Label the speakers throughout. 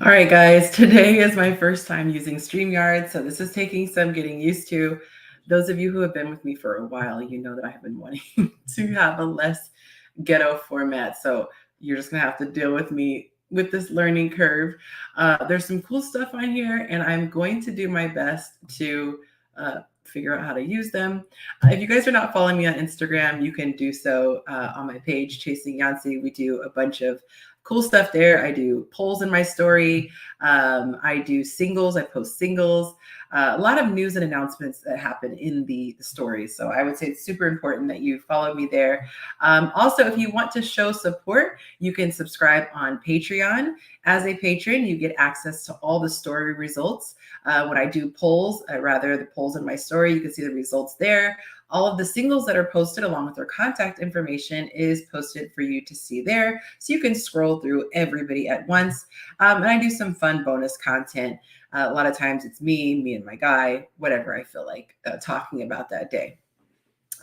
Speaker 1: All right, guys, today is my first time using StreamYard, so this is taking some getting used to. Those of you who have been with me for a while, you know that I have been wanting to have a less ghetto format, so you're just gonna have to deal with me with this learning curve. There's some cool stuff on here, and I'm going to do my best to figure out how to use them. If you guys are not following me on Instagram, you can do so on my page, Chasing Yancy. We do a bunch of cool stuff there. I do polls in my story. I do singles. I post singles. A lot of news and announcements that happen in the stories. So I would say it's super important that you follow me there. Also, if you want to show support, you can subscribe on Patreon. As a patron, you get access to all the story results. When I do polls, the polls in my story, you can see the results there. All of the singles that are posted along with their contact information is posted for you to see there. So you can scroll through everybody at once. And I do some fun bonus content. A lot of times it's me and my guy, whatever I feel like talking about that day.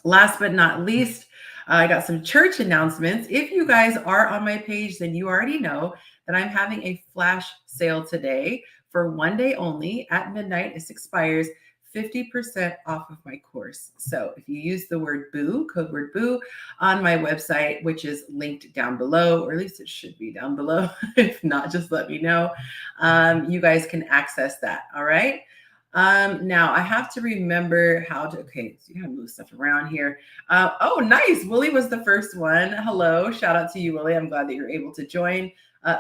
Speaker 1: Last but not least, I got some church announcements. If you guys are on my page, then you already know that I'm having a flash sale today for one day only at midnight. It expires 50% off of my course. So if you use the word BOO, code word BOO, on my website, which is linked down below, or at least it should be down below. If not, just let me know. You guys can access that. All right. Now I have to remember how to, okay, so you gotta move stuff around here. Oh, nice. Willie was the first one. Hello. Shout out to you, Willie. I'm glad that you're able to join.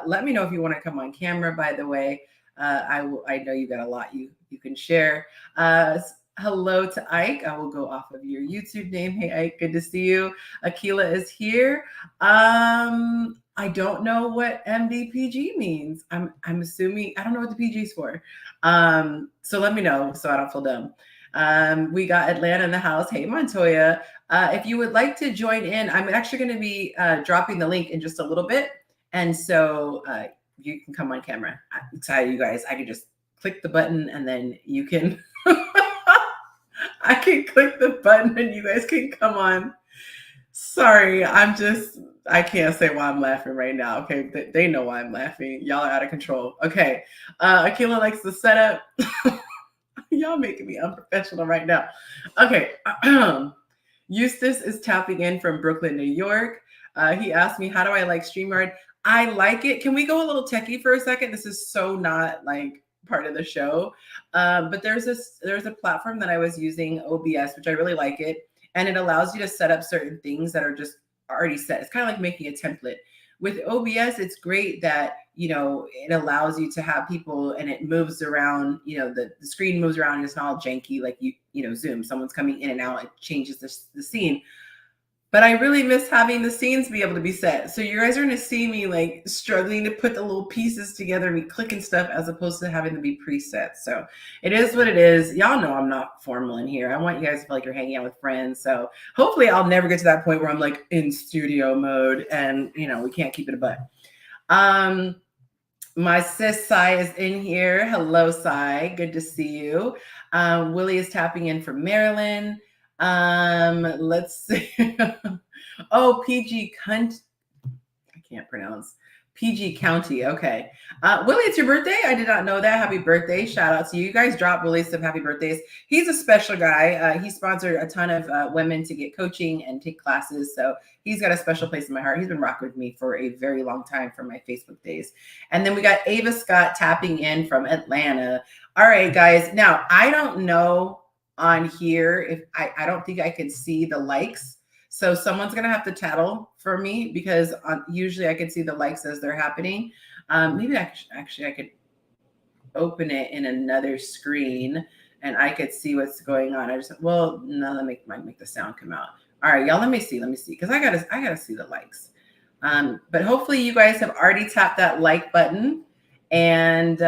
Speaker 1: Let me know if you want to come on camera, by the way. I know you got a lot you can share. Hello to Ike. I will go off of your YouTube name. Hey, Ike, good to see you. Akila is here. I don't know what MDPG means. I'm assuming, I don't know what the PG is for. So let me know so I don't feel dumb. We got Atlanta in the house. Hey, Montoya. If you would like to join in, I'm actually going to be dropping the link in just a little bit. And so you can come on camera. I'm excited, you guys. I can just click the button and then you can, I can click the button and you guys can come on. Sorry, I can't say why I'm laughing right now. Okay, they know why I'm laughing. Y'all are out of control. Okay, Akila likes the setup. Y'all making me unprofessional right now. Okay, Eustace is tapping in from Brooklyn, New York. He asked me, how do I like StreamYard? I like it. Can we go a little techie for a second? This is so not like part of the show. But there's a platform that I was using, OBS, which I really like it. And it allows you to set up certain things that are just already set. It's kind of like making a template. With OBS, it's great that, it allows you to have people and it moves around, the screen moves around and it's not all janky like Zoom. Someone's coming in and out, it changes the scene. But I really miss having the scenes be able to be set. So you guys are going to see me like struggling to put the little pieces together, me clicking stuff as opposed to having to be preset. So it is what it is. Y'all know I'm not formal in here. I want you guys to feel like you're hanging out with friends. So hopefully I'll never get to that point where I'm like in studio mode and, we can't keep it a butt. My sis Sai is in here. Hello, Sai. Good to see you. Willie is tapping in from Maryland. Let's see. Oh, PG Cunt. I can't pronounce. PG County. Okay. Willie, it's your birthday. I did not know that. Happy birthday. Shout out to you. You guys drop Willie some happy birthdays. He's a special guy. He sponsored a ton of women to get coaching and take classes. So he's got a special place in my heart. He's been rocking with me for a very long time from my Facebook days. And then we got Ava Scott tapping in from Atlanta. All right, guys. Now, I don't know on here if I don't think I can see the likes. So someone's going to have to tattle for me because usually I can see the likes as they're happening. Maybe I could open it in another screen and I could see what's going on. Let me make the sound come out. All right, y'all, let me see. Cause I gotta see the likes. But hopefully you guys have already tapped that like button. And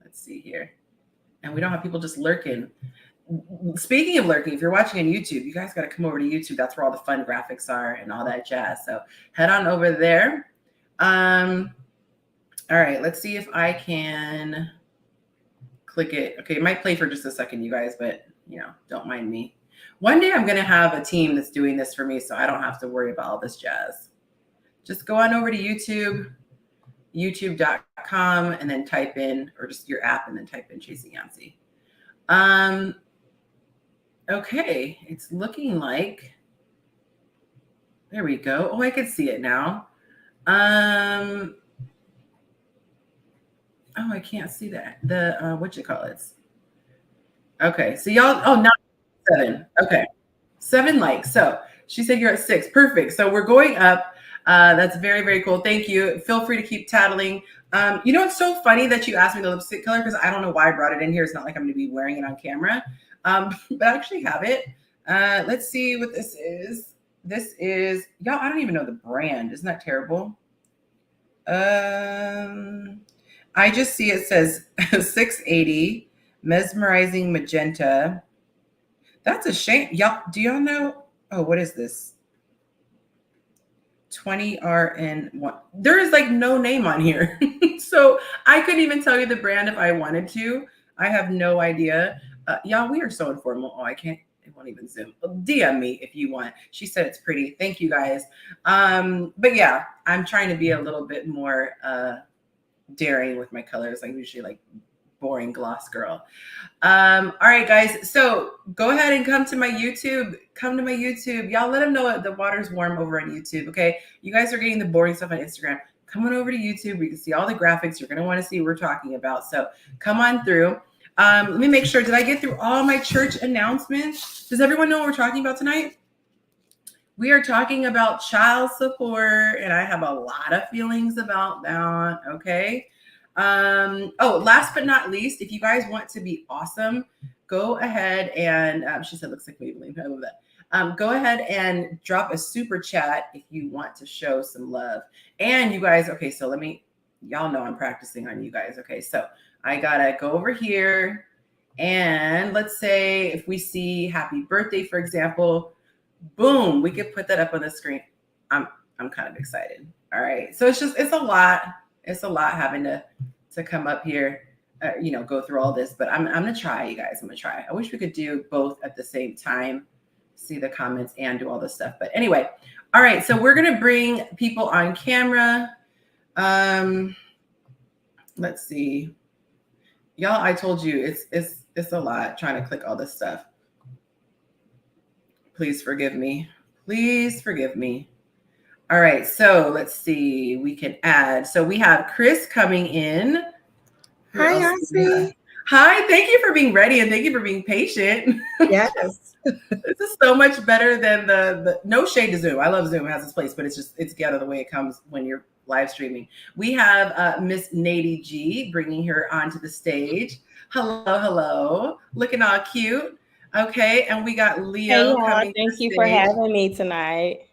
Speaker 1: let's see here. And we don't have people just lurking. Speaking of lurking, if you're watching on YouTube, you guys got to come over to YouTube. That's where all the fun graphics are and all that jazz. So head on over there. All right, let's see if I can click it. Okay, it might play for just a second, you guys, but don't mind me. One day I'm going to have a team that's doing this for me, so I don't have to worry about all this jazz. Just go on over to YouTube, youtube.com, and then type in, or just your app, and then type in Chasing Yancy. Okay, it's looking like, there we go. Oh, I can see it now. Oh, I can't see that. The, what you call it? Okay, so y'all, oh, now 7. Okay, 7 likes. So she said you're at 6. Perfect. So we're going up. That's very, very cool. Thank you. Feel free to keep tattling. It's so funny that you asked me the lipstick color because I don't know why I brought it in here. It's not like I'm going to be wearing it on camera, but I actually have it. Let's see what this is. This is, y'all, I don't even know the brand. Isn't that terrible? I just see it says 680 mesmerizing magenta. That's a shame. Y'all, do y'all know? Oh, what is this? 20RN1. There is like no name on here. So I couldn't even tell you the brand if I wanted to. I have no idea. Y'all, we are so informal. Oh, it won't even zoom. DM me if you want. She said it's pretty. Thank you guys. But yeah, I'm trying to be a little bit more daring with my colors. I'm usually like boring gloss girl. All right, guys. So go ahead and come to my YouTube. Come to my YouTube. Y'all let them know the water's warm over on YouTube. Okay. You guys are getting the boring stuff on Instagram. Come on over to YouTube. We can see all the graphics. You're going to want to see what we're talking about. So come on through. Let me make sure. Did I get through all my church announcements? Does everyone know what we're talking about tonight? We are talking about child support, and I have a lot of feelings about that. Okay. Oh, last but not least, if you guys want to be awesome, go ahead and she said, looks like Maybelline. I love that. Go ahead and drop a super chat if you want to show some love. And you guys, okay, so y'all know I'm practicing on you guys. Okay, so I gotta go over here, and let's say if we see happy birthday, for example, boom, we could put that up on the screen. I'm kind of excited. All right, so it's a lot. It's a lot having to come up here, go through all this, but I'm gonna try, you guys. I'm gonna try. I wish we could do both at the same time, see the comments and do all this stuff. But anyway, all right. So we're gonna bring people on camera. Let's see, y'all. I told you it's a lot trying to click all this stuff. Please forgive me. Please forgive me. All right, so let's see. We can add. So we have Chris coming in.
Speaker 2: Hi, Yancy.
Speaker 1: Hi, thank you for being ready and thank you for being patient.
Speaker 2: Yes.
Speaker 1: This is so much better than the no shade to Zoom. I love Zoom, it has its place, but it's together the way it comes when you're live streaming. We have Miss Nady G bringing her onto the stage. Hello. Looking all cute. Okay, and we got Leo coming.
Speaker 2: Thank you for having me tonight.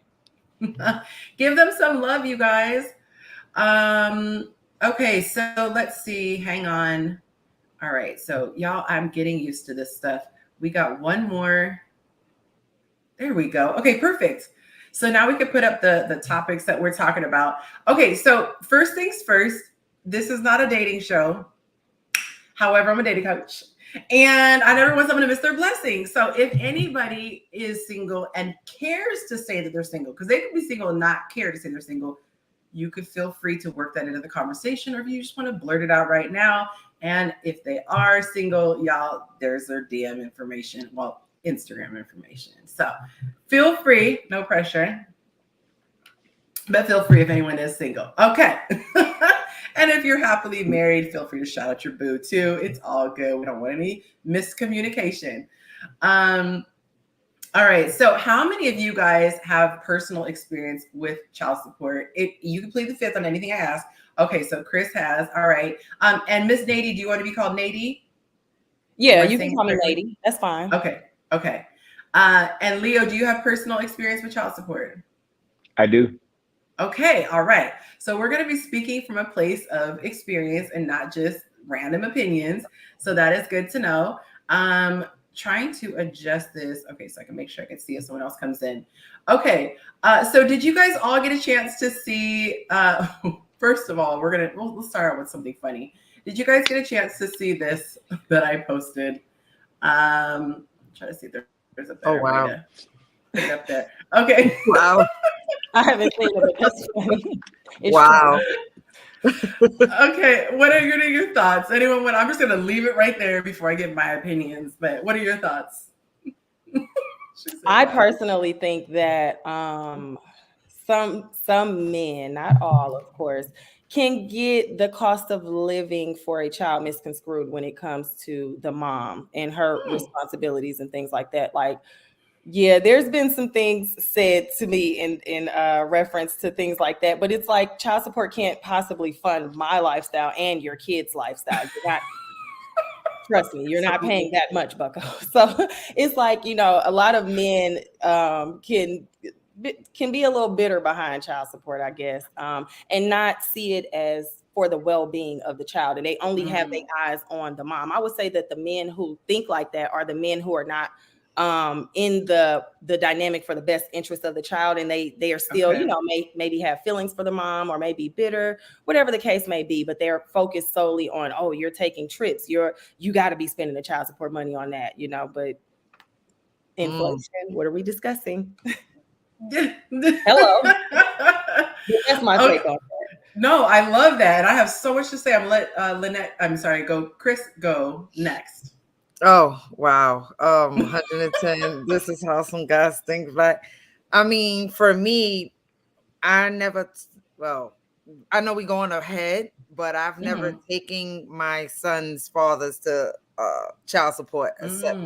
Speaker 1: Give them some love, you guys. Okay, so let's see. Hang on. All right, so y'all, I'm getting used to this stuff. We got one more. There we go. Okay, perfect. So now we can put up the topics that we're talking about. Okay, so first things first, this is not a dating show. However, I'm a dating coach. And I never want someone to miss their blessing. So if anybody is single and cares to say that they're single, because they could be single and not care to say they're single, you could feel free to work that into the conversation, or if you just want to blurt it out right now. And if they are single, y'all, there's their DM information. Well, Instagram information. So feel free, no pressure, but feel free if anyone is single. Okay. And if you're happily married, feel free to shout out your boo too. It's all good. We don't want any miscommunication. All right. So how many of you guys have personal experience with child support? You can plead the fifth on anything I ask. Okay. So Chris has. All right. And Miss Nady, do you want to be called Nady?
Speaker 2: Yeah, you can call me Nady. That's fine.
Speaker 1: Okay. And Leo, do you have personal experience with child support?
Speaker 3: I do.
Speaker 1: Okay, all right. So we're going to be speaking from a place of experience and not just random opinions. So that is good to know. Trying to adjust this. Okay, so I can make sure I can see if someone else comes in. Okay. So did you guys all get a chance to see? First of all, we'll start out with something funny. Did you guys get a chance to see this that I posted? Try to see if there's a better way to put it up there. Okay.
Speaker 4: Wow.
Speaker 2: I haven't seen it, but that's funny. It's
Speaker 4: Wow.
Speaker 1: Okay, what are your thoughts? Anyone? I'm just gonna leave it right there before I give my opinions. But what are your thoughts?
Speaker 2: I personally think that some men, not all, of course, can get the cost of living for a child misconstrued when it comes to the mom and her responsibilities and things like that. Like, yeah, there's been some things said to me in reference to things like that, but it's like child support can't possibly fund my lifestyle and your kid's lifestyle. You're not, trust me, you're not paying that much, Bucko. So it's like, you know, a lot of men can be a little bitter behind child support, I guess, and not see it as for the well-being of the child, and they only have their eyes on the mom. I would say that the men who think like that are the men who are not in the dynamic for the best interest of the child, and they are still, you know, maybe have feelings for the mom or maybe bitter, whatever the case may be, but they're focused solely on, oh, you're taking trips, you got to be spending the child support money on that, you know. But inflation, what are we discussing? Hello. That's my take on that.
Speaker 1: No, I love that, and I have so much to say. I'm gonna let Lynette. I'm sorry. Go, Chris. Go next.
Speaker 4: Oh, wow. 110. This is how some guys think. But I mean, for me, I never, well, I know we're going ahead, but I've never taken my son's fathers to child support except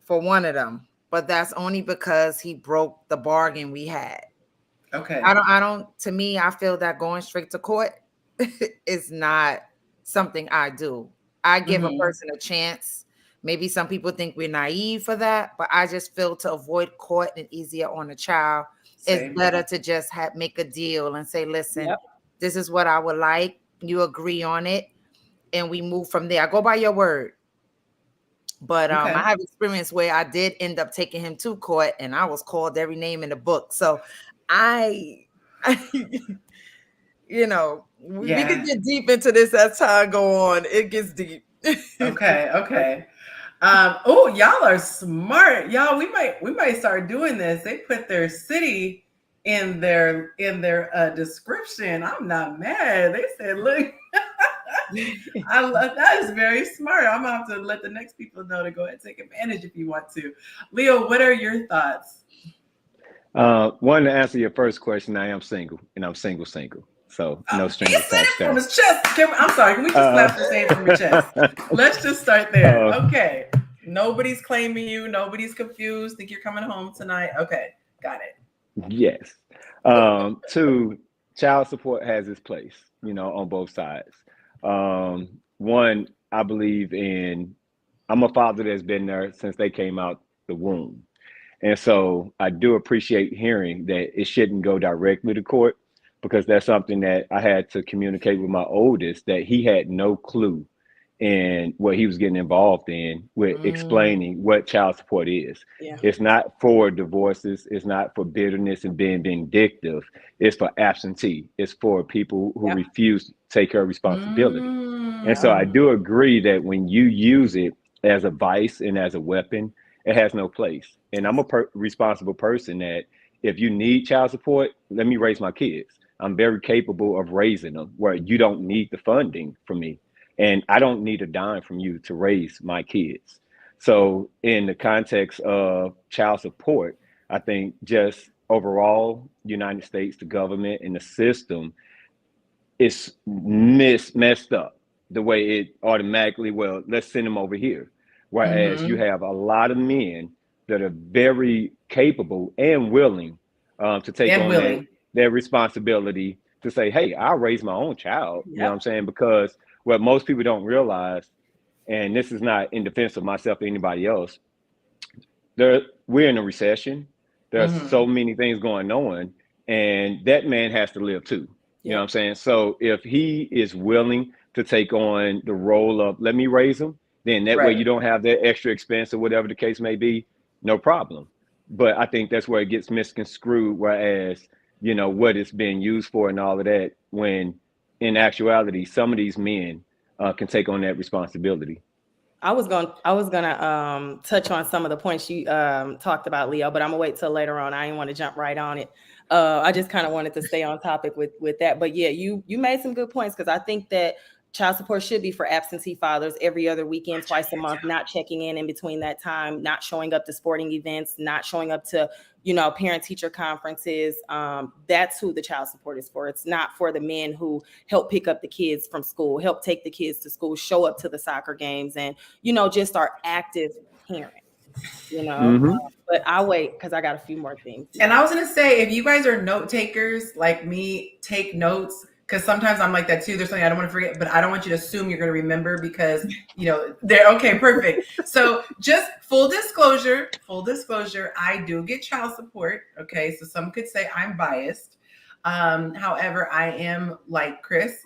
Speaker 4: for one of them. But that's only because he broke the bargain we had.
Speaker 1: Okay.
Speaker 4: I don't, to me, I feel that going straight to court is not something I do. I give a person a chance. Maybe some people think we're naive for that, but I just feel to avoid court and easier on a child, it's better to just make a deal and say, listen, this is what I would like. You agree on it, and we move from there. I go by your word. But I have experience where I did end up taking him to court, and I was called every name in the book. So I you know, we can get deep into this as time go on. It gets deep.
Speaker 1: Okay. Oh, y'all are smart. Y'all, we might start doing this. They put their city in their description. I'm not mad. They said, look, I love that. Is very smart. I'm gonna have to let the next people know to go ahead and take advantage if you want to. Leo, what are your thoughts?
Speaker 3: One, to answer your first question, I am single, and I'm single. So no strings attached there.
Speaker 1: From his chest. I'm sorry. Can we just clap for saying from your chest? Let's just start there. Okay. Nobody's claiming you. Nobody's confused. Think you're coming home tonight. Okay. Got it.
Speaker 3: Yes. Two, child support has its place, you know, on both sides. One, I believe in, I'm a father that's been there since they came out the womb. And so I do appreciate hearing that it shouldn't go directly to court, because that's something that I had to communicate with my oldest, that he had no clue in what he was getting involved in with explaining what child support is.
Speaker 2: Yeah.
Speaker 3: It's not for divorces. It's not for bitterness and being vindictive. It's for absentee. It's for people who refuse to take care of responsibility. And so I do agree that when you use it as a vice and as a weapon, it has no place. And I'm a responsible person that if you need child support, let me raise my kids. I'm very capable of raising them, where you don't need the funding from me. And I don't need a dime from you to raise my kids. So in the context of child support, I think just overall, United States, the government and the system is messed up the way it automatically, well, let's send them over here. Whereas you have a lot of men that are very capable and willing to take on their responsibility to say, hey, I'll raise my own child. You know what I'm saying? Because what most people don't realize, and this is not in defense of myself or anybody else, we're in a recession. There's so many things going on, and that man has to live too. You know what I'm saying? So if he is willing to take on the role of let me raise him, then that way you don't have that extra expense or whatever the case may be, no problem. But I think that's where it gets misconstrued, whereas, you know, what it's being used for and all of that, when in actuality, some of these men can take on that responsibility.
Speaker 2: I was gonna touch on some of the points you talked about, Leo, but I'm gonna wait till later on. I didn't want to jump right on it. I just kind of wanted to stay on topic with that. But yeah, you made some good points, because I think that child support should be for absentee fathers every other weekend, twice a month, not checking in between that time, not showing up to sporting events, not showing up to, you know, parent teacher conferences. That's who the child support is for. It's not for the men who help pick up the kids from school, help take the kids to school, show up to the soccer games, and, you know, just our active parents, you know. But I'll wait because I got a few more things.
Speaker 1: And I was going to say, if you guys are note takers like me, take notes, because sometimes I'm like that too. There's something I don't want to forget, but I don't want you to assume you're going to remember, because, you know, they're okay, perfect. So just full disclosure, I do get child support. Okay. So some could say I'm biased. However, I am like Chris.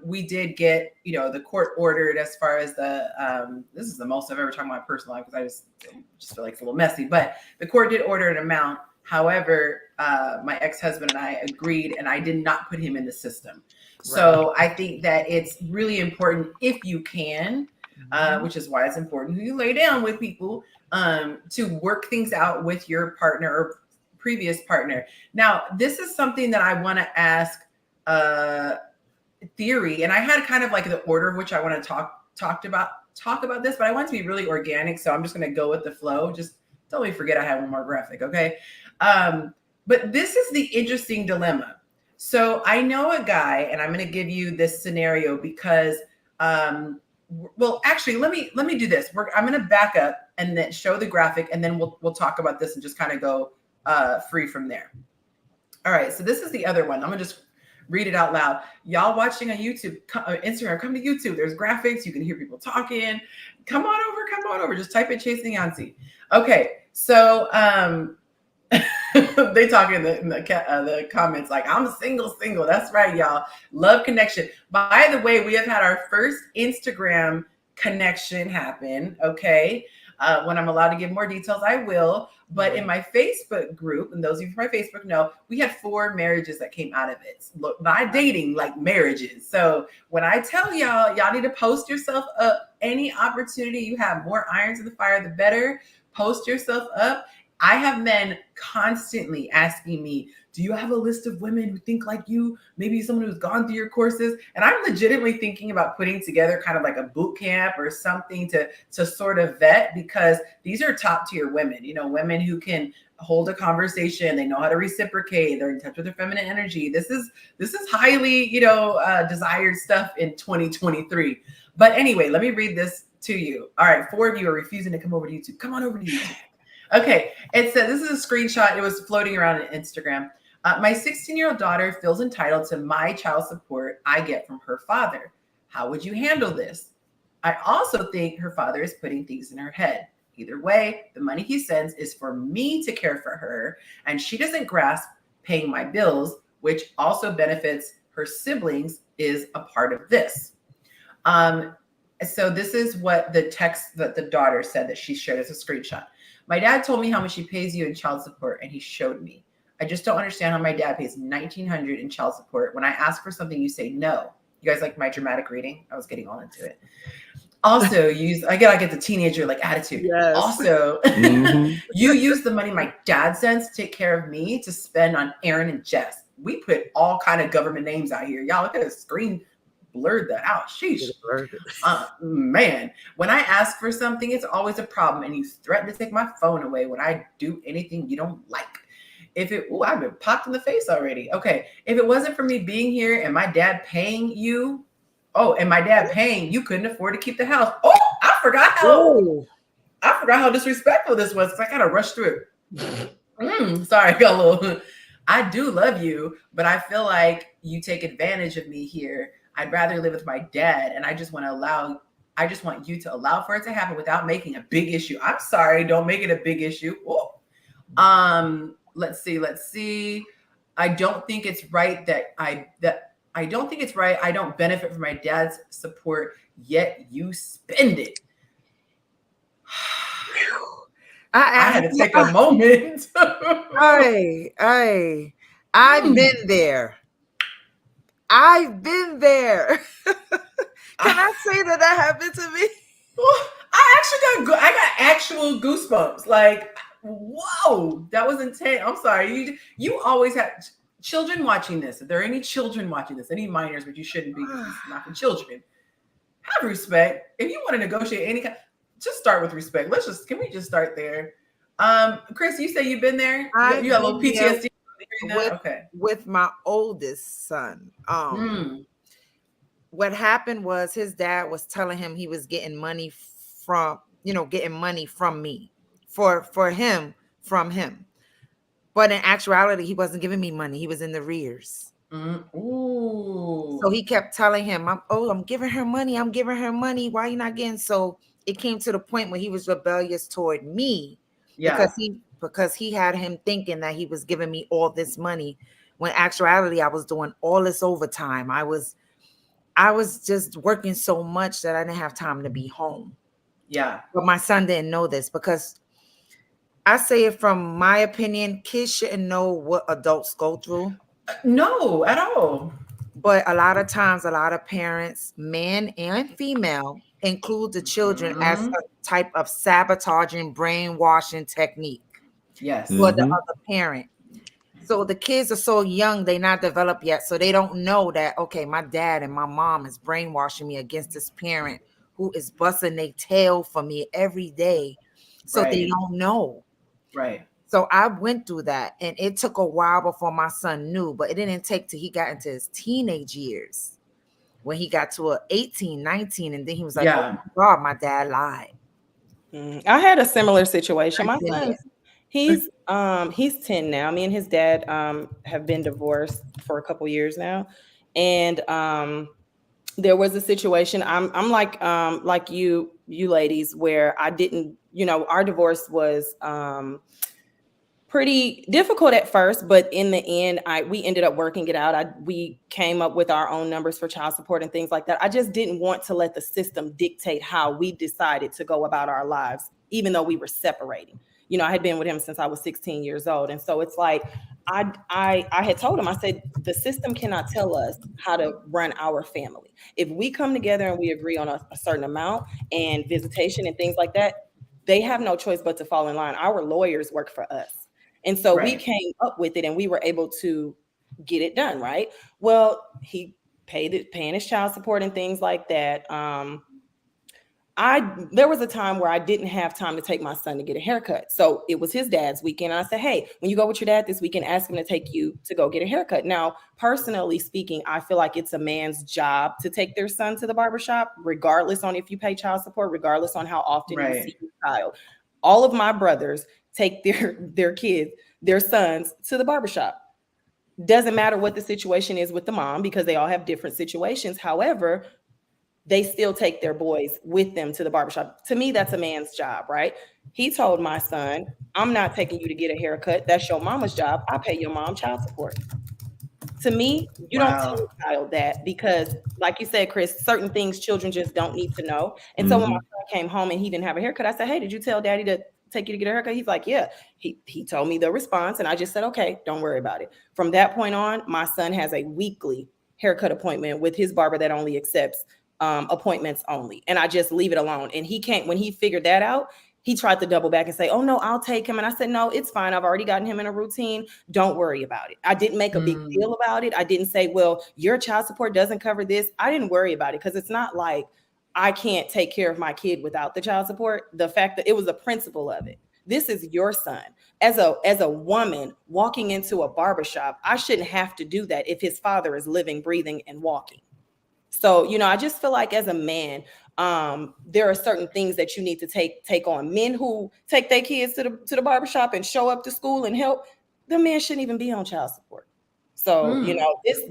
Speaker 1: We did get, you know, the court ordered as far as the, this is the most I've ever talked about my personal life, because I just feel like it's a little messy, but the court did order an amount. However, my ex-husband and I agreed, and I did not put him in the system. So I think that it's really important, if you can, which is why it's important who you lay down with people, to work things out with your partner or previous partner. Now, this is something that I want to ask Theory, and I had kind of like the order of which I want to talk about this, but I want it to be really organic, so I'm just going to go with the flow. Just don't let me forget I have one more graphic, okay? But this is the interesting dilemma. So I know a guy, and I'm going to give you this scenario because, well, actually, let me do this. I'm going to back up and then show the graphic, and then we'll talk about this and just kind of go free from there. All right, so this is the other one. I'm going to just read it out loud. Y'all watching on YouTube, Instagram, come to YouTube. There's graphics. You can hear people talking. Come on over. Just type in Chasing Yancy. Okay, so they talk in the comments like, I'm single. That's right, y'all. Love connection. By the way, we have had our first Instagram connection happen. Okay. When I'm allowed to give more details, I will. But in my Facebook group, and those of you from my Facebook know, we had 4 marriages that came out of it. Look, not dating, like marriages. So when I tell y'all need to post yourself up, any opportunity you have, more irons in the fire, the better. Post yourself up. I have men constantly asking me, do you have a list of women who think like you? Maybe someone who's gone through your courses. And I'm legitimately thinking about putting together kind of like a boot camp or something to sort of vet, because these are top tier women, you know, women who can hold a conversation. They know how to reciprocate. They're in touch with their feminine energy. This is highly, you know, desired stuff in 2023. But anyway, let me read this to you. All right. 4 of you are refusing to come over to YouTube. Come on over to YouTube. Okay, it said, this is a screenshot. It was floating around on Instagram. My 16-year-old daughter feels entitled to my child support I get from her father. How would you handle this? I also think her father is putting things in her head. Either way, the money he sends is for me to care for her, and she doesn't grasp paying my bills, which also benefits her siblings, is a part of this. So this is what the text that the daughter said that she shared as a screenshot. My dad told me how much he pays you in child support, and he showed me. I just don't understand how my dad pays $1,900 in child support. When I ask for something, you say no. You guys like my dramatic reading? I was getting all into it. Also, I get the teenager like attitude.
Speaker 2: Yes.
Speaker 1: Also, you use the money my dad sends to take care of me to spend on Aaron and Jess. We put all kind of government names out here. Y'all look at the screen. Blurred that out. Sheesh. Man, when I ask for something, it's always a problem, and you threaten to take my phone away when I do anything you don't like. I've been popped in the face already. Okay, if it wasn't for me being here and my dad paying you, you couldn't afford to keep the house. Oh, I forgot how disrespectful this was, because I gotta rush through it. Sorry, I got a little. I do love you, but I feel like you take advantage of me here. I'd rather live with my dad, and I just want you to allow for it to happen without making a big issue. I'm sorry, don't make it a big issue. Oh, Let's see. I don't think it's right I don't think it's right. I don't benefit from my dad's support, yet you spend it. I had to take a moment.
Speaker 4: I've been there. I've been there. Can I say that happened to me?
Speaker 1: I got actual goosebumps. Like, whoa, that was intense. I'm sorry. You always have children watching this. If there are any children watching this, any minors, but you shouldn't be, because it's not for children. Have respect. If you want to negotiate any kind, just start with respect. Can we just start there? Chris, you say you've been there? You got a little PTSD?
Speaker 4: With my oldest son. What happened was his dad was telling him he was getting money from me for him from him. But in actuality, he wasn't giving me money. He was in the rears.
Speaker 1: Ooh.
Speaker 4: So he kept telling him, I'm giving her money. I'm giving her money. Why are you not getting? So it came to the point where he was rebellious toward me. Yeah. Because he had him thinking that he was giving me all this money, when actuality I was doing all this overtime. I was just working so much that I didn't have time to be home.
Speaker 1: Yeah.
Speaker 4: But my son didn't know this, because I say it from my opinion, kids shouldn't know what adults go through.
Speaker 1: No, at all.
Speaker 4: But a lot of times, a lot of parents, man and female, include the children as a type of sabotaging, brainwashing technique.
Speaker 1: Yes.
Speaker 4: For the other parent. So the kids are so young, they're not developed yet. So they don't know that, okay, my dad and my mom is brainwashing me against this parent who is busting their tail for me every day. So they don't know.
Speaker 1: Right.
Speaker 4: So I went through that, and it took a while before my son knew, but it didn't take till he got into his teenage years, when he got to 18, 19, and then he was like, oh my God, my dad lied.
Speaker 2: I had a similar situation. My son, he's 10 now. Me and his dad have been divorced for a couple years now. And there was a situation, I'm like you ladies, where I didn't, our divorce was pretty difficult at first, but in the end, we ended up working it out. We came up with our own numbers for child support and things like that. I just didn't want to let the system dictate how we decided to go about our lives, even though we were separating. I had been with him since I was 16 years old. And so it's like, I had told him, I said, the system cannot tell us how to run our family. If we come together and we agree on a certain amount and visitation and things like that, they have no choice but to fall in line. Our lawyers work for us. And so we came up with it, and we were able to get it done, right? Well, he paying his child support and things like that. There was a time where I didn't have time to take my son to get a haircut. So it was his dad's weekend. And I said, hey, when you go with your dad this weekend, ask him to take you to go get a haircut. Now, personally speaking, I feel like it's a man's job to take their son to the barbershop, regardless on if you pay child support, regardless on how often you see your child. All of my brothers take their sons to the barbershop. Doesn't matter what the situation is with the mom, because they all have different situations. However, they still take their boys with them to the barbershop. To me, that's a man's job, right? He told my son, I'm not taking you to get a haircut. That's your mama's job. I pay your mom child support. To me, you don't tell a child that, because like you said, Chris, certain things children just don't need to know. And so when my son came home and he didn't have a haircut, I said, hey, did you tell daddy to take you to get a haircut? He's like, yeah. He told me the response, and I just said, okay, don't worry about it. From that point on, my son has a weekly haircut appointment with his barber that only accepts appointments only. And I just leave it alone. And when he figured that out, he tried to double back and say, oh no, I'll take him. And I said, no, it's fine. I've already gotten him in a routine. Don't worry about it. I didn't make a big deal about it. I didn't say, well, your child support doesn't cover this. I didn't worry about it, because it's not like I can't take care of my kid without the child support. The fact that it was a principle of it. This is your son. As a woman walking into a barbershop, I shouldn't have to do that if his father is living, breathing, and walking. So, I just feel like as a man, there are certain things that you need to take on. Men who take their kids to the barbershop and show up to school and help, the man shouldn't even be on child support. So,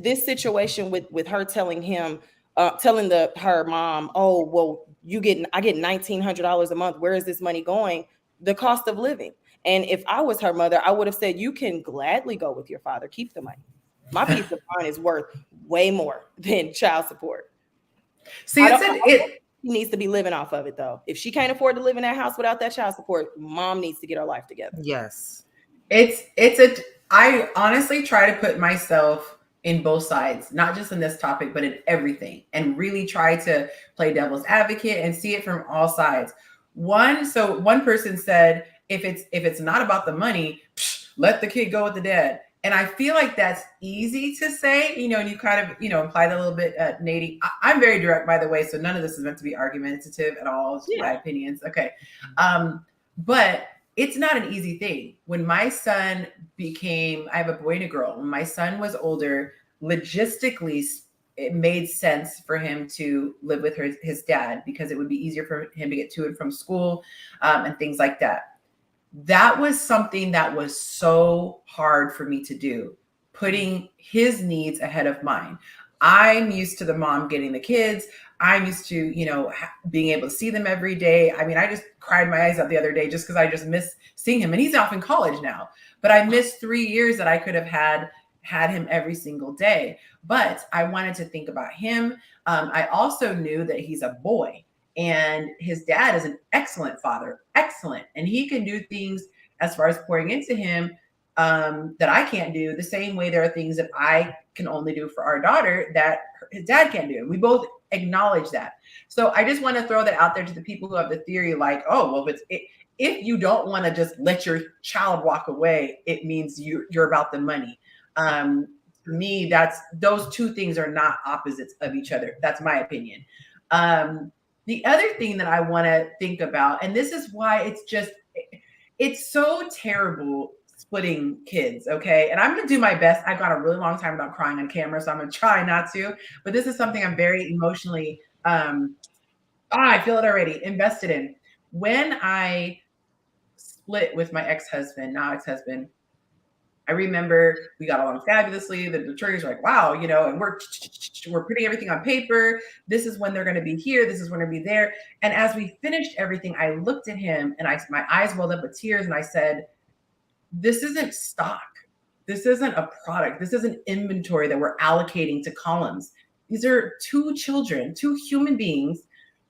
Speaker 2: this situation with her telling him, telling her mom, oh, well, I get $1,900 a month. Where is this money going? The cost of living. And if I was her mother, I would have said, you can gladly go with your father. Keep the money. My peace of mind is worth way more than child support.
Speaker 1: See,
Speaker 2: She needs to be living off of it, though. If she can't afford to live in that house without that child support, mom needs to get her life together.
Speaker 4: Yes.
Speaker 1: I honestly try to put myself in both sides, not just in this topic, but in everything, and really try to play devil's advocate and see it from all sides. One person said, if it's not about the money, let the kid go with the dad. And I feel like that's easy to say, and you kind of, imply that a little bit, Nady. I'm very direct, by the way, so none of this is meant to be argumentative at all. It's my opinions. Okay. But it's not an easy thing. When my son I have a boy and a girl. When my son was older, logistically, it made sense for him to live with his dad because it would be easier for him to get to and from school and things like that. That was something that was so hard for me to do, putting his needs ahead of mine. I'm used to the mom getting the kids. I'm used to, being able to see them every day. I mean, I just cried my eyes out the other day just because I just miss seeing him. And he's off in college now. But I missed 3 years that I could have had him every single day. But I wanted to think about him. I also knew that he's a boy. And his dad is an excellent father, excellent. And he can do things as far as pouring into him that I can't do. The same way there are things that I can only do for our daughter that his dad can't do. We both acknowledge that. So I just want to throw that out there to the people who have the theory like, oh, well, if you don't want to just let your child walk away, it means you're about the money. To me, those two things are not opposites of each other. That's my opinion. The other thing that I want to think about, and this is why it's so terrible splitting kids, okay? And I'm going to do my best. I've got a really long time without crying on camera, so I'm going to try not to. But this is something I'm very emotionally, I feel it already, invested in. When I split with my now ex-husband, I remember we got along fabulously. The attorneys were like, wow, and we're putting everything on paper. This is when they're going to be here. This is when they're going to be there. And as we finished everything, I looked at him and my eyes welled up with tears. And I said, this isn't stock. This isn't a product. This isn't inventory that we're allocating to columns. These are two children, two human beings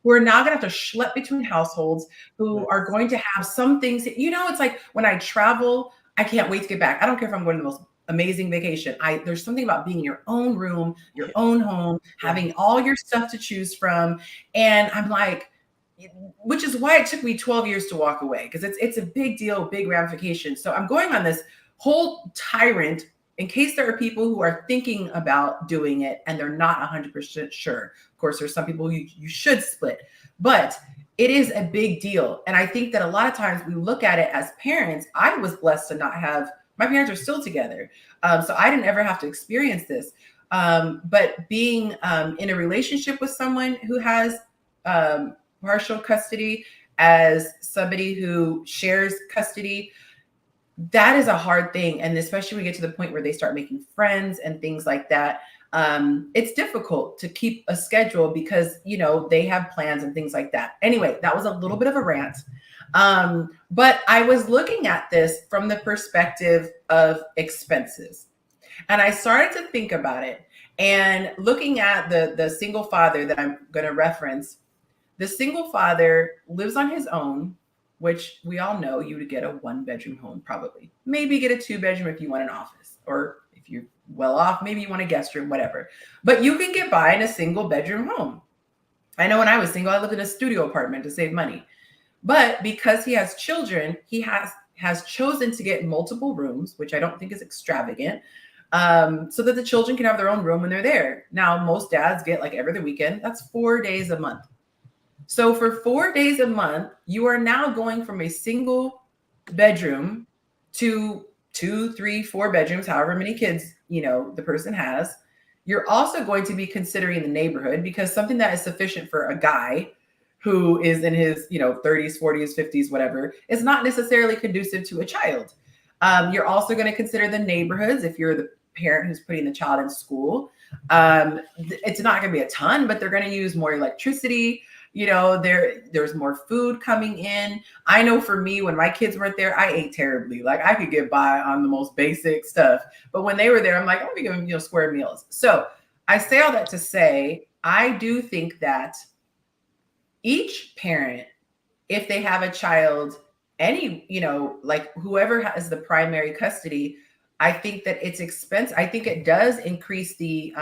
Speaker 1: who are now going to have to schlep between households, who are going to have some things. It's like when I travel, I can't wait to get back. I don't care if I'm going to the most amazing vacation. There's something about being in your own room, your own home, having all your stuff to choose from. And I'm like, which is why it took me 12 years to walk away, because it's a big deal, big ramification. So I'm going on this whole tyrant in case there are people who are thinking about doing it and they're not 100% sure. Of course, there's some people you should split, but it is a big deal. And I think that a lot of times we look at it as parents. I was blessed to not have, my parents are still together. So I didn't ever have to experience this. But being in a relationship with someone who has partial custody, as somebody who shares custody, that is a hard thing. And especially when we get to the point where they start making friends and things like that. It's difficult to keep a schedule because, they have plans and things like that. Anyway, that was a little bit of a rant. But I was looking at this from the perspective of expenses. And I started to think about it and looking at the single father that I'm going to reference. The single father lives on his own, which we all know you would get a 1-bedroom home, probably. Maybe get a 2-bedroom if you want an office, or if you're well off, maybe you want a guest room, whatever. But you can get by in a single bedroom home. I know when I was single, I lived in a studio apartment to save money. But because he has children, he has chosen to get multiple rooms, which I don't think is extravagant, so that the children can have their own room when they're there. Now, most dads get like every other weekend. That's 4 days a month. So for 4 days a month, you are now going from a single bedroom to 2, 3, 4 bedrooms, however many kids, the person has. You're also going to be considering the neighborhood, because something that is sufficient for a guy who is in his, 30s, 40s, 50s, whatever, is not necessarily conducive to a child. You're also going to consider the neighborhoods if you're the parent who's putting the child in school. It's not going to be a ton, but they're going to use more electricity. You know, there's more food coming in. I know for me, when my kids weren't there, I ate terribly. Like I could get by on the most basic stuff. But when they were there, I'm like, I'm gonna give them, you know, square meals. So I say all that to say, I do think that each parent, if they have a child, any, you know, like whoever has the primary custody, I think that it's expensive. I think it does increase the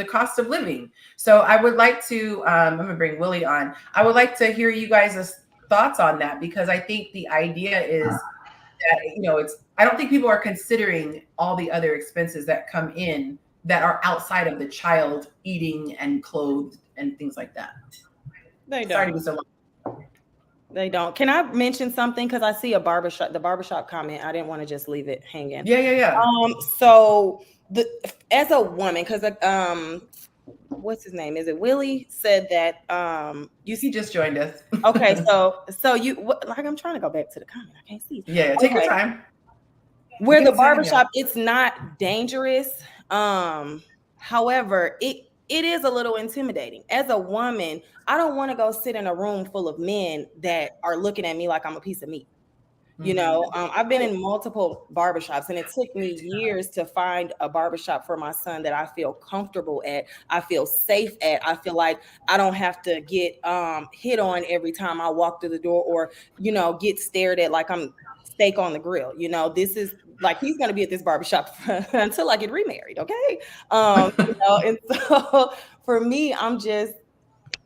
Speaker 1: cost of living. So I would like to, I'm gonna bring Willie on. I would like to hear you guys' thoughts on that, because I think the idea is that, you know, I don't think people are considering all the other expenses that come in that are outside of the child eating and clothed and things like that.
Speaker 2: They don't.
Speaker 1: Sorry to be so long.
Speaker 2: They don't. Can I mention something? Because I see the barbershop comment. I didn't want to just leave it hanging.
Speaker 1: Yeah.
Speaker 2: So as a woman, because what's his name? Is it Willie? Said that
Speaker 1: he just joined us.
Speaker 2: Okay, so you like, I'm trying to go back to the comment. I can't see.
Speaker 1: Yeah, take your time.
Speaker 2: Where the barbershop, it's not dangerous. However, it is a little intimidating. As a woman, I don't want to go sit in a room full of men that are looking at me like I'm a piece of meat. You know, I've been in multiple barbershops, and it took me years to find a barbershop for my son that I feel comfortable at, I feel safe at, I feel like I don't have to get hit on every time I walk through the door, or, you know, get stared at like I'm steak on the grill. You know, this is like, he's going to be at this barbershop until I get remarried. Okay. You know, and so for me, I'm just,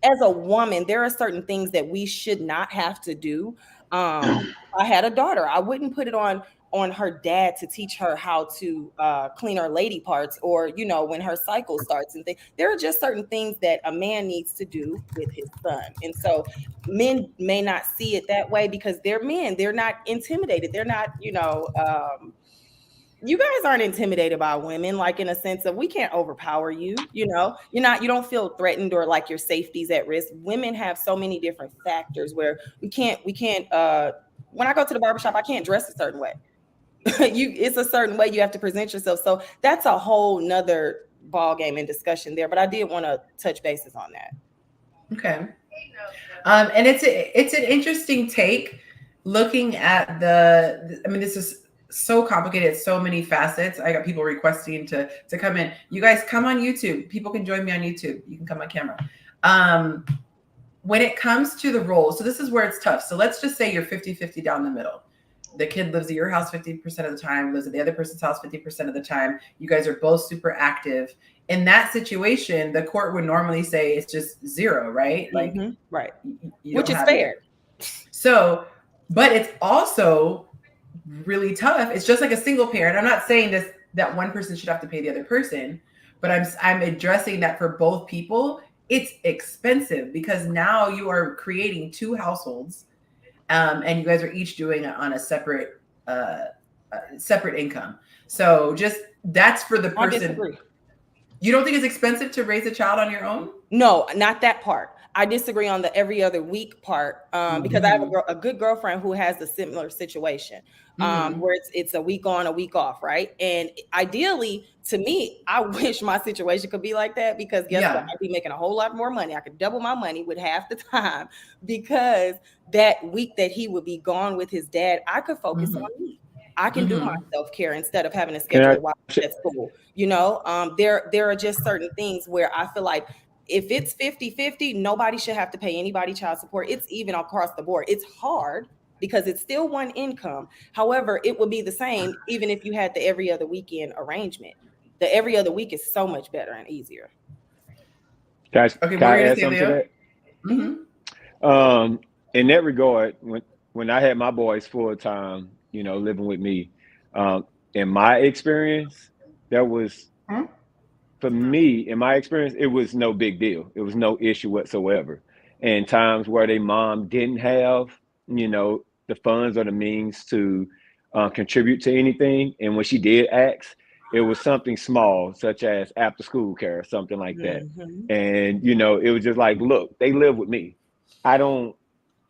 Speaker 2: as a woman, there are certain things that we should not have to do. I had a daughter. I wouldn't put it on her dad to teach her how to clean her lady parts, or, you know, when her cycle starts and things. There are just certain things that a man needs to do with his son. And so men may not see it that way because they're men. They're not intimidated. They're not, you know, you guys aren't intimidated by women, like in a sense of we can't overpower you. You know, you don't feel threatened or like your safety's at risk. Women have so many different factors where we can't when I go to the barbershop, I can't dress a certain way. It's a certain way you have to present yourself. So that's a whole nother ball game and discussion there. But I did want to touch bases on that.
Speaker 1: Okay. And it's an interesting take, looking at I mean, this is so complicated, so many facets. I got people requesting to come in. You guys come on YouTube. People can join me on YouTube. You can come on camera. When it comes to the roles, so this is where it's tough. So let's just say you're 50-50 down the middle. The kid lives at your house 50% of the time, lives at the other person's house 50% of the time. You guys are both super active. In that situation, the court would normally say it's just zero, right? Like,
Speaker 2: right. Which is fair.
Speaker 1: So, but it's also really tough. It's just like a single parent. I'm not saying that one person should have to pay the other person, but I'm addressing that for both people. It's expensive because now you are creating two households, and you guys are each doing it on a separate income. So just that's for the person.
Speaker 2: I disagree.
Speaker 1: You don't think it's expensive to raise a child on your own?
Speaker 2: No, not that part. I disagree on the every other week part, because I have a good girlfriend who has a similar situation, where it's a week on, a week off, right? And ideally, to me, I wish my situation could be like that, because guess what? I'd be making a whole lot more money. I could double my money with half the time, because that week that he would be gone with his dad, I could focus on me. I can do my self-care instead of having a schedule while I'm at school. You know, there are just certain things where I feel like, if it's 50-50, nobody should have to pay anybody child support. It's even across the board. It's hard because it's still one income. However, it would be the same even if you had the every other weekend arrangement. The every other week is so much better and easier.
Speaker 3: Guys, can I add something to that? In that regard, when I had my boys full time, you know, living with me, in my experience, that was... For me, in my experience, it was no big deal. It was no issue whatsoever. And times where their mom didn't have, you know, the funds or the means to contribute to anything, and when she did ask, it was something small, such as after school care or something like that. And, you know, it was just like, look, they live with me. I don't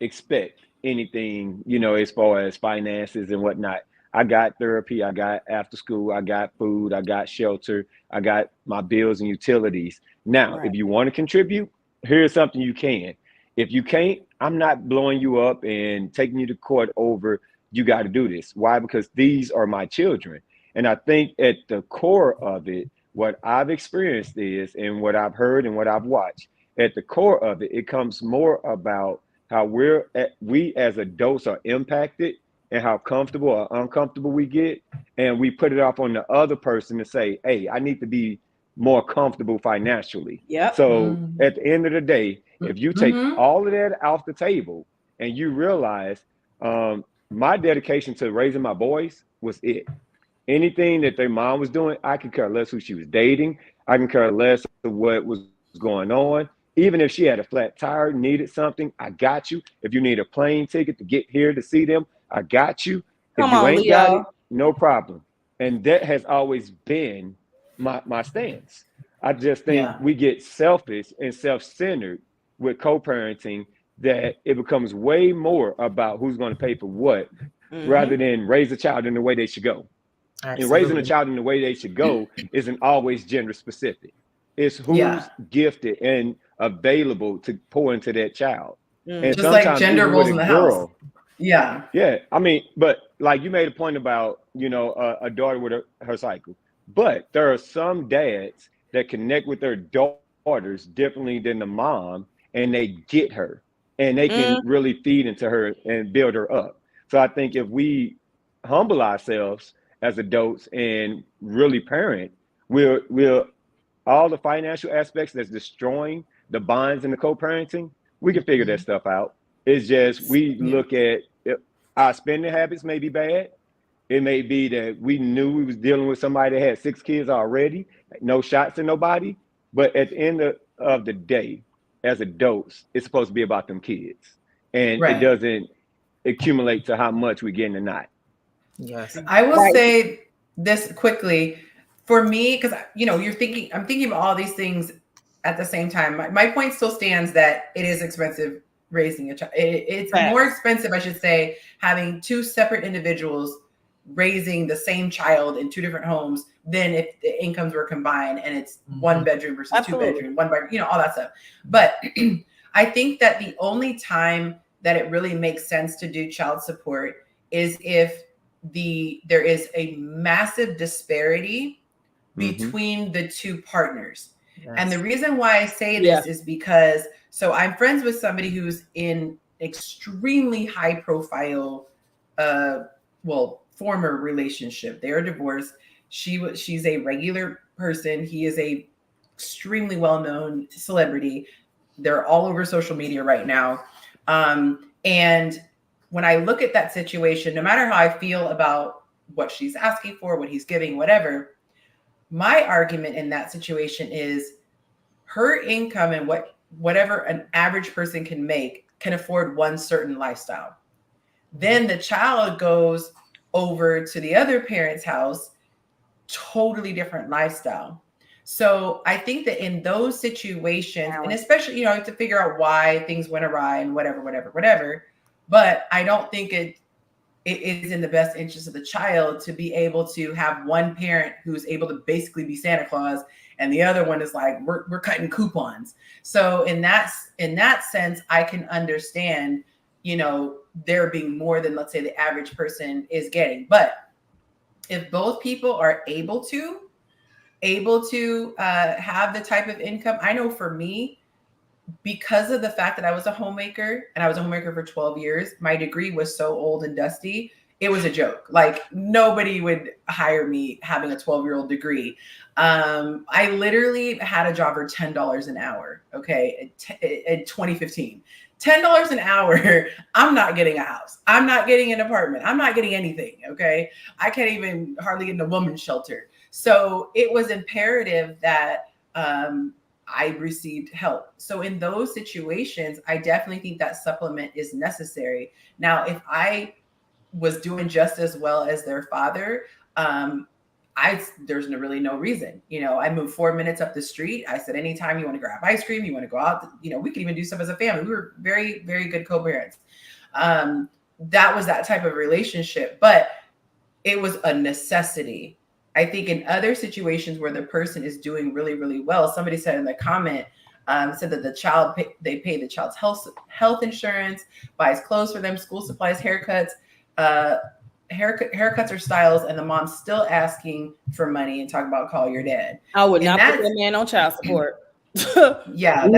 Speaker 3: expect anything, you know, as far as finances and whatnot. I got therapy, I got after school, I got food, I got shelter, I got my bills and utilities. Now, if you want to contribute, here's something you can. If you can't, I'm not blowing you up and taking you to court over you got to do this. Why? Because these are my children. And I think at the core of it, what I've experienced is, and what I've heard and what I've watched, at the core of it, it comes more about how we as adults are impacted and how comfortable or uncomfortable we get. And we put it off on the other person to say, hey, I need to be more comfortable financially.
Speaker 2: Yep.
Speaker 3: So at the end of the day, if you take all of that off the table and you realize my dedication to raising my boys was it. Anything that their mom was doing, I could care less who she was dating. I can care less of what was going on. Even if she had a flat tire, needed something, I got you. If you need a plane ticket to get here to see them, I got you. If you ain't got it, no problem. And that has always been my stance. I just think we get selfish and self-centered with co-parenting, that it becomes way more about who's going to pay for what rather than raise a child in the way they should go. Absolutely. And raising a child in the way they should go isn't always gender specific. It's who's gifted and available to pour into that child. And
Speaker 1: just like gender roles in the house.
Speaker 3: Yeah. I mean, but like you made a point about, you know, a daughter with her cycle. But there are some dads that connect with their daughters differently than the mom, and they get her and they can really feed into her and build her up. So I think if we humble ourselves as adults and really parent, we'll all the financial aspects that's destroying the bonds in the co-parenting, we can figure that stuff out. It's just we look at our spending habits may be bad. It may be that we knew we was dealing with somebody that had 6 kids already, no shots at nobody. But at the end of the day, as adults, it's supposed to be about them kids. And it doesn't accumulate to how much we get or not.
Speaker 4: Yes.
Speaker 1: I will say this quickly. For me, because, you know, I'm thinking of all these things at the same time. My point still stands that it is expensive raising a child. It's more expensive, I should say, having 2 separate individuals raising the same child in 2 different homes than if the incomes were combined and it's 1 bedroom versus 2 bedroom, 1 bedroom, you know, all that stuff. But I think that the only time that it really makes sense to do child support is if there is a massive disparity between the 2 partners. Yes. And the reason why I say this is because, so I'm friends with somebody who's in extremely high profile, former relationship. They are divorced. She's a regular person. He is a extremely well-known celebrity. They're all over social media right now. And when I look at that situation, no matter how I feel about what she's asking for, what he's giving, whatever, my argument in that situation is her income and whatever an average person can make can afford one certain lifestyle. Then the child goes over to the other parent's house, totally different lifestyle. So I think that in those situations, and especially, you know, to figure out why things went awry and whatever, but I don't think it is in the best interest of the child to be able to have one parent who's able to basically be Santa Claus and the other one is like, we're cutting coupons. So in that sense, I can understand, you know, there being more than, let's say, the average person is getting. But if both people are able to have the type of income, I know for me, because of the fact that I was a homemaker and I was a homemaker for 12 years, my degree was so old and dusty. It was a joke. Like nobody would hire me having a 12-year-old degree. I literally had a job for $10 an hour. Okay. In 2015, $10 an hour. I'm not getting a house. I'm not getting an apartment. I'm not getting anything. Okay. I can't even hardly get in a woman's shelter. So it was imperative that, I received help. So in those situations, I definitely think that supplement is necessary. Now, if I was doing just as well as their father, there's really no reason. You know, I moved 4 minutes up the street. I said, anytime you want to grab ice cream, you want to go out, you know, we could even do stuff as a family. We were very, very good co-parents. That was that type of relationship, but it was a necessity. I think in other situations where the person is doing really, really well, somebody said in the comment, Said that they pay the child's health insurance, buys clothes for them, school supplies, haircuts, haircuts or styles, and the mom's still asking for money and talking about call your dad.
Speaker 2: I would not put that man on child support.
Speaker 1: Yeah,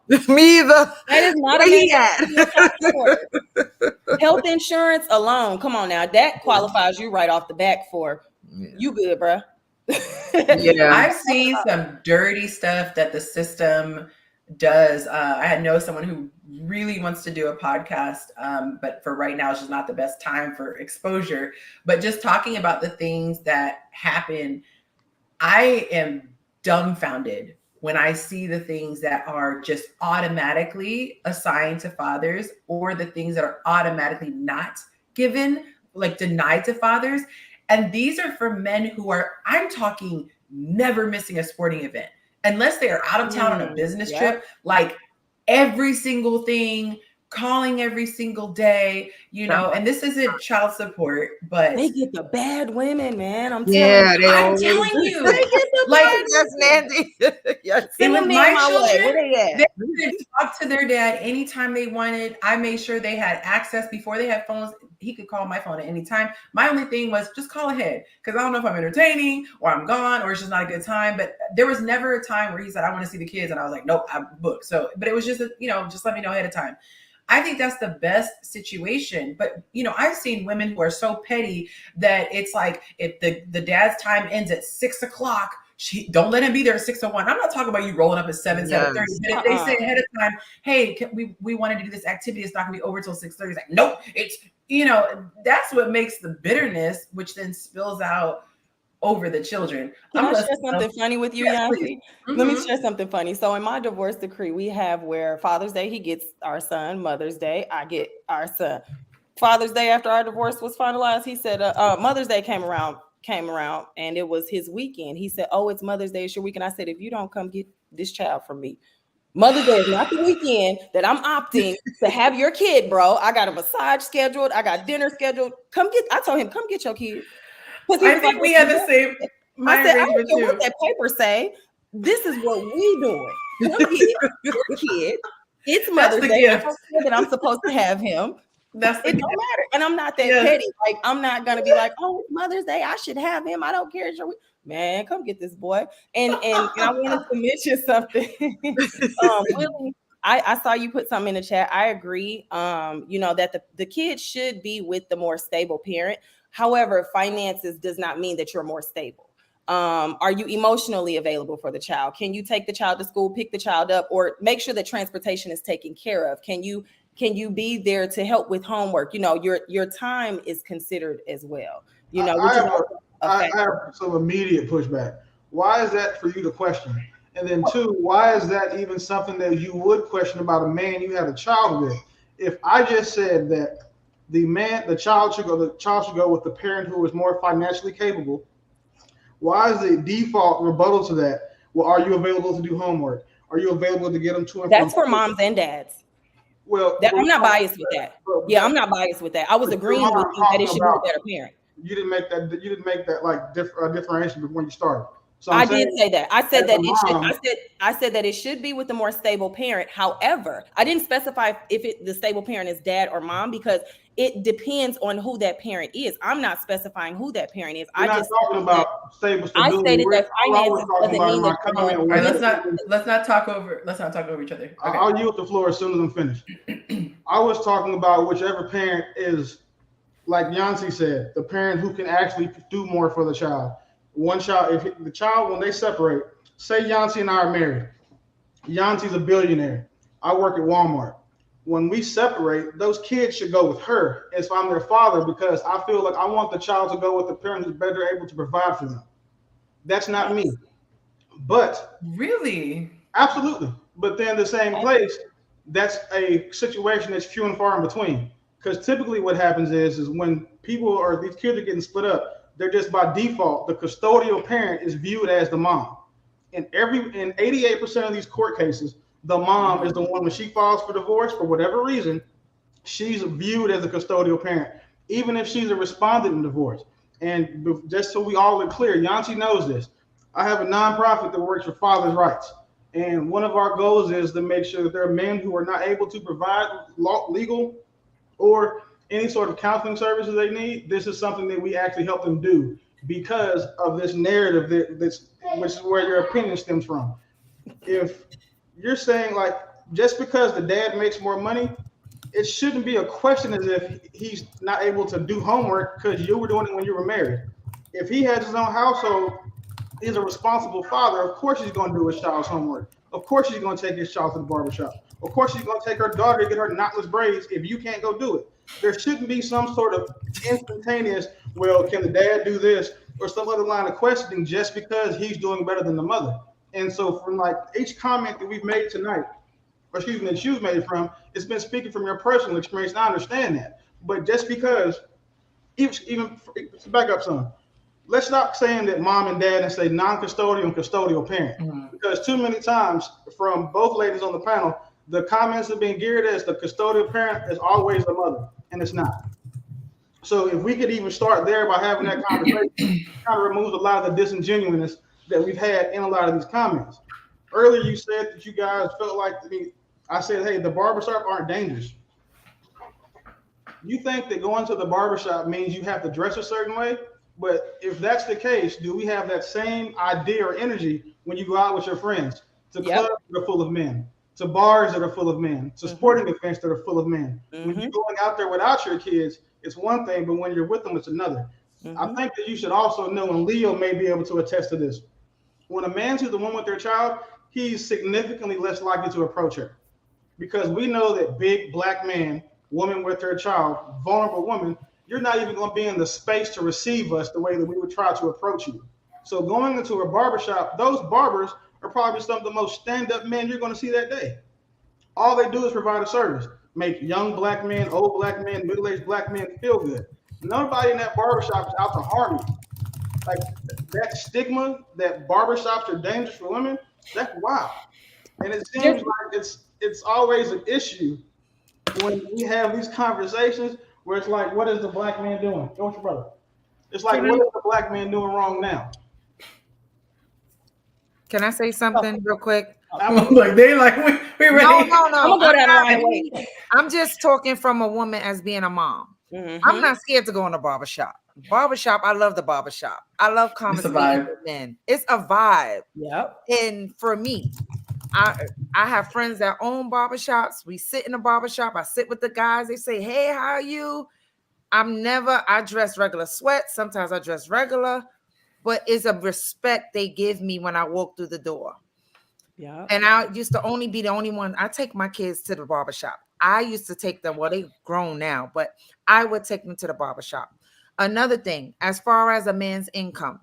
Speaker 1: that's
Speaker 4: me either.
Speaker 2: That is not a man on child support. Health insurance alone, come on now, that qualifies you right off the back for you good, bro.
Speaker 1: Yeah, I've seen some dirty stuff that the system does. I know someone who really wants to do a podcast, but for right now, it's just not the best time for exposure. But just talking about the things that happen, I am dumbfounded when I see the things that are just automatically assigned to fathers, or the things that are automatically not given, like denied to fathers. And these are for men who are, I'm talking, never missing a sporting event, unless they are out of town on a business trip, like every single thing, calling every single day, you know. And this isn't child support, but
Speaker 2: they get the bad women, man. I'm
Speaker 1: telling you,
Speaker 4: they get the like yes, Nandy.
Speaker 1: Yes. And with my children, they could talk to their dad anytime they wanted. I made sure they had access before they had phones. He could call my phone at any time. My only thing was just call ahead, because I don't know if I'm entertaining or I'm gone or it's just not a good time. But there was never a time where he said, I want to see the kids. And I was like, nope, I'm booked. So, but it was just, just let me know ahead of time. I think that's the best situation. But, I've seen women who are so petty that it's like, if the dad's time ends at 6 o'clock, don't let him be there at 6:01. I'm not talking about you rolling up at 7:30. But if they say ahead of time, hey, we wanted to do this activity, it's not gonna be over till 6:30. It's like, nope, it's, that's what makes the bitterness, which then spills out over the children.
Speaker 2: Can I share something funny with you, Yancy? Let me share something funny. So in my divorce decree, we have where Father's Day, he gets our son. Mother's Day, I get our son. Father's Day, after our divorce was finalized, he said, Mother's Day came around and it was his weekend. He said, oh, it's Mother's Day, it's your weekend. I said, if you don't come get this child from me, Mother's Day is not the weekend that I'm opting to have your kid, bro. I got a massage scheduled. I got dinner scheduled. I told him, come get your kid.
Speaker 1: I think we had the same.
Speaker 2: I said, I don't care what that paper say. This is what we doing. Come get your kid. It's Mother's Day. I don't care that I'm supposed to have him. It don't matter. And I'm not that petty. Like, I'm not gonna be like, oh, it's Mother's Day, I should have him. I don't care. Man, come get this boy. And I wanted to mention something. Really, I saw you put something in the chat. I agree. That the kid should be with the more stable parent. However, finances does not mean that you're more stable. Are you emotionally available for the child? Can you take the child to school, pick the child up, or make sure that transportation is taken care of? Can you be there to help with homework? Your time is considered as well.
Speaker 5: I have some immediate pushback. Why is that for you to question? And then two, why is that even something that you would question about a man you had a child with? If I just said that the child should go with the parent who is more financially capable, why is the default rebuttal to that? Well, are you available to do homework? Are you available to get them to and from?
Speaker 2: That's for moms and dads.
Speaker 5: Well,
Speaker 2: I'm not biased with that. Yeah, I'm not biased with that. I was agreeing with you that it should be a better parent.
Speaker 5: You didn't make that like differentiation when you started. So
Speaker 2: I did say that. I said that it should. I said that it should be with the more stable parent. However, I didn't specify if the stable parent is dad or mom, because it depends on who that parent is. I'm not specifying who that parent is.
Speaker 5: You're not talking about stable stability.
Speaker 2: I stated that finances doesn't mean that.
Speaker 1: All right, let's not talk over each other. Okay.
Speaker 5: I'll yield the floor as soon as I'm finished. I was talking about whichever parent is, like Yancy said, the parent who can actually do more for the child. One child, if the child, when they separate, say Yancy and I are married. Yancy's a billionaire. I work at Walmart. When we separate, those kids should go with her if I'm their father, because I feel like I want the child to go with the parent who's better able to provide for them. That's not me. But
Speaker 1: really,
Speaker 5: absolutely. But then the same place, that's a situation that's few and far in between. Because typically what happens is when people or these kids are getting split up, they're just by default, the custodial parent is viewed as the mom. In 88% of these court cases, the mom is the one, when she files for divorce, for whatever reason, she's viewed as a custodial parent, even if she's a respondent in divorce. And just so we all are clear, Yancy knows this. I have a nonprofit that works for fathers' rights. And one of our goals is to make sure that there are men who are not able to provide legal or any sort of counseling services they need. This is something that we actually help them do because of this narrative which is where your opinion stems from. If you're saying like just because the dad makes more money, it shouldn't be a question as if he's not able to do homework because you were doing it when you were married. If he has his own household, he's a responsible father. Of course he's going to do his child's homework. Of course he's going to take his child to the barbershop. Of course she's going to take her daughter to get her knotless braids if you can't go do it. There shouldn't be some sort of instantaneous, well, can the dad do this? Or some other line of questioning just because he's doing better than the mother. And so from like each comment that we've made tonight, or excuse me, that you've made from, it's been speaking from your personal experience. And I understand that. But just because, even back up some, let's stop saying that mom and dad and say non-custodial and custodial parent. Mm-hmm. Because too many times from both ladies on the panel, the comments have been geared as the custodial parent is always the mother, and it's not. So if we could even start there by having that conversation, it kind of removes a lot of the disingenuousness that we've had in a lot of these comments. Earlier, you said that you guys felt like, I said, hey, the barbershop aren't dangerous. You think that going to the barbershop means you have to dress a certain way? But if that's the case, do we have that same idea or energy when you go out with your friends to clubs that are full of men, to bars that are full of men, to sporting events that are full of men? When you're going out there without your kids, it's one thing, but when you're with them, it's another. I think that you should also know, and Leo may be able to attest to this, when a man sees a woman with their child, he's significantly less likely to approach her. Because we know that big black man, woman with their child, vulnerable woman, you're not even going to be in the space to receive us the way that we would try to approach you. So going into a barbershop, those barbers are probably some of the most stand-up men you're going to see that day. All they do is provide a service, make young black men, old black men, middle-aged black men feel good. Nobody in that barbershop is out to harm you. Like that stigma that barbershops are dangerous for women, that's wild. And it seems like it's always an issue when we have these conversations where it's like, what is the black man doing? Go with your brother. It's like, what is the black man doing wrong now?
Speaker 4: Can I say something real quick?
Speaker 1: Like they like we ready.
Speaker 4: No.
Speaker 2: I'm gonna go down the line. Wait.
Speaker 4: I'm just talking from a woman as being a mom. I'm not scared to go in a barbershop. Barbershop, I love the barbershop. I love conversating with men. It's a vibe.
Speaker 2: Yep.
Speaker 4: And for me, I have friends that own barbershops. We sit in a barbershop. I sit with the guys. They say, hey, how are you? I dress regular sweats. Sometimes I dress regular, but it's a respect they give me when I walk through the door. Yeah. And I used to only be the only one. I take my kids to the barbershop. I used to take them, well, they've grown now, but I would take them to the barbershop. Another thing, as far as a man's income,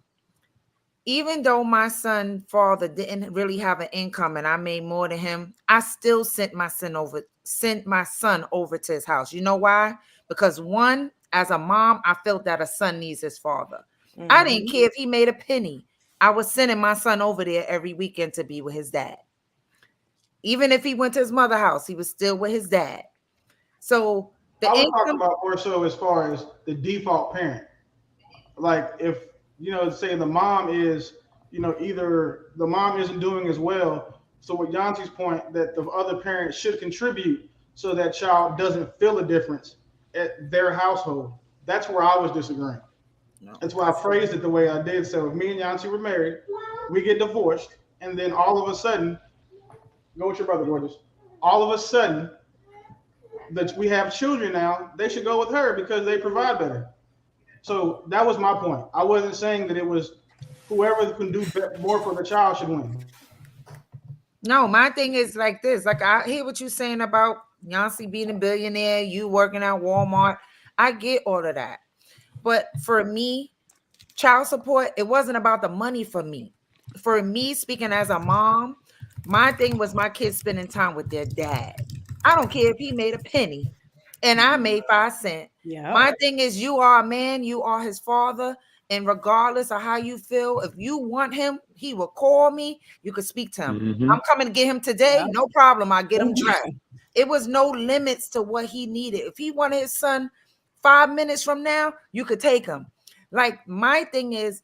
Speaker 4: even though my son father didn't really have an income and I made more than him, I still sent my son over to his house. You know why? Because one, as a mom, I felt that a son needs his father. I didn't care if he made a penny. I was sending my son over there every weekend to be with his dad. Even if he went to his mother's house, he was still with his dad. So
Speaker 5: I was talking about more so as far as the default parent. Like if, say the mom is, either the mom isn't doing as well. So with Yanti's point, that the other parent should contribute so that child doesn't feel a difference at their household. That's where I was disagreeing. No. That's why I phrased it the way I did. So if me and Yanti were married, we get divorced, and then all of a sudden, go with your brother, gorgeous. All of a sudden, that we have children now, they should go with her because they provide better. So that was my point. I wasn't saying that it was whoever can do more for the child should win.
Speaker 4: No, my thing is like this. Like I hear what you're saying about Yancy being a billionaire, you working at Walmart. I get all of that. But for me, child support, it wasn't about the money for me. For me, speaking as a mom, my thing was my kids spending time with their dad. I don't care if he made a penny and I made 5 cents. Yeah. My thing is you are a man, you are his father. And regardless of how you feel, if you want him, he will call me. You could speak to him. I'm coming to get him today. No problem. I'll get him dressed. It was no limits to what he needed. If he wanted his son 5 minutes from now, you could take him. Like my thing is,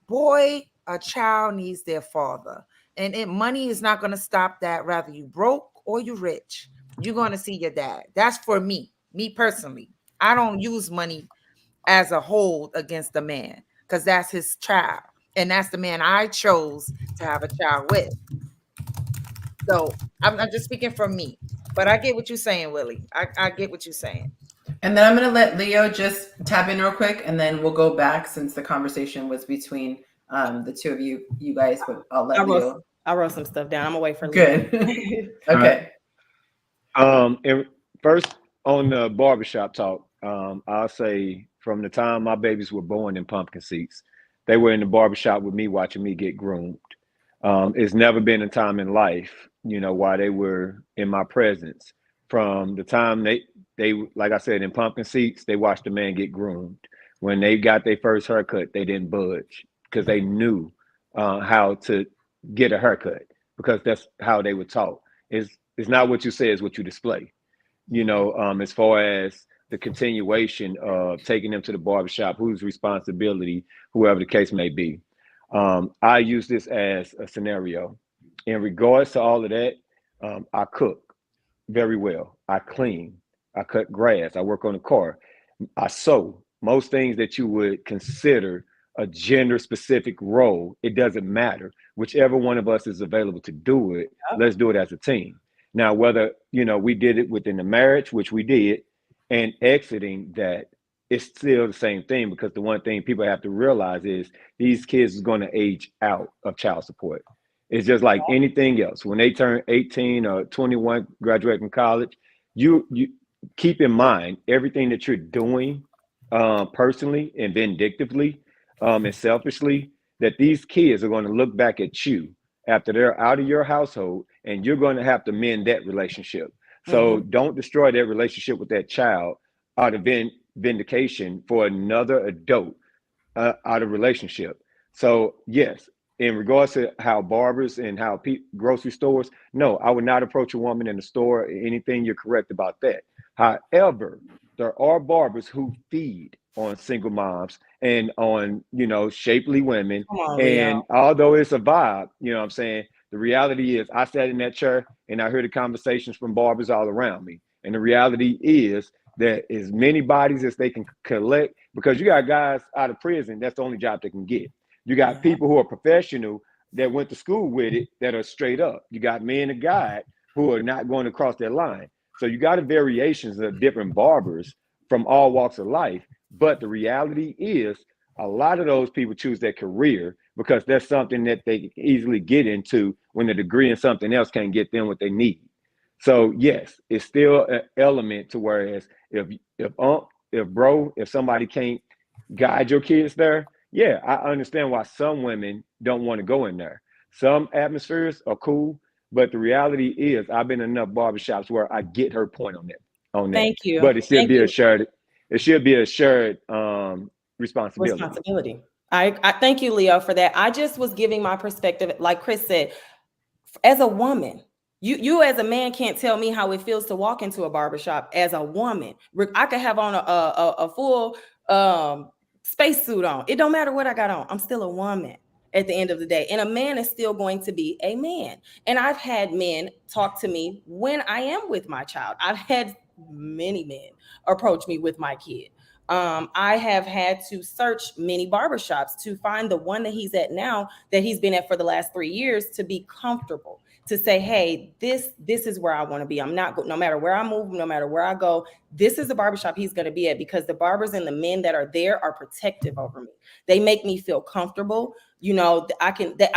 Speaker 4: boy a child needs their father. And money is not going to stop that. Rather you broke or you rich, you're going to see your dad. That's for me personally. I don't use money as a hold against the man because that's his child. And that's the man I chose to have a child with. So I'm just speaking for me. But I get what you're saying, Willie. I get what you're saying.
Speaker 1: And then I'm going to let Leo just tap in real quick, and then we'll go back since the conversation was between the two of you guys. But I'll let Leo.
Speaker 2: I wrote some stuff down. I'm away for Leo.
Speaker 1: Good. Okay.
Speaker 3: And first on the barbershop talk, I'll say from the time my babies were born in pumpkin seats, they were in the barbershop with me, watching me get groomed. It's never been a time in life, while they were in my presence. From the time they, like I said, in pumpkin seats, they watched the man get groomed. When they got their first haircut, they didn't budge because they knew how to get a haircut, because that's how they were taught. It's not what you say, it's what you display. As far as the continuation of taking them to the barbershop, whose responsibility, whoever the case may be. I use this as a scenario. In regards to all of that, I cook very well. I clean. I cut grass. I work on the car. I sew. Most things that you would consider a gender-specific role, it doesn't matter. Whichever one of us is available to do it, let's do it as a team. Now, whether, we did it within the marriage, which we did, and exiting that, it's still the same thing, because the one thing people have to realize is these kids is going to age out of child support. It's just like anything else. When they turn 18 or 21, graduate from college, you keep in mind everything that you're doing personally and vindictively and selfishly, that these kids are going to look back at you after they're out of your household, and you're going to have to mend that relationship. So don't destroy that relationship with that child out of vindication for another adult out of relationship. So yes, in regards to how barbers and how grocery stores, no, I would not approach a woman in the store or anything. You're correct about that. However, there are barbers who feed on single moms and on, shapely women. And although it's a vibe, what I'm saying, the reality is I sat in that chair and I heard the conversations from barbers all around me. And the reality is that as many bodies as they can collect, because you got guys out of prison, that's the only job they can get. You got people who are professional that went to school with it that are straight up. You got men and guys who are not going to cross their line. So you got variations of different barbers from all walks of life. But the reality is a lot of those people choose their career because that's something that they can easily get into when a degree in something else can't get them what they need. So yes, it's still an element to whereas if somebody can't guide your kids there, yeah, I understand why some women don't want to go in there. Some atmospheres are cool, but the reality is I've been in enough barbershops where I get her point on that.
Speaker 2: Thank you.
Speaker 3: But it should be a shared responsibility.
Speaker 2: I thank you, Leo, for that. I just was giving my perspective, like Chris said, as a woman. You as a man can't tell me how it feels to walk into a barbershop as a woman. I could have on a full spacesuit on. It don't matter what I got on. I'm still a woman at the end of the day. And a man is still going to be a man. And I've had men talk to me when I am with my child. I've had many men approach me with my kid. I have had to search many barbershops to find the one that he's at now, that he's been at for the last 3 years, to be comfortable, to say, hey, this is where I want to be. I'm not, no matter where I move, no matter where I go, this is the barbershop he's going to be at, because the barbers and the men that are there are protective over me. They make me feel comfortable. I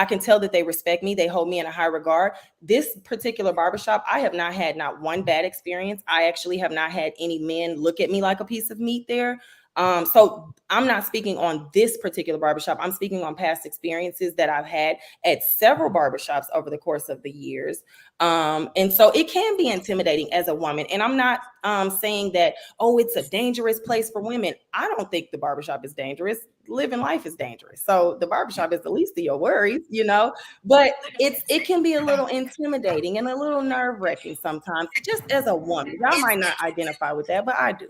Speaker 2: can tell that they respect me. They hold me in a high regard. This particular barbershop, I have not had not one bad experience. I actually have not had any men look at me like a piece of meat there. So I'm not speaking on this particular barbershop. I'm speaking on past experiences that I've had at several barbershops over the course of the years. And so it can be intimidating as a woman. And I'm not saying that, oh, it's a dangerous place for women. I don't think the barbershop is dangerous. Living life is dangerous. So the barbershop is the least of your worries, but it can be a little intimidating and a little nerve-wracking sometimes, just as a woman. Y'all might not identify with that, but I do.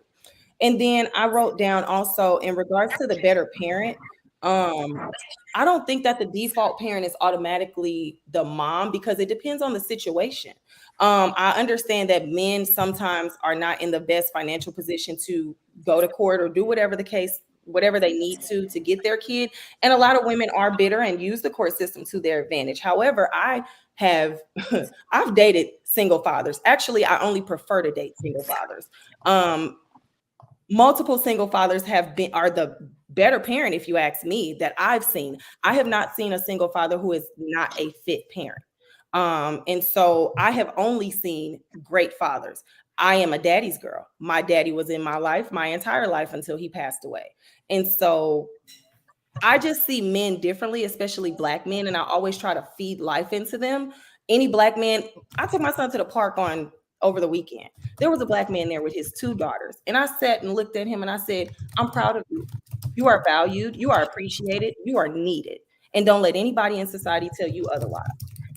Speaker 2: And then I wrote down also in regards to the better parent, I don't think that the default parent is automatically the mom, because it depends on the situation. I understand that men sometimes are not in the best financial position to go to court or do whatever the case, whatever they need to get their kid. And a lot of women are bitter and use the court system to their advantage. However, I have I've dated single fathers. Actually, I only prefer to date single fathers. Multiple single fathers are the better parent, if you ask me, that I've seen. I have not seen a single father who is not a fit parent. And so I have only seen great fathers. I am a daddy's girl. My daddy was in my life my entire life until he passed away. And so I just see men differently, especially Black men, and I always try to feed life into them. Any Black man, I took my son to the park over the weekend. There was a Black man there with his 2 daughters. And I sat and looked at him and I said, I'm proud of you. You are valued, you are appreciated, you are needed. And don't let anybody in society tell you otherwise.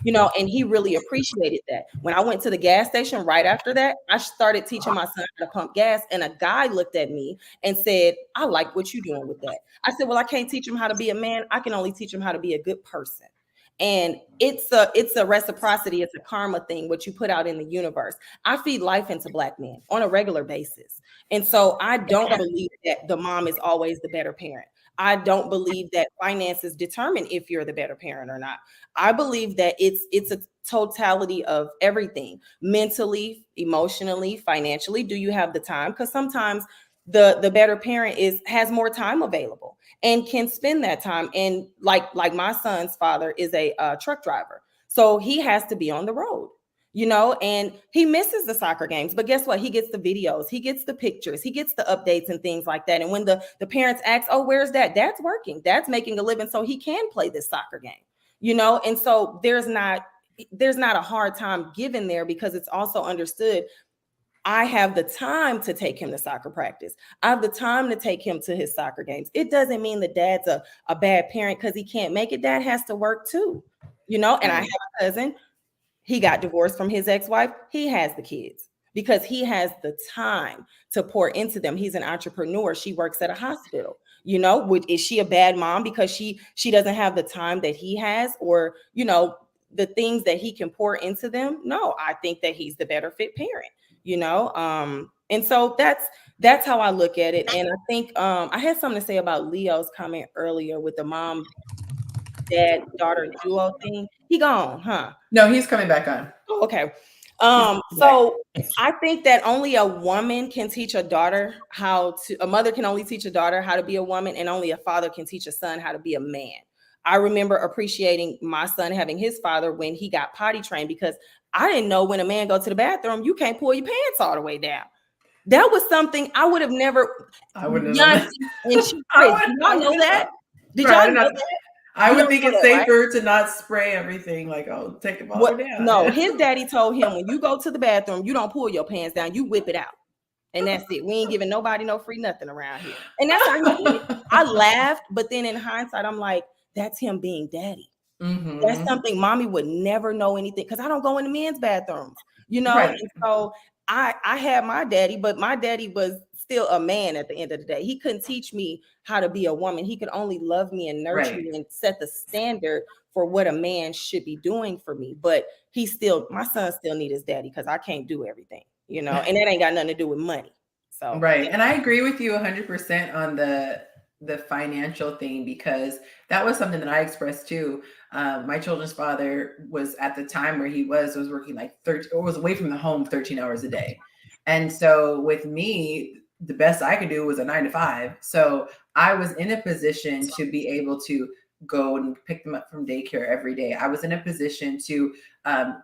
Speaker 2: And he really appreciated that. When I went to the gas station right after that, I started teaching my son how to pump gas. And a guy looked at me and said, I like what you're doing with that. I said, well, I can't teach him how to be a man. I can only teach him how to be a good person. And it's a reciprocity. It's a karma thing, what you put out in the universe. I feed life into Black men on a regular basis. And so I don't believe that the mom is always the better parent. I don't believe that finances determine if you're the better parent or not. I believe that it's a totality of everything, mentally, emotionally, financially. Do you have the time? Because sometimes the better parent has more time available and can spend that time. And like my son's father is a truck driver, so he has to be on the road. And he misses the soccer games, but guess what? He gets the videos, he gets the pictures, he gets the updates and things like that. And when the parents ask, oh, where's that? Dad's working, dad's making a living, so he can play this soccer game, And so there's not a hard time given there, because it's also understood. I have the time to take him to soccer practice. I have the time to take him to his soccer games. It doesn't mean that dad's a bad parent because he can't make it. Dad has to work too, And I have a cousin. He got divorced from his ex-wife. He has the kids because he has the time to pour into them. He's an entrepreneur. She works at a hospital. Is she a bad mom because she doesn't have the time that he has, or, the things that he can pour into them? No, I think that he's the better fit parent, and so that's how I look at it. And I think I had something to say about Leo's comment earlier with the mom dad daughter duo thing. He gone, huh?
Speaker 1: No, he's coming back on.
Speaker 2: Oh, okay. So I think that only a woman can teach a mother can only teach a daughter how to be a woman, and only a father can teach a son how to be a man. I remember appreciating my son having his father when he got potty trained, because I didn't know when a man go to the bathroom, you can't pull your pants all the way down. That was something I would have never.
Speaker 1: I wouldn't have
Speaker 2: known. Did y'all know that? Did y'all know that?
Speaker 1: I would think it's safer to not spray everything, like, oh, take it all down.
Speaker 2: No, his daddy told him, when you go to the bathroom, you don't pull your pants down, you whip it out. And that's it. We ain't giving nobody no free nothing around here. And that's how he did it. I laughed, but then in hindsight, I'm like, that's him being daddy. Mm-hmm. That's something mommy would never know anything, because I don't go in the men's bathrooms, Right. And so I had my daddy, but my daddy was still a man at the end of the day. He couldn't teach me how to be a woman. He could only love me and nurture me and set the standard for what a man should be doing for me. But my son still needs his daddy, because I can't do everything, and that ain't got nothing to do with money. So
Speaker 1: right. And I agree with you 100% on the financial thing, because that was something that I expressed too. My children's father was, at the time where he was working like 13, or was away from the home 13 hours a day. And so with me, the best I could do was a 9 to 5. So I was in a position to be able to go and pick them up from daycare every day. I was in a position to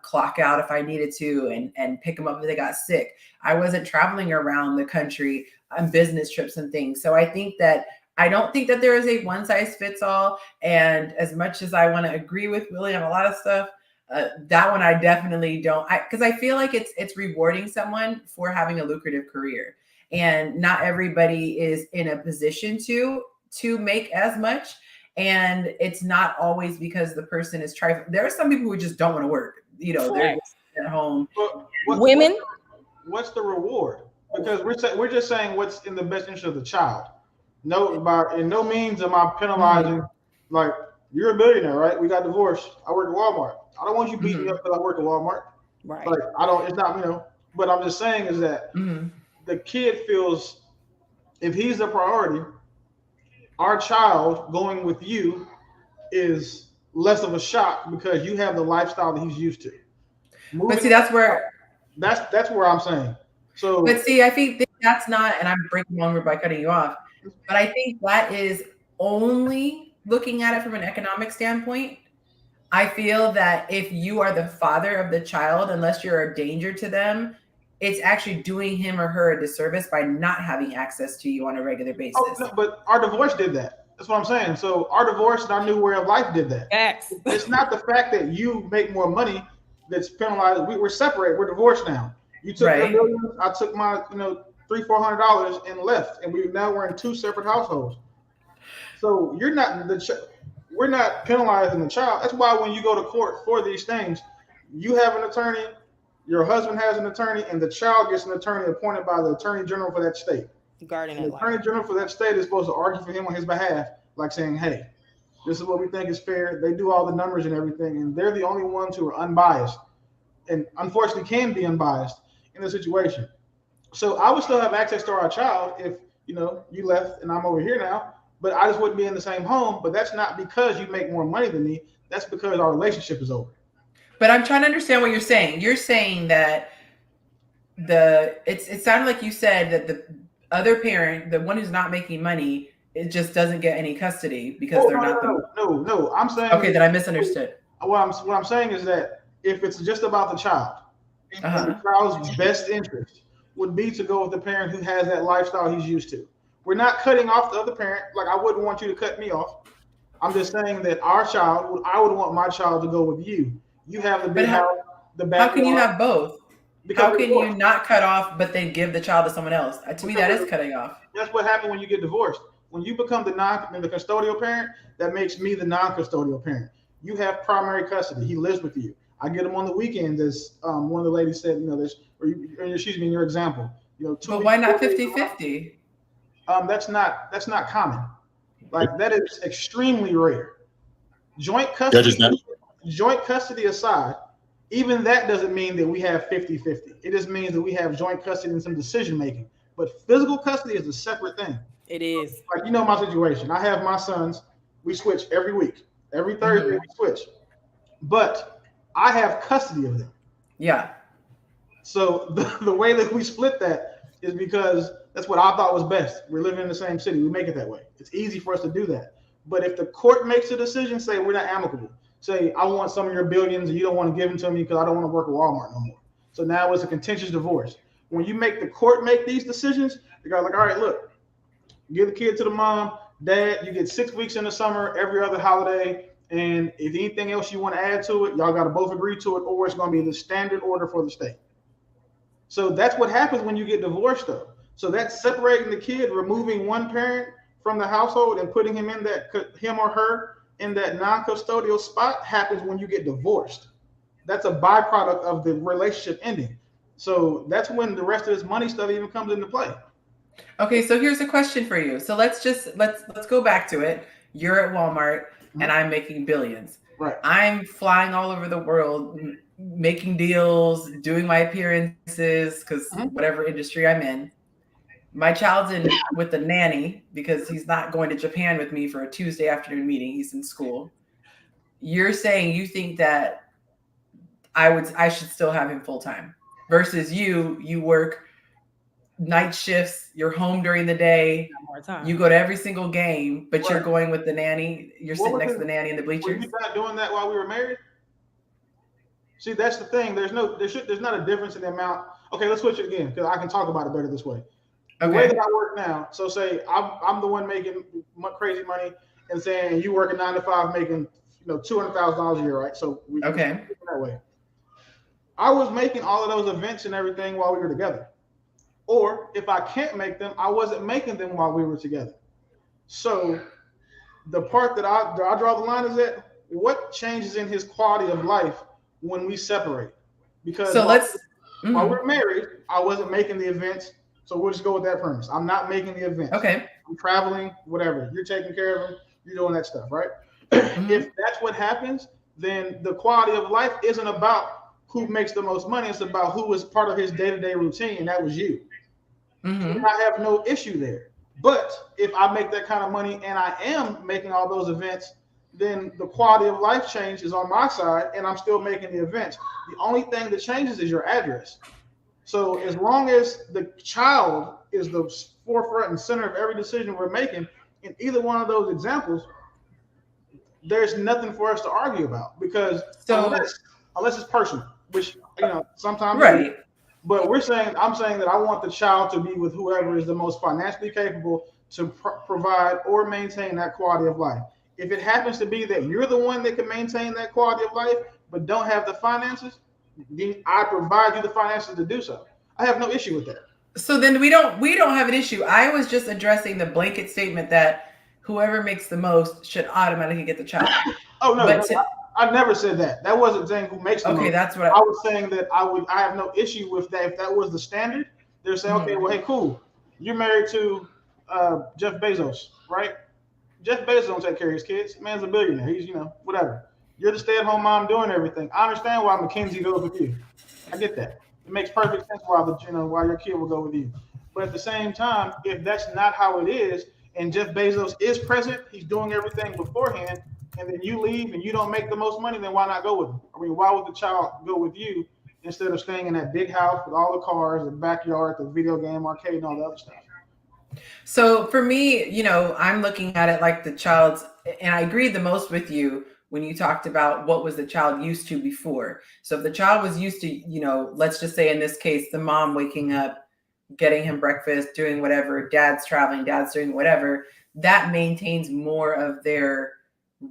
Speaker 1: clock out if I needed to and pick them up if they got sick. I wasn't traveling around the country on business trips and things. So I don't think that there is a one size fits all. And as much as I want to agree with Willie on a lot of stuff, that one I definitely don't, because I feel like it's rewarding someone for having a lucrative career. And not everybody is in a position to make as much. And it's not always because the person is trifling. There are some people who just don't want to work. They're just at home.
Speaker 5: What's the reward? Because we're just saying what's in the best interest of the child. In no means am I penalizing. Like, you're a billionaire, right? We got divorced. I work at Walmart. I don't want you beating me up because I work at Walmart.
Speaker 2: Right.
Speaker 5: Like, I don't. It's not, But I'm just saying is that the kid feels, if he's the priority, our child going with you is less of a shock because you have the lifestyle that he's used to.
Speaker 1: But see, that's where
Speaker 5: I'm saying. So,
Speaker 1: but see, I think that's not, and I'm breaking longer by cutting you off, but I think that is only looking at it from an economic standpoint. I feel that if you are the father of the child, unless you're a danger to them, it's actually doing him or her a disservice by not having access to you on a regular basis.
Speaker 5: No, but our divorce did that. That's what I'm saying. So our divorce and our new way of life did that.
Speaker 2: Facts.
Speaker 5: It's not the fact that you make more money that's penalized. We're separated. We're divorced now. You took your billions. I took my, $300-$400 and left, and we're in two separate households. So we're not penalizing the child. That's why when you go to court for these things, you have an attorney, your husband has an attorney, and the child gets an attorney appointed by the attorney general for that state. The attorney general for that state is supposed to argue for him on his behalf, like saying, hey, this is what we think is fair. They do all the numbers and everything, and they're the only ones who are unbiased, and unfortunately can be unbiased in the situation. So I would still have access to our child if, you left and I'm over here now, but I just wouldn't be in the same home. But that's not because you make more money than me. That's because our relationship is over.
Speaker 1: But I'm trying to understand what you're saying. You're saying that it sounded like you said that the other parent, the one who's not making money, it just doesn't get any custody because they're not.
Speaker 5: No. I'm saying.
Speaker 1: Okay, then I misunderstood.
Speaker 5: What I'm saying is that if it's just about the child, and the child's best interest would be to go with the parent who has that lifestyle he's used to. We're not cutting off the other parent. Like, I wouldn't want you to cut me off. I'm just saying that I would want my child to go with you. You have the big house, the back.
Speaker 1: How can you have both?
Speaker 5: Because
Speaker 1: how can you not cut off, but then give the child to someone else? To me, that is cutting off.
Speaker 5: That's what happens when you get divorced. When you become the custodial parent, that makes me the non-custodial parent. You have primary custody. He lives with you. I get him on the weekends, as one of the ladies said, in your example.
Speaker 1: But why not 50-50?
Speaker 5: That's not common. Like, that is extremely rare. Joint custody aside, even that doesn't mean that we have 50-50. It just means that we have joint custody and some decision making. But physical custody is a separate thing.
Speaker 2: It is.
Speaker 5: Like, my situation. I have my sons. We switch every week. Every Thursday we switch. But I have custody of them.
Speaker 1: Yeah.
Speaker 5: So the way that we split that is because that's what I thought was best. We're living in the same city. We make it that way. It's easy for us to do that. But if the court makes a decision, say we're not amicable. Say, I want some of your billions and you don't want to give them to me because I don't want to work at Walmart no more. So now it's a contentious divorce. When you make the court make these decisions, the guy's like, all right, look, give the kid to the mom, dad, you get 6 weeks in the summer, every other holiday. And if anything else you want to add to it, y'all got to both agree to it, or it's going to be the standard order for the state. So that's what happens when you get divorced, though. So that's separating the kid, removing one parent from the household and putting him or her in that non-custodial spot happens when you get divorced. That's a byproduct of the relationship ending. So that's when the rest of this money stuff even comes into play.
Speaker 1: Okay, so here's a question for you. So let's go back to it. You're at Walmart and I'm making billions.
Speaker 5: Right.
Speaker 1: I'm flying all over the world, making deals, doing my appearances, because whatever industry I'm in. My child's in with the nanny because he's not going to Japan with me for a Tuesday afternoon meeting. He's in school. You're saying you think that I should still have him full time versus you work night shifts, you're home during the day, you go to every single game, but you're going with the nanny. You're sitting next to the nanny in the bleachers.
Speaker 5: Were you not doing that while we were married? See, that's the thing. There's not a difference in the amount. Okay, let's switch it again because I can talk about it better this way. The way that I work now, so say I'm the one making crazy money, and saying you working 9 to 5 making $200,000 a year, right? So we that way. I was making all of those events and everything while we were together. Or if I can't make them, I wasn't making them while we were together. So the part that I draw the line is that what changes in his quality of life when we separate? Because while we're married, I wasn't making the events. So we'll just go with that premise. I'm not making the events.
Speaker 1: Okay.
Speaker 5: I'm traveling, whatever. You're taking care of them. You're doing that stuff, right? If that's what happens, then the quality of life isn't about who makes the most money. It's about who is part of his day-to-day routine, and that was you. So I have no issue there. But if I make that kind of money and I am making all those events, then the quality of life change is on my side, and I'm still making the events. The only thing that changes is your address. So as long as the child is the forefront and center of every decision we're making in either one of those examples, there's nothing for us to argue about, because unless it's personal, which sometimes
Speaker 1: right.
Speaker 5: But I'm saying that I want the child to be with whoever is the most financially capable to provide or maintain that quality of life. If it happens to be that you're the one that can maintain that quality of life but don't have the finances, then I provide you the finances to do so. I have no issue with that.
Speaker 1: So then we don't have an issue. I was just addressing the blanket statement that whoever makes the most should automatically get the child.
Speaker 5: Oh no, I never said that. That wasn't saying who makes the most.
Speaker 1: Okay, that's what
Speaker 5: I was saying. That I have no issue with that. If that was the standard, they're saying, okay, well, hey, cool. You're married to Jeff Bezos, right? Jeff Bezos don't take care of his kids. The man's a billionaire. He's, whatever. You're the stay-at-home mom doing everything. I understand why McKinsey goes with you. I get that. It makes perfect sense why your kid will go with you. But at the same time, if that's not how it is, and Jeff Bezos is present, he's doing everything beforehand, and then you leave and you don't make the most money, then why not go with him? I mean, why would the child go with you instead of staying in that big house with all the cars, the backyard, the video game arcade, and all the other stuff?
Speaker 1: So for me, I'm looking at it like the child's, and I agreed the most with you when you talked about what was the child used to before. So if the child was used to, let's just say in this case, the mom waking up, getting him breakfast, doing whatever, dad's traveling, dad's doing whatever, that maintains more of their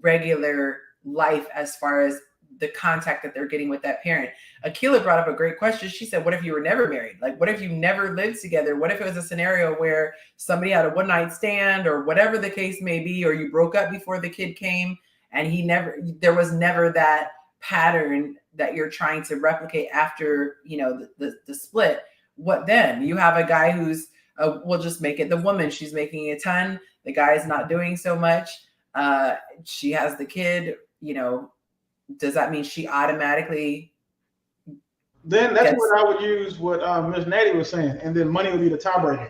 Speaker 1: regular life as far as the contact that they're getting with that parent. Akila brought up a great question. She said, what if you were never married? Like, what if you never lived together? What if it was a scenario where somebody had a one-night stand or whatever the case may be, or you broke up before the kid came and there was never that pattern that you're trying to replicate after, the split. What then? You have a guy who's, we'll just make it the woman. She's making a ton. The guy is not doing so much. She has the kid, does that mean she automatically?
Speaker 5: Then that's what I would use what Ms. Natty was saying. And then money would be the tiebreaker.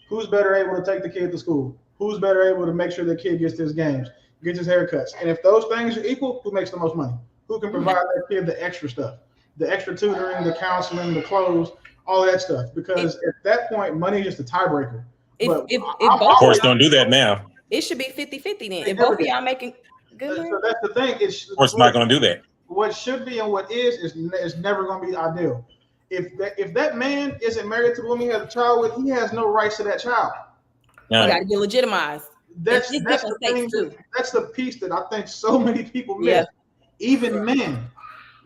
Speaker 5: Who's better able to take the kid to school? Who's better able to make sure the kid gets his games, gets his haircuts? And if those things are equal, who makes the most money? Who can provide that kid the extra stuff? The extra tutoring, the counseling, the clothes, all that stuff. Because at that point, money is just a tiebreaker.
Speaker 2: If
Speaker 6: of course, don't do that now.
Speaker 2: It should be 50-50 then. If both of y'all making good money.
Speaker 5: So that's the thing.
Speaker 6: Of course, I'm not going to do that.
Speaker 5: What should be and what is never going to be ideal. If that man isn't married to the woman he has a child with, he has no rights to that child.
Speaker 2: You got to get legitimized.
Speaker 5: That's the thing. That's the piece that I think so many people miss.
Speaker 2: Yeah.
Speaker 5: Even men.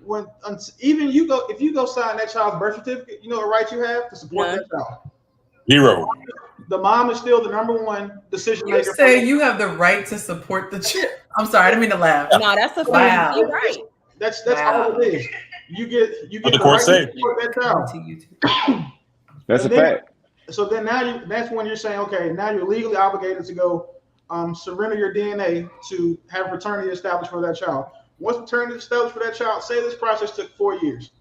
Speaker 5: If you go sign that child's birth certificate, you know what right you have to support that child?
Speaker 6: 0.
Speaker 5: The mom is still the number one decision maker.
Speaker 1: You say you have the right to support the child. I'm sorry, I didn't mean to laugh.
Speaker 2: No, that's a fact. You're right.
Speaker 5: That's all it is. You get
Speaker 6: the court say.
Speaker 5: Support that child.
Speaker 3: That's a fact.
Speaker 5: So then that's when you're saying, okay, now you're legally obligated to go surrender your DNA to have paternity established for that child. Once paternity is established for that child, say this process took 4 years,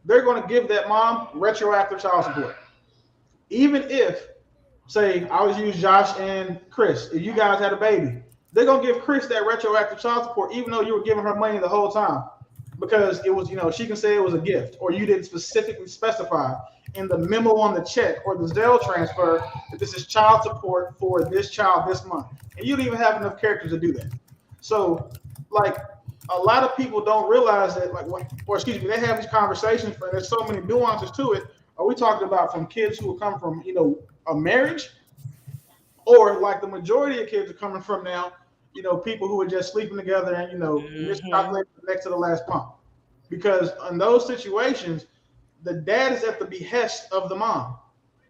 Speaker 5: they're going to give that mom retroactive child support. Even if, say, I always use Josh and Chris, if you guys had a baby, they're going to give Chris that retroactive child support, even though you were giving her money the whole time. Because it was, she can say it was a gift, or you didn't specifically specify in the memo on the check or the Zelle transfer that this is child support for this child this month. And you don't even have enough characters to do that. So, like, a lot of people don't realize that, they have these conversations, but there's so many nuances to it. Are we talking about from kids who come from, a marriage? Or like the majority of kids are coming from now, people who are just sleeping together and, miscalculating next to the last pump. Because in those situations, the dad is at the behest of the mom.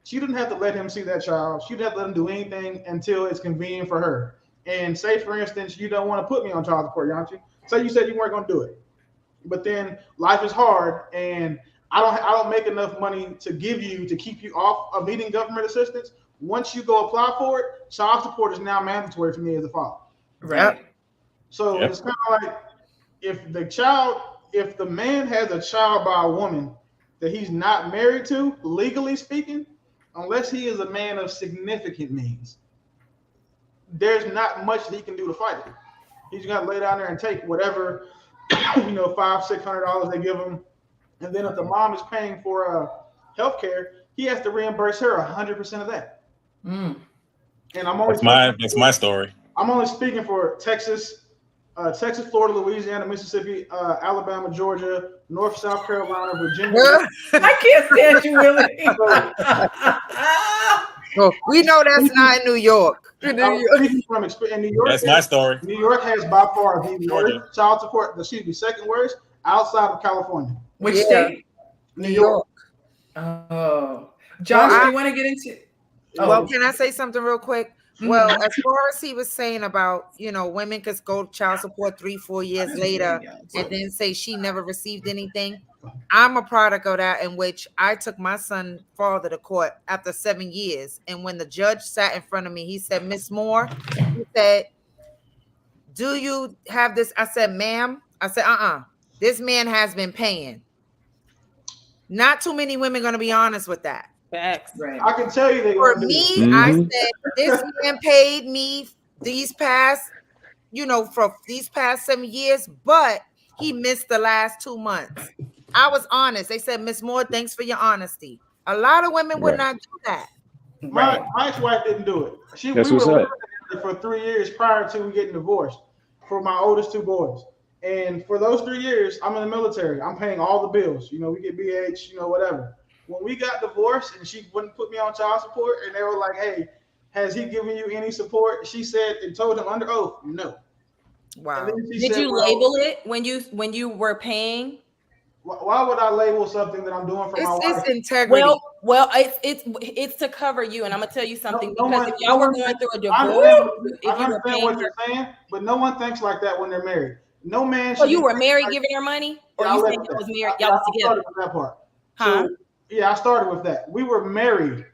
Speaker 5: She didn't have to let him see that child. She didn't have to let him do anything until it's convenient for her. And say, for instance, you don't want to put me on child support, don't you? Say you said you weren't going to do it. But then life is hard and I don't make enough money to keep you off of needing government assistance. Once you go apply for it, child support is now mandatory for me as a father.
Speaker 1: Right.
Speaker 5: So it's kind of like if the man has a child by a woman that he's not married to, legally speaking, unless he is a man of significant means, there's not much that he can do to fight it. He's got to lay down there and take whatever, $500-$600 they give him. And then if the mom is paying for health care, he has to reimburse her 100% of that. And
Speaker 6: that's my story.
Speaker 5: I'm only speaking for Texas, Florida, Louisiana, Mississippi, Alabama, Georgia, North, South Carolina, Virginia.
Speaker 1: I can't stand you, really.
Speaker 4: We know that's not in New York.
Speaker 5: In New York,
Speaker 6: That's my story.
Speaker 5: New York has by far the worst child support. Second worst outside of California.
Speaker 1: Which state?
Speaker 5: New York.
Speaker 1: Oh, Josh, do you want to get into?
Speaker 4: Well, can I say something real quick? Well, as far as he was saying about, women could go to child support 3-4 years later and then say she never received anything. I'm a product of that, in which I took my son father to court after 7 years. And when the judge sat in front of me, he said, Miss Moore, he said, do you have this? I said, ma'am. I said, this man has been paying. Not too many women going to be honest with that.
Speaker 2: Facts.
Speaker 1: Right.
Speaker 5: I can tell you they
Speaker 4: For me, I said this man paid me these past 7 years, but he missed the last 2 months. I was honest. They said, Miss Moore, thanks for your honesty. A lot of women would not do that.
Speaker 5: My ex-wife didn't do it. We were together for 3 years prior to getting divorced for my oldest 2 boys. And for those 3 years, I'm in the military. I'm paying all the bills. We get BH, whatever. When we got divorced and she wouldn't put me on child support, and they were like, hey, has he given you any support? She said and told him under oath, no.
Speaker 4: Wow.
Speaker 2: Did you label it when you were paying?
Speaker 5: Why would I label something that I'm doing for my wife?
Speaker 4: It's integrity.
Speaker 2: Well, it's to cover you, and I'm gonna tell you something, because if y'all were going through a divorce,
Speaker 5: I understand what you're saying, but no one thinks like that when they're married. No man.
Speaker 2: So you were married, giving her money, or you said you was married? Y'all was together.
Speaker 5: That part.
Speaker 2: Huh?
Speaker 5: So, yeah, I started with that. We were married,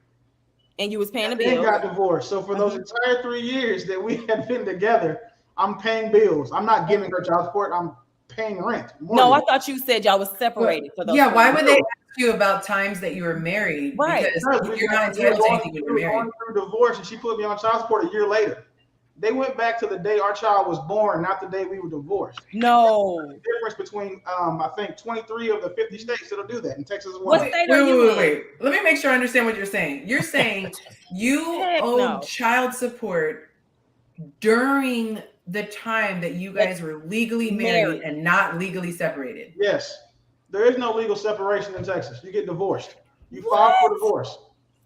Speaker 2: and you was paying the
Speaker 5: bill.
Speaker 2: bill.
Speaker 5: Got divorced. So for those entire 3 years that we had been together, I'm paying bills. I'm not giving her child support. I'm paying rent.
Speaker 2: No, I thought you said y'all was separated. For those
Speaker 1: why would they ask you about times that you were married?
Speaker 2: Right.
Speaker 1: Because you're not entitled to anything when you're married.
Speaker 5: Going through divorce, and she put me on child support a year later. They went back to the day our child was born, not the day we were divorced.
Speaker 2: No.
Speaker 5: There's a difference between, I think, 23 of the 50 states that'll do that. In Texas is one.
Speaker 2: What state are you in?
Speaker 1: Wait. Let me make sure I understand what you're saying. You're saying you owed child support during the time that you guys were legally married and not legally separated.
Speaker 5: Yes. There is no legal separation in Texas. You get divorced. You file for divorce.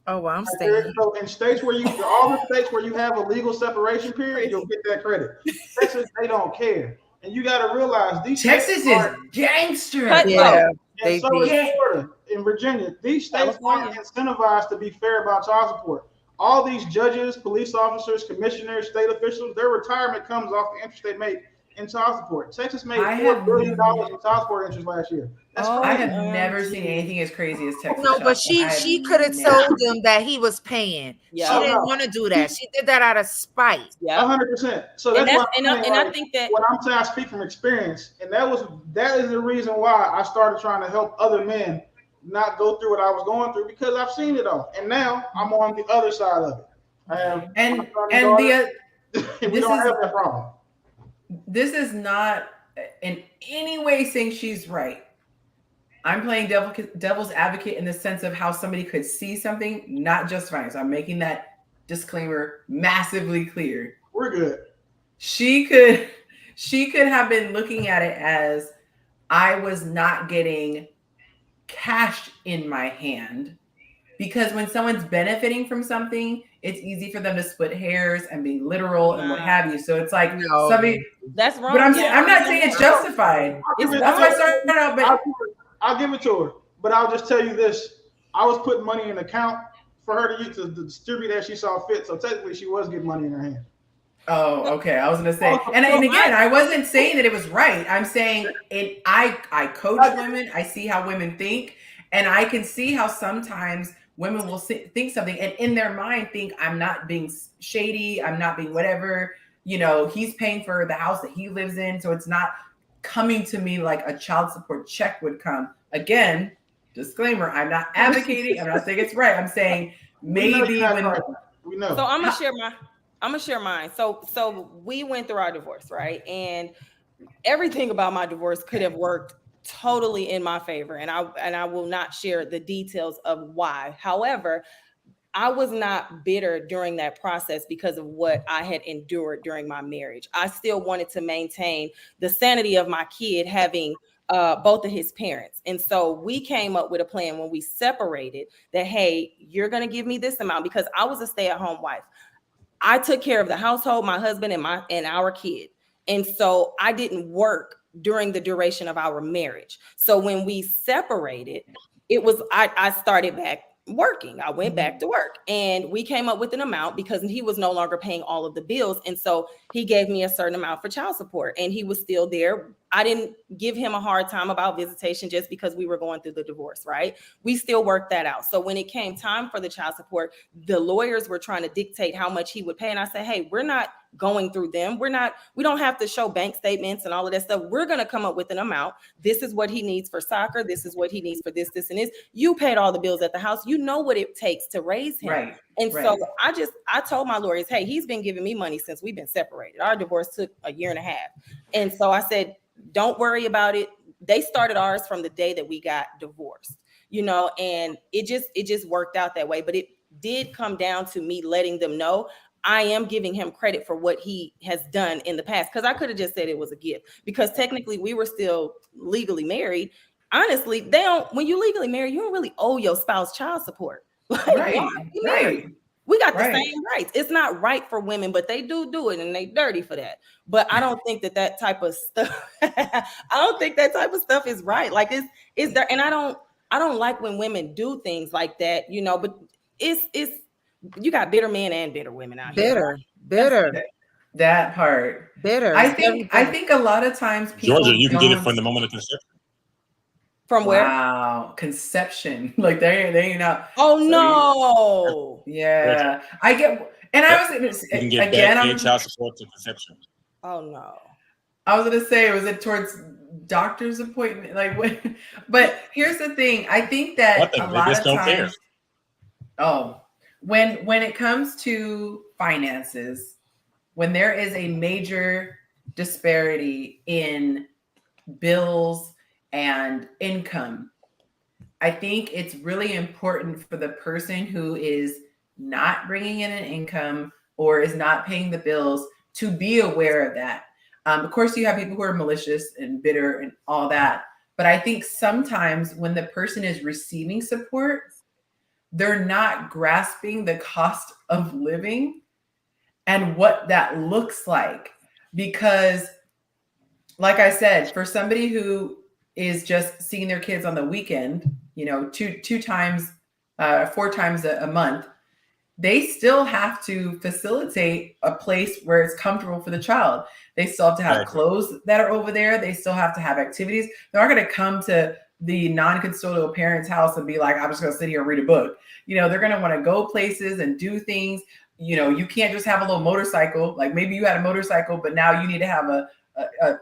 Speaker 4: Oh, well, I'm staying.
Speaker 5: So in states where all the states where you have a legal separation period, you'll get that credit. Texas, they don't care. And you got to realize these
Speaker 1: Texas is gangster.
Speaker 4: Yeah.
Speaker 5: And so is Florida and Virginia. These states aren't incentivized to be fair about child support. All these judges, police officers, commissioners, state officials, their retirement comes off the interest they make in child support. Texas made $4 billion in child support interest last year.
Speaker 1: I have never seen anything as crazy as Texas.
Speaker 4: No, but she could have told him that he was paying. Yeah. She didn't want to do that. She did that out of spite.
Speaker 2: Yeah,
Speaker 5: 100%. So that's why I think that what I'm saying, I speak from experience, and that is the reason why I started trying to help other men not go through what I was going through, because I've seen it all, and now I'm on the other side of it. I have we don't have that problem.
Speaker 1: This is not in any way saying she's right. I'm playing devil's advocate in the sense of how somebody could see something, not justifying. So I'm making that disclaimer massively clear.
Speaker 5: We're good.
Speaker 1: She could have been looking at it as I was not getting cash in my hand, because when someone's benefiting from something, it's easy for them to split hairs and be literal and what have you. So it's like somebody.
Speaker 2: That's wrong.
Speaker 1: But I'm not saying it's justified. That's why I started out. But
Speaker 5: I'll give it to her. But I'll just tell you this: I was putting money in an account for her to use to distribute as she saw fit. So technically, she was getting money in her hand.
Speaker 1: Oh, okay. I was gonna say, and again, I wasn't saying that it was right. I'm saying I coach women. I see how women think, And I can see how sometimes women will think something and in their mind think, I'm not being shady, I'm not being whatever, you know, he's paying for the house that he lives in, so it's not coming to me like a child support check would come. Again, disclaimer, I'm not advocating, I'm not saying it's right. I'm saying maybe when
Speaker 5: we know.
Speaker 2: So I'm gonna share mine. So we went through our divorce, right? And everything about my divorce could have worked totally in my favor, and I will not share the details of why. However, I was not bitter during that process because of what I had endured during my marriage. I still wanted to maintain the sanity of my kid having both of his parents. And so we came up with a plan when we separated that, hey, you're going to give me this amount, because I was a stay-at-home wife. I took care of the household, my husband and our kid. And so I didn't work during the duration of our marriage. So when we separated, it was, I started back working. I went back to work, and we came up with an amount because he was no longer paying all of the bills. And so he gave me a certain amount for child support, and he was still there. I didn't give him a hard time about visitation just because we were going through the divorce, right? We still worked that out. So when it came time for the child support, the lawyers were trying to dictate how much he would pay. And I said, hey, we're not going through them. We don't have to show bank statements and all of that stuff. We're going to come up with an amount. This is what he needs for soccer. This is what he needs for this, and this. You paid all the bills at the house. You know what it takes to raise him.
Speaker 1: Right.
Speaker 2: And so I told my lawyers, hey, he's been giving me money since we've been separated. Our divorce took 1.5 years. And so I said, don't worry about it. They started ours from the day that we got divorced, you know, and it just worked out that way. But it did come down to me letting them know I am giving him credit for what he has done in the past, because I could have just said it was a gift, because technically we were still legally married. Honestly, when you legally married, you don't really owe your spouse child support. Like,
Speaker 1: right.
Speaker 2: We got the same rights. It's not right for women, but they do it, and they dirty for that. But I don't think that type of stuff, I don't think that type of stuff is right. Like, it's there. And I don't like when women do things like that, you know, but it's you got bitter men and bitter women out here.
Speaker 4: Bitter.
Speaker 1: That part.
Speaker 4: Bitter.
Speaker 1: I think a lot of times people,
Speaker 6: Georgia, you can get it from the moment of conception.
Speaker 2: From where?
Speaker 1: Wow, conception. Like they ain't out.
Speaker 2: Oh no.
Speaker 1: Yeah. I get, and I was
Speaker 6: You can get
Speaker 1: again
Speaker 6: child support to conception.
Speaker 2: Oh no.
Speaker 1: I was gonna say, was it towards doctor's appointment? Like when, but here's the thing. I think that a lot of times, when it comes to finances, when there is a major disparity in bills and income, I think it's really important for the person who is not bringing in an income or is not paying the bills to be aware of that. Of course, you have people who are malicious and bitter and all that. But I think sometimes when the person is receiving support, they're not grasping the cost of living and what that looks like. Because, like I said, for somebody who is just seeing their kids on the weekend, you know, 4 times a month, they still have to facilitate a place where it's comfortable for the child. They still have to have clothes that are over there. They still have to have activities. They're not going to come to the non-custodial parent's house and be like, I'm just going to sit here and read a book. You know, they're going to want to go places and do things. You know, you can't just have a little motorcycle. Like maybe you had a motorcycle, but now you need to have a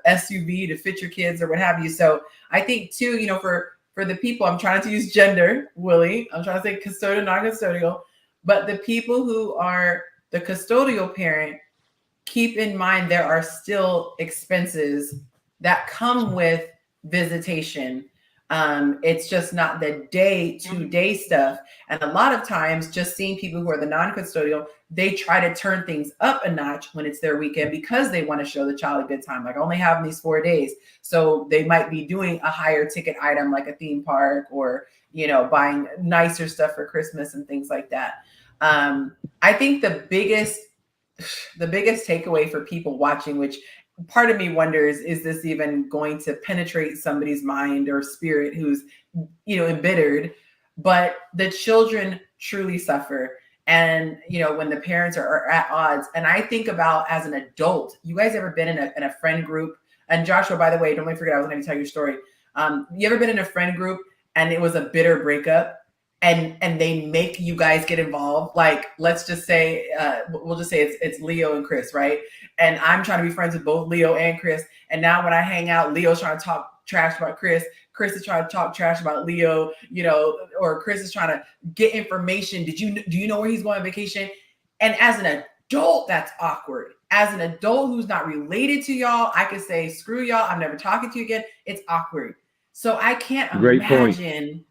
Speaker 1: SUV to fit your kids or what have you. So I think too, you know, for the people, I'm trying to use gender, Willie, I'm trying to say custodial, non-custodial, but the people who are the custodial parent, keep in mind there are still expenses that come with visitation. It's just not the day-to-day stuff. And a lot of times just seeing people who are the non-custodial, they try to turn things up a notch when it's their weekend because they want to show the child a good time. Like, I only have these 4 days. So they might be doing a higher ticket item like a theme park or, you know, buying nicer stuff for Christmas and things like that. I think the biggest takeaway for people watching, which part of me wonders, is this even going to penetrate somebody's mind or spirit who's, you know, embittered? But the children truly suffer. And, you know, when the parents are at odds, and I think about as an adult, you guys ever been in a friend group? And Joshua, by the way, don't forget, I was going to tell you a story. You ever been in a friend group and it was a bitter breakup, and they make you guys get involved. Like, let's just say, we'll just say it's Leo and Chris, right? And I'm trying to be friends with both Leo and Chris. And now when I hang out, Leo's trying to talk trash about Chris. Chris is trying to talk trash about Leo, you know, or Chris is trying to get information. Do you know where he's going on vacation? And as an adult, that's awkward. As an adult who's not related to y'all, I could say, screw y'all, I'm never talking to you again. It's awkward. So I can't imagine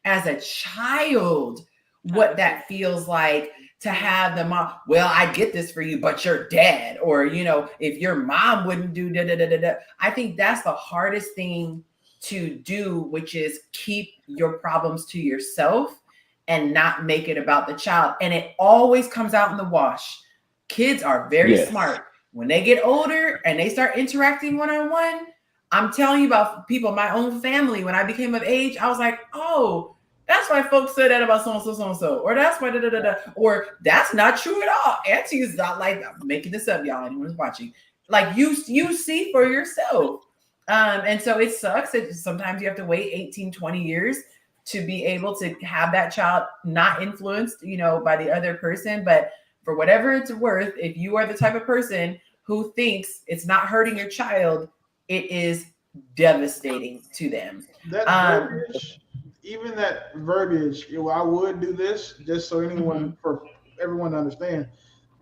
Speaker 1: as a child what that feels like to have the mom. Well, I get this for you, but you're dead. Or, you know, if your mom wouldn't do da da da da da. I think that's the hardest thing to do, which is keep your problems to yourself and not make it about the child. And it always comes out in the wash. Kids are very smart. When they get older and they start interacting one-on-one, I'm telling you about people in my own family. When I became of age, I was like, oh, that's why folks said that about so-and-so, so-and-so. Or that's why da-da-da-da. Or that's not true at all. Auntie is not like, I'm making this up, y'all. Anyone who's watching. Like, you see for yourself. And so it sucks that sometimes you have to wait 18, 20 years to be able to have that child not influenced, you know, by the other person. But for whatever it's worth, if you are the type of person who thinks it's not hurting your child, it is devastating to them.
Speaker 5: That verbiage, even that verbiage, you know, I would do this, just so anyone, for everyone to understand,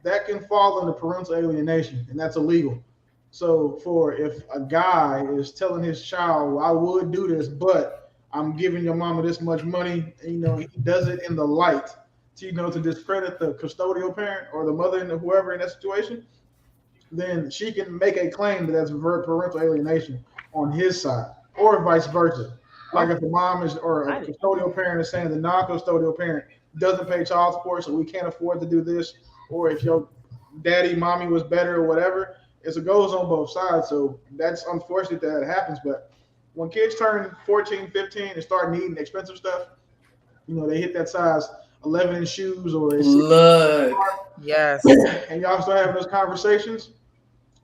Speaker 5: that can fall under parental alienation, and that's illegal. So for if a guy is telling his child, well, I would do this, but I'm giving your mama this much money, and, you know, he does it in the light to, you know, to discredit the custodial parent or the mother and whoever in that situation, then she can make a claim that that's parental alienation on his side, or vice versa. Like if a mom is, or a custodial parent is saying the non-custodial parent doesn't pay child support, so we can't afford to do this, or if your daddy, mommy was better or whatever, it goes on both sides. So that's unfortunate that it happens. But when kids turn 14, 15 and start needing expensive stuff, you know, they hit that size 11 in shoes, or it's
Speaker 1: look,
Speaker 4: yes,
Speaker 5: and y'all start having those conversations,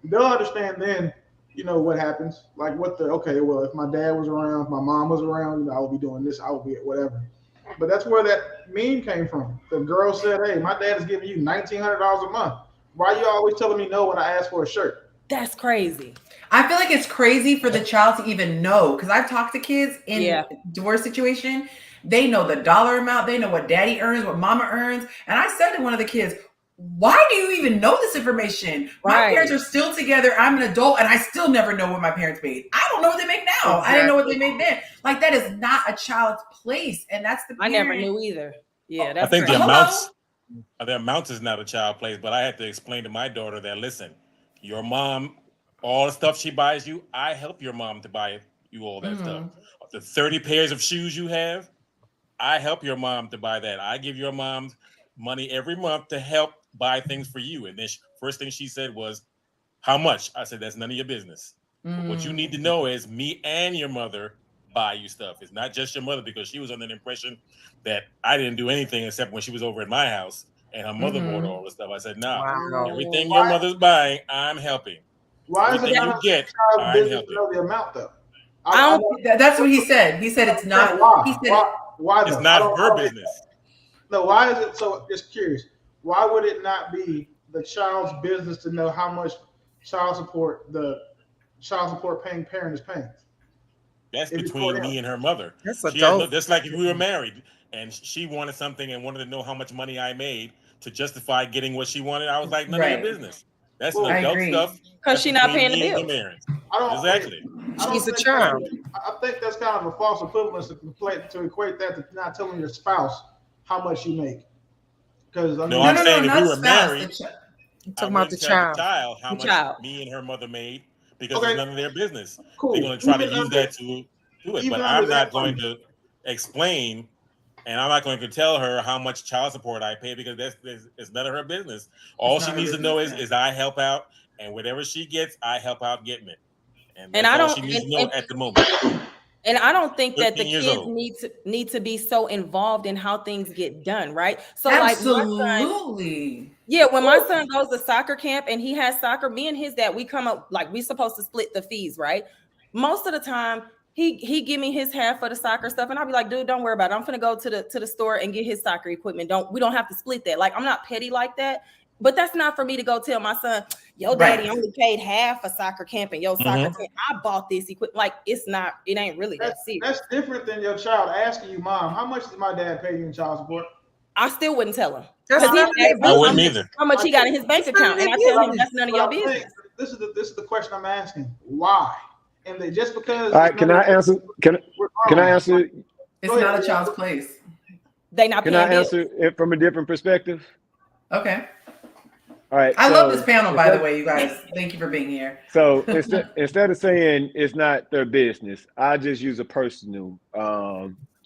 Speaker 5: they'll understand then, you know, what happens. Like okay, well, if my dad was around, if my mom was around, you know, I would be doing this, I would be whatever. But that's where that meme came from. The girl said, hey, my dad is giving you $1,900 a month. Why are you always telling me no when I ask for a shirt?
Speaker 2: That's crazy.
Speaker 1: I feel like it's crazy for the child to even know, because I've talked to kids in divorce situation. They know the dollar amount. They know what daddy earns, what mama earns. And I said to one of the kids, why do you even know this information? My parents are still together. I'm an adult and I still never know what my parents made. I don't know what they make now. Exactly. I didn't know what they made then. Like, that is not a child's place. And that's the parent.
Speaker 2: I never knew either. Yeah, that's
Speaker 6: I think the amounts is not a child place, but I had to explain to my daughter that, listen, your mom, all the stuff she buys you, I help your mom to buy you all that stuff. The 30 pairs of shoes you have, I help your mom to buy that. I give your mom money every month to help buy things for you. And then first thing she said was, how much? I said, that's none of your business. But what you need to know is me and your mother buy you stuff. It's not just your mother, because she was under the impression that I didn't do anything except when she was over at my house and her mother bought all the stuff. I said, everything your mother's buying, I'm helping.
Speaker 5: Why is it
Speaker 6: you get, I'm helping.
Speaker 5: Know the amount though?
Speaker 1: That's what he said. He said it's not.
Speaker 5: Why
Speaker 6: it's not her business.
Speaker 5: No, why is it so? Just curious. Why would it not be the child's business to know how much child support the child support paying parent is paying?
Speaker 6: That's between me and her mother.
Speaker 4: That's
Speaker 6: just like if we were married and she wanted something and wanted to know how much money I made to justify getting what she wanted. I was like, none of your business. That's an adult stuff.
Speaker 2: Because she's not paying the bill.
Speaker 6: Exactly.
Speaker 4: She's a child.
Speaker 5: I think that's kind of a false equivalence to equate that to not telling your spouse how much you make. Because
Speaker 6: I'm saying if we were married,
Speaker 4: I'm talking about the child.
Speaker 6: How much me and her mother made, because it's none of their business. Cool. They're going to try to use that to do it. But I'm not going to explain, and I'm not going to tell her how much child support I pay, because it's none of her business. All she needs to know is I help out, and whatever she gets, I help out getting it. And I don't. She needs to know at the moment.
Speaker 2: And I don't think that the kids need to be so involved in how things get done, right? So
Speaker 1: absolutely.
Speaker 2: When my son goes to soccer camp and he has soccer, me and his dad, we come up like we supposed to split the fees, right? Most of the time, he give me his half for the soccer stuff, and I'll be like, dude, don't worry about it. I'm gonna go to the store and get his soccer equipment. We don't have to split that. Like, I'm not petty like that. But that's not for me to go tell my son, yo, daddy only paid half a soccer camp and yo soccer camp. I bought this equipment. Like, it ain't really that serious.
Speaker 5: That's different than your child asking you, Mom, how much does my dad pay you in child support?
Speaker 2: I still wouldn't tell him.
Speaker 6: I wouldn't either.
Speaker 2: How much he got in his bank account, and I tell him that's none of your business.
Speaker 5: This is the question I'm asking. Why? And they just because.
Speaker 3: All right, can I answer? Can I answer?
Speaker 1: It's not a child's place.
Speaker 2: They not.
Speaker 3: Can I answer it from a different perspective?
Speaker 1: Okay.
Speaker 3: All right.
Speaker 1: I love this panel, by the way, you guys. Thank you for being here.
Speaker 3: So instead of saying it's not their business, I just use a personal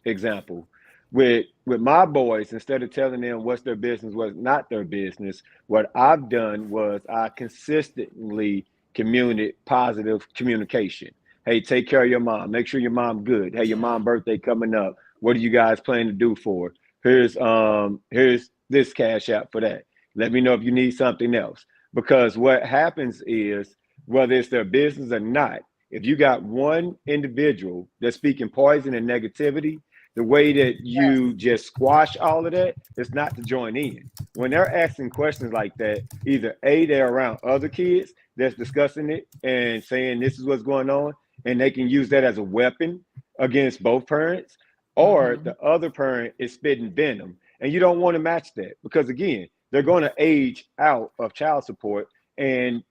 Speaker 3: example. With my boys, instead of telling them what's their business, what's not their business, what I've done was I consistently communicate positive communication. Hey, take care of your mom. Make sure your mom good. Hey, your mom birthday coming up. What do you guys plan to do for her? Here's this cash app for that. Let me know if you need something else. Because what happens is, whether it's their business or not, if you got one individual that's speaking poison and negativity, the way that you just squash all of that is not to join in. When they're asking questions like that, either A, they're around other kids that's discussing it and saying this is what's going on, and they can use that as a weapon against both parents, or the other parent is spitting venom. And you don't want to match that, because again, they're going to age out of child support, and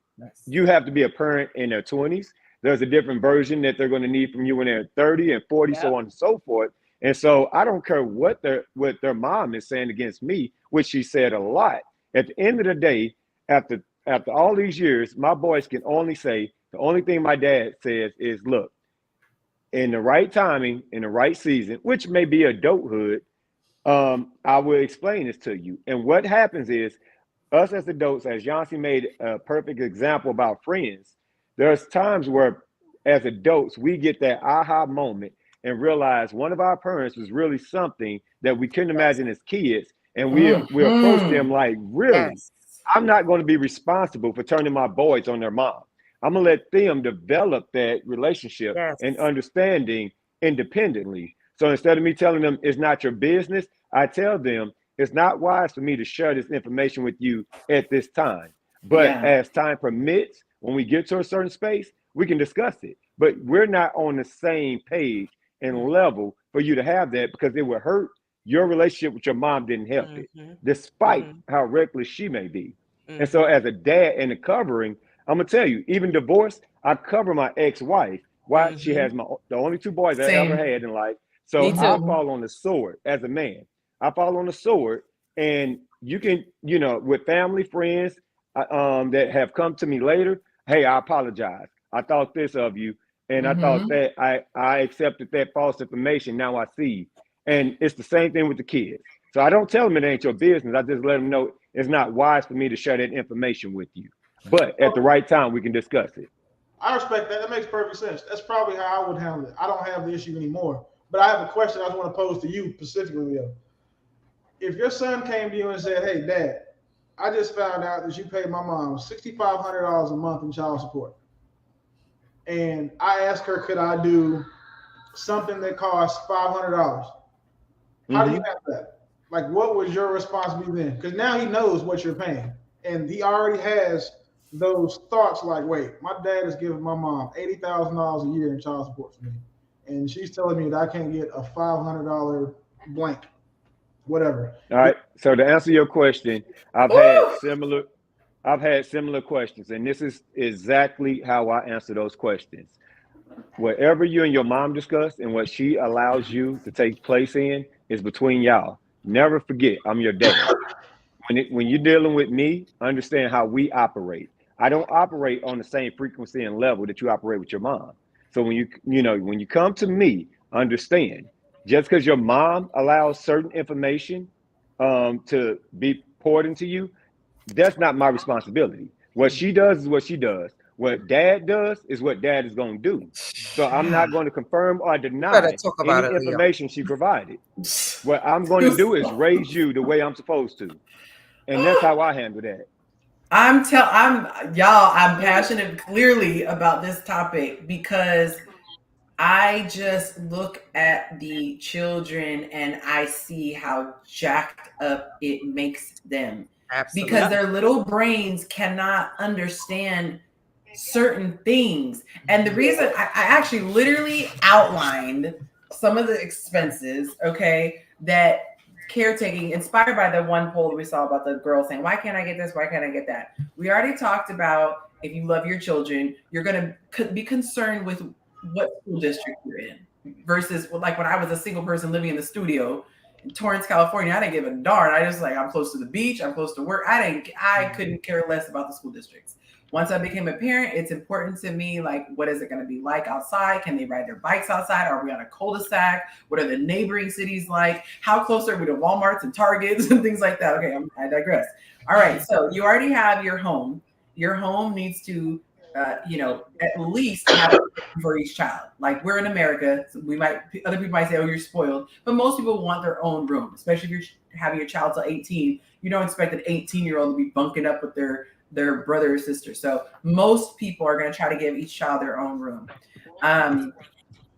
Speaker 3: you have to be a parent in their 20s. There's a different version that they're going to need from you when they're 30 and 40, so on and so forth. And so I don't care what their mom is saying against me, which she said a lot. At the end of the day, after all these years, my boys can only say, the only thing my dad says is, look, in the right timing, in the right season, which may be adulthood, I will explain this to you. And what happens is, us as adults, as Yancy made a perfect example about friends, there's times where as adults, we get that aha moment and realize one of our parents was really something that we couldn't imagine as kids. And we approach them like, really, I'm not going to be responsible for turning my boys on their mom. I'm going to let them develop that relationship and understanding independently. So instead of me telling them it's not your business, I tell them it's not wise for me to share this information with you at this time. But as time permits, when we get to a certain space, we can discuss it. But we're not on the same page and level for you to have that, because it would hurt your relationship with your mom. Didn't help it, despite how reckless she may be. And so as a dad and a covering, I'm going to tell you, even divorced, I cover my ex-wife. Why? She has the only two boys I ever had in life. So I fall on the sword as a man. I fall on the sword, and you can, with family, friends that have come to me later, hey, I apologize. I thought this of you, and I thought that I accepted that false information. Now I see. And it's the same thing with the kids. So I don't tell them it ain't your business. I just let them know it's not wise for me to share that information with you. But at the right time, we can discuss it.
Speaker 5: I respect that. That makes perfect sense. That's probably how I would handle it. I don't have the issue anymore. But I have a question I just want to pose to you specifically, Leo. If your son came to you and said, hey, Dad, I just found out that you paid my mom $6,500 a month in child support. And I asked her, could I do something that costs $500? How do you have that? Like, what would your response be then? Because now he knows what you're paying. And he already has those thoughts like, wait, my dad is giving my mom $80,000 a year in child support for me. And she's telling me that I can't get a $500 blank, whatever.
Speaker 3: All right. So to answer your question, I've had similar questions, and this is exactly how I answer those questions. Whatever you and your mom discuss and what she allows you to take place in is between y'all. Never forget, I'm your dad. When you're dealing with me, understand how we operate. I don't operate on the same frequency and level that you operate with your mom. So when you come to me, understand, just because your mom allows certain information to be poured into you, that's not my responsibility. What she does is what she does. What dad does is what dad is going to do. So I'm not going to confirm or deny any information she provided. What I'm going to do is raise you the way I'm supposed to. And that's how I handle that.
Speaker 1: I'm passionate clearly about this topic because I just look at the children and I see how jacked up it makes them.
Speaker 4: Absolutely.
Speaker 1: Because their little brains cannot understand certain things. And the reason I actually literally outlined some of the expenses, okay, that caretaking, inspired by the one poll that we saw about the girl saying, why can't I get this? Why can't I get that? We already talked about if you love your children, you're going to be concerned with what school district you're in versus like when I was a single person living in the studio in Torrance, California, I didn't give a darn. I just like, I'm close to the beach. I'm close to work. I couldn't care less about the school districts. Once I became a parent, it's important to me, like, what is it going to be like outside? Can they ride their bikes outside? Are we on a cul-de-sac? What are the neighboring cities like? How close are we to Walmarts and Targets and things like that? Okay, I digress. All right, so you already have your home. Your home needs to, at least have for each child. Like, we're in America, so other people might say, oh, you're spoiled, but most people want their own room, especially if you're having your child till 18. You don't expect an 18-year-old to be bunking up with their brother or sister. So most people are going to try to give each child their own room. I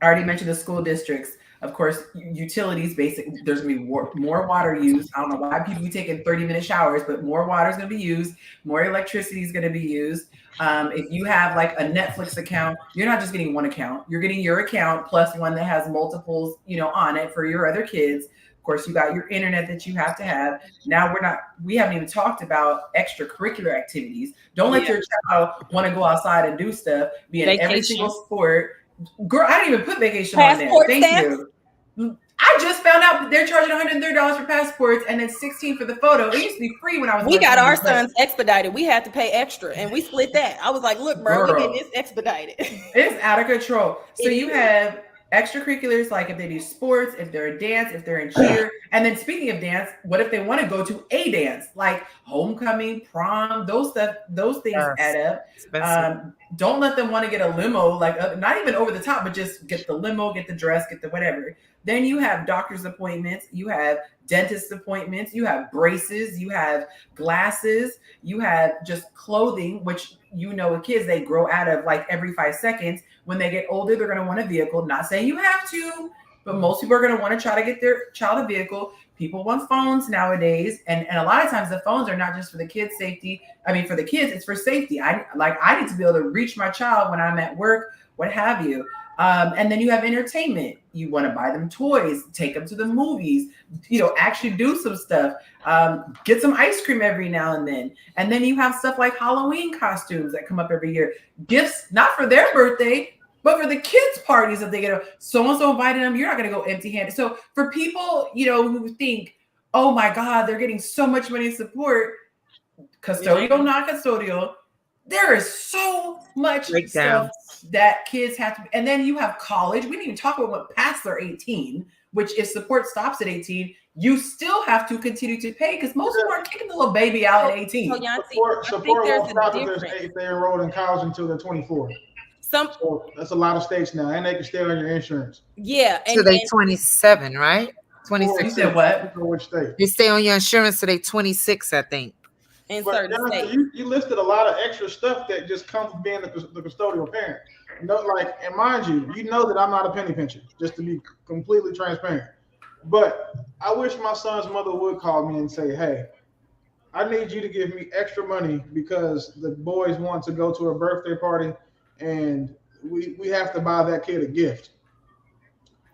Speaker 1: already mentioned the school districts. Of course, utilities, there's going to be more water used. I don't know why people be taking 30-minute showers, but more water is going to be used. More electricity is going to be used. If you have like a Netflix account, you're not just getting one account. You're getting your account plus one that has multiples, on it for your other kids. Of course, you got your internet that you have to have. Now we haven't even talked about extracurricular activities. Don't let your child want to go outside and do stuff, be in every single sport. Girl, I didn't even put vacation on there. Thank you. I just found out they're charging $130 for passports and then $16 for the photo. It used to be free when I was.
Speaker 2: We got our sons expedited. We had to pay extra, and we split that. I was like, "Look, bro, we getting this expedited."
Speaker 1: It's out of control. So you have extracurriculars, like if they do sports, if they're in dance, if they're in cheer. And then speaking of dance, what if they want to go to a dance like homecoming, prom, those things add up. Don't let them want to get a limo, like not even over the top, but just get the limo, get the dress, get the whatever. Then you have doctor's appointments, you have dentist appointments, you have braces, you have glasses, you have just clothing, which with kids, they grow out of like every 5 seconds. When they get older, they're going to want a vehicle. Not saying you have to, but most people are going to want to try to get their child a vehicle. People want phones nowadays. And a lot of times the phones are not just for the kids' safety. I mean, for the kids, it's for safety. I need to be able to reach my child when I'm at work, what have you. And then you have entertainment. You want to buy them toys, take them to the movies, actually do some stuff, get some ice cream every now and then. And then you have stuff like Halloween costumes that come up every year. Gifts, not for their birthday, but for the kids' parties that they get. So-and-so invited them. You're not going to go empty-handed. So for people, who think, oh my God, they're getting so much money in support, custodial, not custodial, there is so much stuff that kids have to, and then you have college. We didn't even talk about what past they're 18, which if support stops at 18, you still have to continue to pay because most people aren't kicking the little baby out at 18.
Speaker 5: Support won't stop if they enrolled in college until they're 24. So that's a lot of states now, and they can stay on your insurance.
Speaker 2: Yeah,
Speaker 4: so they 27, right? 26.
Speaker 1: You said what?
Speaker 5: Which state?
Speaker 4: You stay on your insurance so they 26, I think.
Speaker 2: In certain states.
Speaker 5: You listed a lot of extra stuff that just comes from being the custodial parent. And mind you, that I'm not a penny pincher, just to be completely transparent. But I wish my son's mother would call me and say, hey, I need you to give me extra money because the boys want to go to a birthday party and we have to buy that kid a gift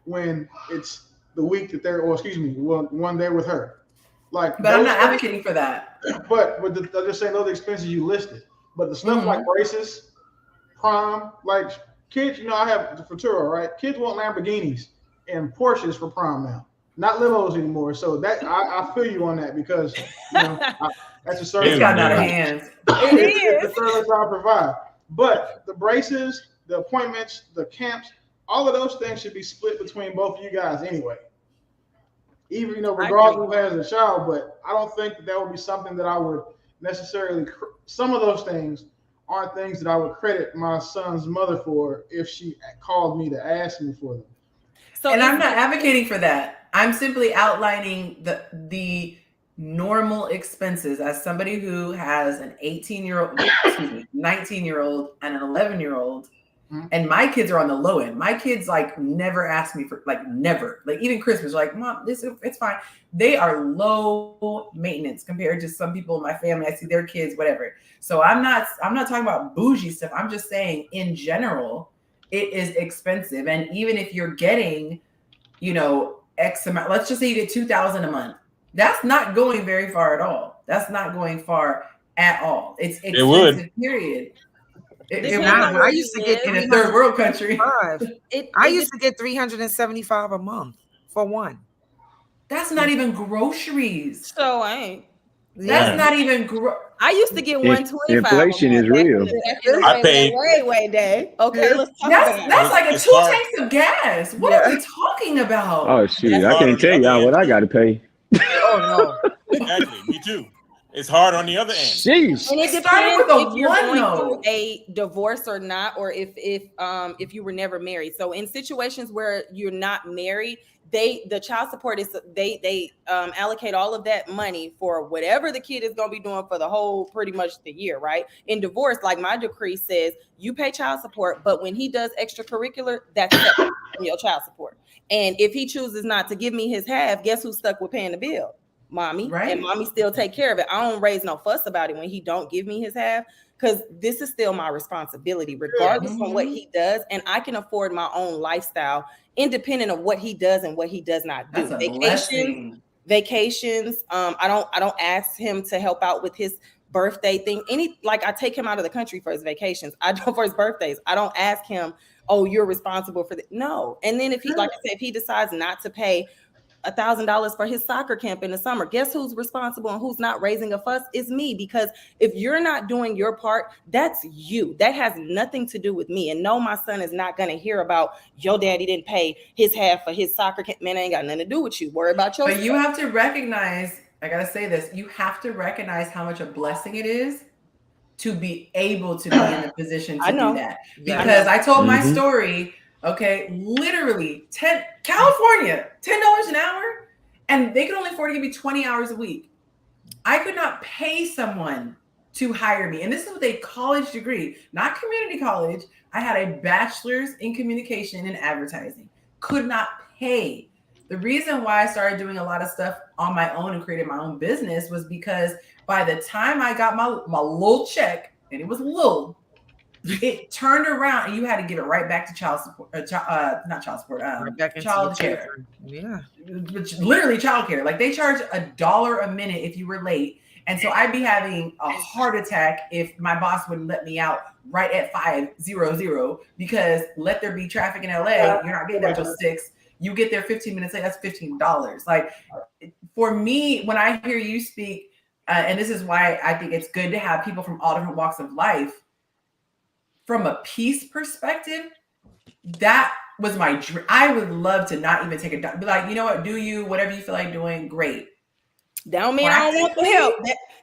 Speaker 5: when it's the week that one day with her.
Speaker 1: But I'm not advocating for that.
Speaker 5: But I'm just saying those expenses you listed. But the stuff like braces, prom, like kids, I have the Futuro, right? Kids want Lamborghinis and Porsches for prom now, not limos anymore. So that I feel you on that because that's a service.
Speaker 1: It's gotten out of hand.
Speaker 5: It's the service I provide. But the braces, the appointments, the camps, all of those things should be split between both of you guys anyway. Even, regardless of who has a child, but I don't think that would be something that I would necessarily, some of those things aren't things that I would credit my son's mother for if she called me to ask me for them.
Speaker 1: And I'm not advocating for that. I'm simply outlining the normal expenses as somebody who has an 18-year-old, 19-year-old, and an 11-year-old. And my kids are on the low end. My kids like never ask me for never. Like even Christmas, like, Mom, it's fine. They are low maintenance compared to some people in my family. I see their kids, whatever. So I'm not talking about bougie stuff. I'm just saying in general, it is expensive. And even if you're getting, X amount, let's just say you get $2,000 a month. That's not going very far at all. That's not going far at all. It's expensive,
Speaker 6: it would.
Speaker 1: Period. It
Speaker 4: I used to get
Speaker 1: in a third world country.
Speaker 4: I used to get $375 a month for one.
Speaker 1: That's not even groceries.
Speaker 2: So I ain't.
Speaker 1: That's not even
Speaker 2: I used to get $125.
Speaker 3: Inflation is real.
Speaker 6: I paid.
Speaker 2: Wait, Dad. Okay, let's talk about it.
Speaker 1: That's like a 2 tanks of gas. What are we talking about?
Speaker 3: Oh shoot! I can't tell y'all what I got to pay.
Speaker 4: Oh no!
Speaker 6: Exactly. Me too. It's hard on the other end.
Speaker 3: Sheesh.
Speaker 2: And it depends if you're going through a divorce or not, or if you were never married. So in situations where you're not married, the child support is they allocate all of that money for whatever the kid is going to be doing for the whole pretty much the year, right? In divorce, like my decree says, you pay child support, but when he does extracurricular, that's separate from your child support. And if he chooses not to give me his half, guess who's stuck with paying the bill? Mommy. Right. And mommy still take care of it. I don't raise no fuss about it when he don't give me his half, because this is still my responsibility regardless of what he does, and I can afford my own lifestyle independent of what he does and what he does not do. Vacations. I don't ask him to help out with his birthday thing. I take him out of the country for his vacations. I don't for his birthdays. I don't ask him, oh, you're responsible for that. No. And then if he, like I said, if he decides not to pay $1,000 for his soccer camp in the summer, guess who's responsible and who's not raising a fuss? Is me. Because if you're not doing your part, that's you. That has nothing to do with me. And no, my son is not going to hear about your daddy didn't pay his half for his soccer camp. Man, it ain't got nothing to do with you. Worry about your
Speaker 1: But you have to recognize, I got to say this, you have to recognize how much a blessing it is to be able to be in a position to do that. Because I told my story. Okay, literally California, $10 an hour, and they could only afford to give me 20 hours a week. I could not pay someone to hire me. And this is with a college degree, not community college. I had a bachelor's in communication and advertising. Could not pay. The reason why I started doing a lot of stuff on my own and created my own business was because by the time I got my little check, and it was little, it turned around and you had to give it right back to child support, not child support, child care. Yeah. Literally child care. Like they charge $1 a minute if you were late. And so I'd be having a heart attack if my boss wouldn't let me out right at 5:00 because let there be traffic in LA. You're not getting there till 6. You get there 15 minutes late, that's $15. Like for me, when I hear you speak, and this is why I think it's good to have people from all different walks of life, from a peace perspective, that was my dream. I would love to not even take a be like, you know what, do you, whatever you feel like doing, great.
Speaker 2: That don't mean I don't want the help.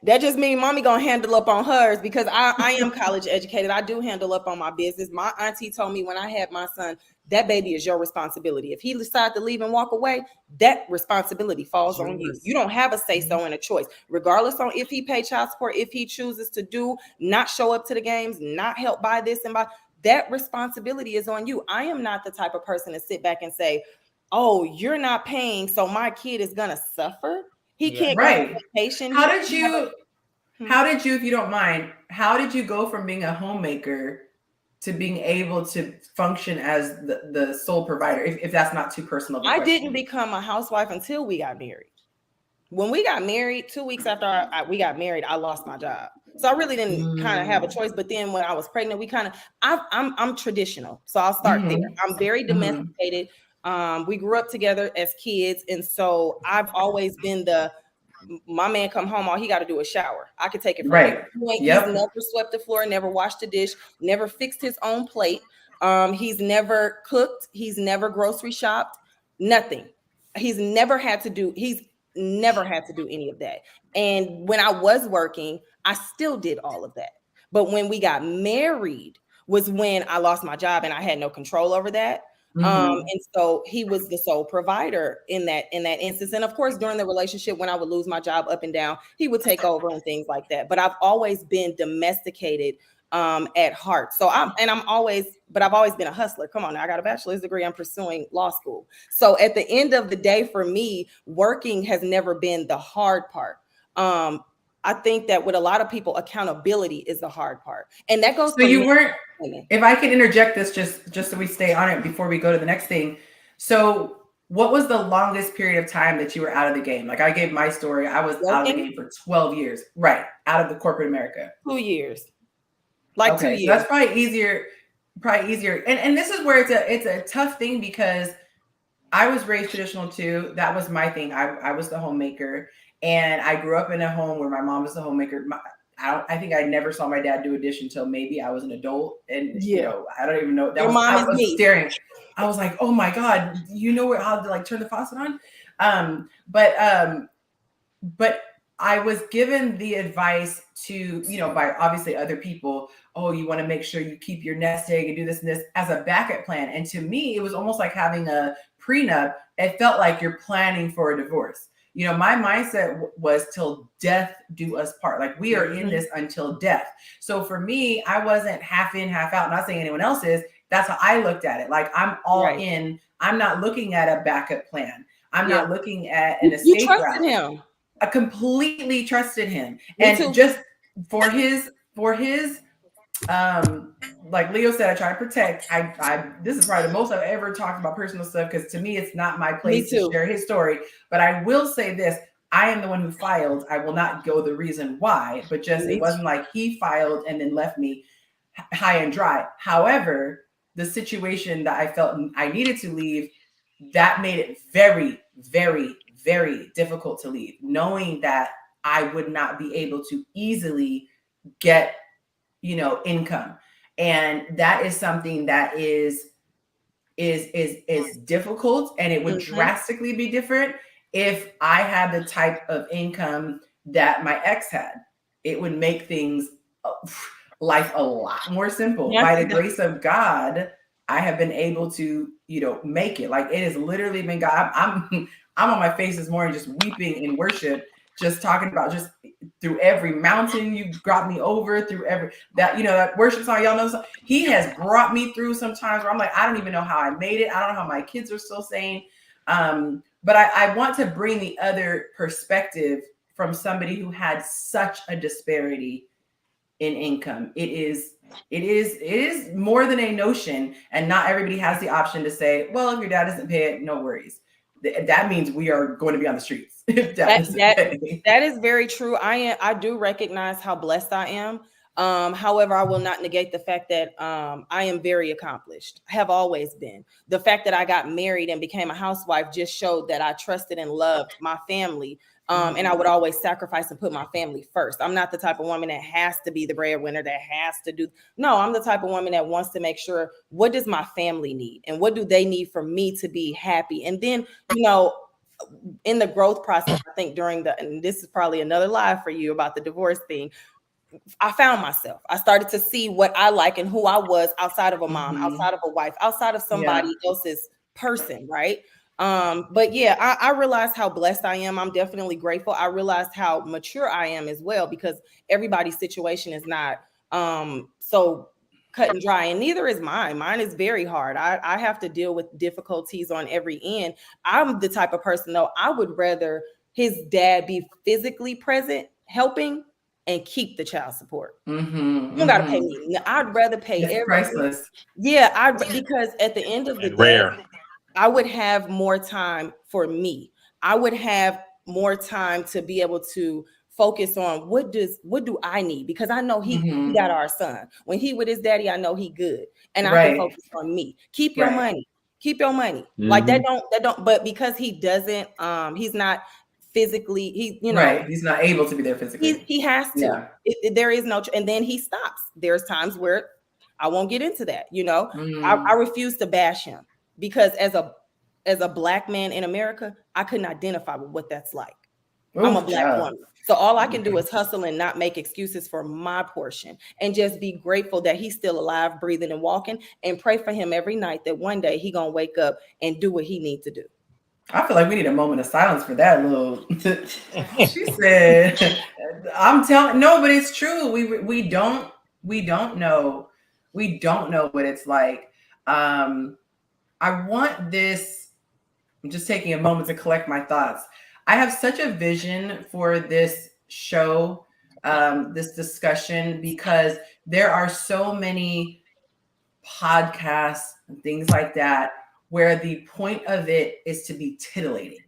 Speaker 2: That just means mommy gonna handle up on hers, because I am college educated. I do handle up on my business. My auntie told me when I had my son, that baby is your responsibility. If he decides to leave and walk away, that responsibility falls on you. You don't have a say-so and a choice, regardless on if he pay child support, if he chooses to not show up to the games, not help buy this and buy that, responsibility is on you. I am not the type of person to sit back and say, oh, you're not paying, so my kid is gonna suffer. He can't go on vacation.
Speaker 1: How did you, if you don't mind, how did you go from being a homemaker to being able to function as the sole provider, if that's not too personal?
Speaker 2: I didn't become a housewife until we got married. When we got married, 2 weeks after we got married, I lost my job. So I really didn't kind of have a choice. But then when I was pregnant, I'm traditional. So I'll start there. I'm very domesticated. We grew up together as kids. And so I've always been my man come home, all he got to do is shower. I could take it from him. He's never swept the floor, never washed a dish, never fixed his own plate. He's never cooked. He's never grocery shopped, nothing. He's never had to do any of that. And when I was working, I still did all of that. But when we got married was when I lost my job and I had no control over that. And so he was the sole provider in that instance. And of course, during the relationship, when I would lose my job up and down, he would take over and things like that. But I've always been domesticated at heart. So I've always been a hustler. Come on, now, I got a bachelor's degree. I'm pursuing law school. So at the end of the day, for me, working has never been the hard part. I think that with a lot of people, accountability is the hard part, and that goes.
Speaker 1: So you weren't. If I can interject this, just so we stay on it before we go to the next thing. So, what was the longest period of time that you were out of the game? Like I gave my story. I was out of the game for 12 years, right? Out of the corporate America.
Speaker 2: 2 years. Like 2 years.
Speaker 1: So that's probably easier. And this is where it's a tough thing because I was raised traditional too. That was my thing. I was the homemaker, and I grew up in a home where my mom was the homemaker. I think I never saw my dad do a dish until maybe I was an adult, and you know, I don't even know.
Speaker 2: Your mom is me.
Speaker 1: Staring. I was like, oh my God, you know how to like turn the faucet on? But I was given the advice to, by obviously other people, oh, you want to make sure you keep your nest egg and do this and this as a backup plan. And to me, it was almost like having a prenup. It felt like you're planning for a divorce. My mindset was till death do us part. Like we are in this until death. So for me, I wasn't half in, half out. Not saying anyone else is. That's how I looked at it. Like I'm all in. I'm not looking at a backup plan. I'm not looking at an escape route.
Speaker 2: You trusted him.
Speaker 1: I completely trusted him.
Speaker 2: Me
Speaker 1: and
Speaker 2: too.
Speaker 1: Just for his like Leo said, I try to protect. This is probably the most I've ever talked about personal stuff because to me, it's not my place to share his story. But I will say this. I am the one who filed. I will not go the reason why, but just it wasn't like he filed and then left me high and dry. However, the situation that I felt I needed to leave, that made it very, very, very difficult to leave, knowing that I would not be able to easily get, income. And that is something that is difficult, and it would drastically be different if I had the type of income that my ex had. It would make things life a lot more simple. Yes. By the grace of God, I have been able to, make it. Like it has literally been God. I'm on my face this morning, just weeping in worship, just talking about just through every mountain you brought me over, through every that worship song, y'all know. He has brought me through sometimes where I'm like, I don't even know how I made it. I don't know how my kids are still sane. But I want to bring the other perspective from somebody who had such a disparity in income. It is more than a notion, and not everybody has the option to say, well, if your dad doesn't pay it, no worries. That means we are going to be on the streets.
Speaker 2: That is very true. I do recognize how blessed I am. However, I will not negate the fact that I am very accomplished. I have always been. The fact that I got married and became a housewife just showed that I trusted and loved my family. And I would always sacrifice and put my family first. I'm not the type of woman that has to be the breadwinner, that has to do. No, I'm the type of woman that wants to make sure, what does my family need? And what do they need for me to be happy? And then, in the growth process, I think and this is probably another lie for you about the divorce thing, I found myself. I started to see what I like and who I was outside of a mom, outside of a wife, outside of somebody else's person, right? But yeah, I realized how blessed I am. I'm definitely grateful. I realized how mature I am as well, because everybody's situation is not so cut and dry, and neither is mine. Mine is very hard. I have to deal with difficulties on every end. I'm the type of person, though, I would rather his dad be physically present, helping, and keep the child support. You don't gotta pay me. I'd rather pay everything. Priceless. Yeah, because at the end of the day, I would have more time for me. I would have more time to be able to focus on what do I need, because I know he got our son. When he with his daddy, I know he good, and I can focus on me. Keep your money. Keep your money. Like that don't. But because he doesn't, he's not physically, he's not able to be there physically. He has to. There is no, and then he stops. There's times where I won't get into that. I refuse to bash him, because as a Black man in America, I couldn't identify with what that's like. I'm a Black woman. So all I can do is hustle and not make excuses for my portion, and just be grateful that he's still alive, breathing and walking, and pray for him every night that one day he gonna wake up and do what he needs to do.
Speaker 1: I feel like we need a moment of silence for that little. She said, "I'm telling no, but it's true. We don't We don't know what it's like. I want this. I'm just taking a moment to collect my thoughts. I have such a vision for this show, this discussion, because there are so many podcasts and things like that where the point of it is to be titillating,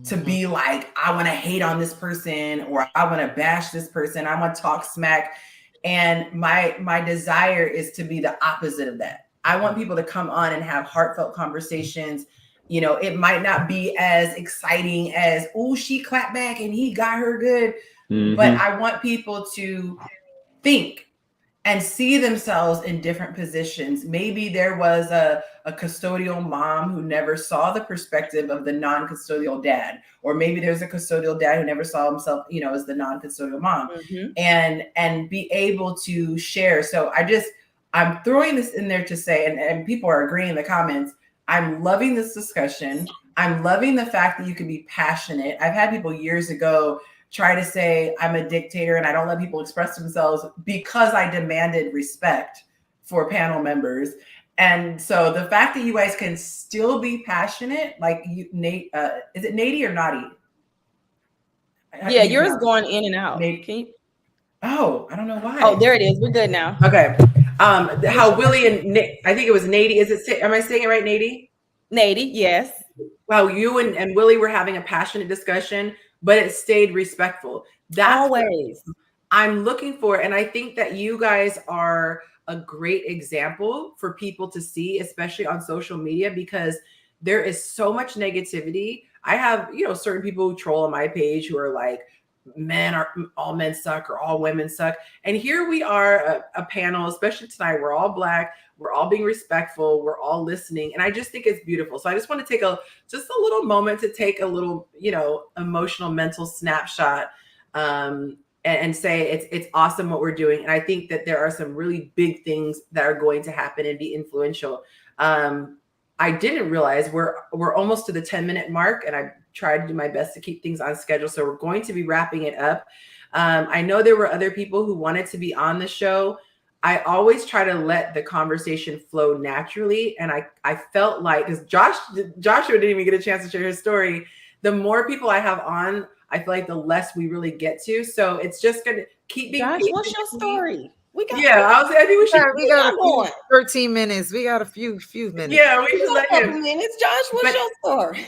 Speaker 1: to be like, I want to hate on this person, or I want to bash this person, I want to talk smack. And my desire is to be the opposite of that. I want people to come on and have heartfelt conversations. You know, it might not be as exciting as, oh, she clapped back and he got her good. But I want people to think and see themselves in different positions. Maybe there was a custodial mom who never saw the perspective of the non-custodial dad, or maybe there's a custodial dad who never saw himself, you know, as the non-custodial mom, and be able to share. So I'm throwing this in there to say, and people are agreeing in the comments, I'm loving this discussion. I'm loving the fact that you can be passionate. I've had people years ago try to say I'm a dictator and I don't let people express themselves because I demanded respect for panel members. And so the fact that you guys can still be passionate, like you, Nate, is it Nady or Naughty?
Speaker 2: Yeah, yours going in and out.
Speaker 1: Oh, I don't know why.
Speaker 2: Oh, there it is. We're good now.
Speaker 1: Okay. How Willie and I think it was Nady. Am I saying it right, Nady?
Speaker 2: Nady, yes.
Speaker 1: Wow, you and Willie were having a passionate discussion, but it stayed respectful. That's
Speaker 2: always
Speaker 1: what I'm looking for. And I think that you guys are a great example for people to see, especially on social media, because there is so much negativity. I have, you know, certain people who troll on my page who are like, all men suck or all women suck. And here we are, a panel, especially tonight, we're all Black, we're all being respectful, we're all listening. And I just think it's beautiful. So I just want to take just a little moment to take a little, you know, emotional, mental snapshot, and say it's awesome what we're doing. And I think that there are some really big things that are going to happen and be influential. I didn't realize we're almost to the 10-minute mark, and I tried to do my best to keep things on schedule. So we're going to be wrapping it up. I know there were other people who wanted to be on the show. I always try to let the conversation flow naturally. And I felt like, because Joshua didn't even get a chance to share his story. The more people I have on, I feel like the less we really get to. So it's just going to keep being.
Speaker 2: Josh, what's your story?
Speaker 1: I think we should.
Speaker 4: We got a few, 13 minutes. We got a few minutes.
Speaker 1: Yeah, we should let him.
Speaker 2: Minutes. Josh, what's your story?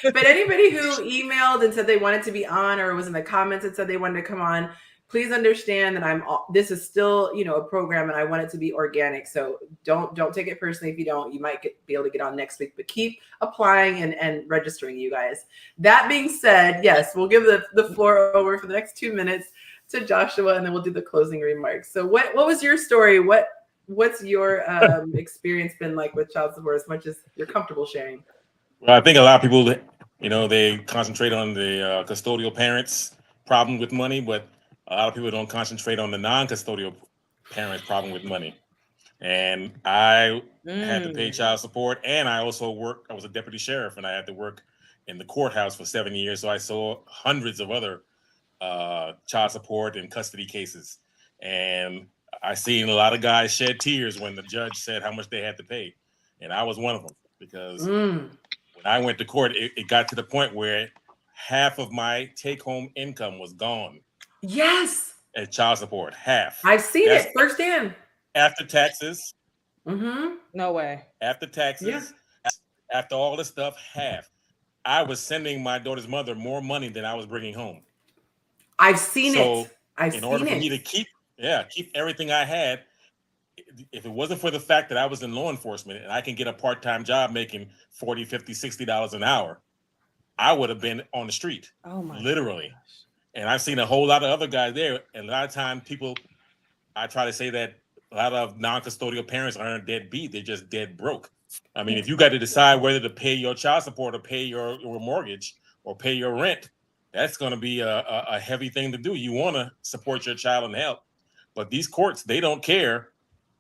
Speaker 1: But anybody who emailed and said they wanted to be on, or was in the comments and said they wanted to come on, please understand that this is still, you know, a program, and I want it to be organic. So don't take it personally. If you don't, you might be able to get on next week, but keep applying and registering, you guys. That being said, yes, we'll give the floor over for the next 2 minutes to Joshua, and then we'll do the closing remarks. So what was your story? What's your experience been like with child support, as much as you're comfortable sharing?
Speaker 6: Well, I think a lot of people, you know, they concentrate on the custodial parents' problem with money, but a lot of people don't concentrate on the non-custodial parents' problem with money. And I had to pay child support, and I also I was a deputy sheriff, and I had to work in the courthouse for 7 years. So I saw hundreds of other child support and custody cases. And I seen a lot of guys shed tears when the judge said how much they had to pay. And I was one of them, because when I went to court, it got to the point where half of my take-home income was gone.
Speaker 1: Yes.
Speaker 6: As child support, half.
Speaker 1: I've seen it firsthand.
Speaker 6: After taxes.
Speaker 2: No way.
Speaker 6: After taxes, after all this stuff, half. I was sending my daughter's mother more money than I was bringing home.
Speaker 1: I've seen it.
Speaker 6: In order for me to keep everything I had, if it wasn't for the fact that I was in law enforcement and I can get a part-time job making $40, $50, $60 an hour, I would have been on the street.
Speaker 2: Oh my
Speaker 6: literally.
Speaker 2: gosh.
Speaker 6: And I've seen a whole lot of other guys there. And a lot of times I try to say that a lot of non-custodial parents aren't dead beat. They're just dead broke. I mean, if you got to decide whether to pay your child support or pay your mortgage or pay your rent, that's going to be a heavy thing to do. You want to support your child and help. But these courts, they don't care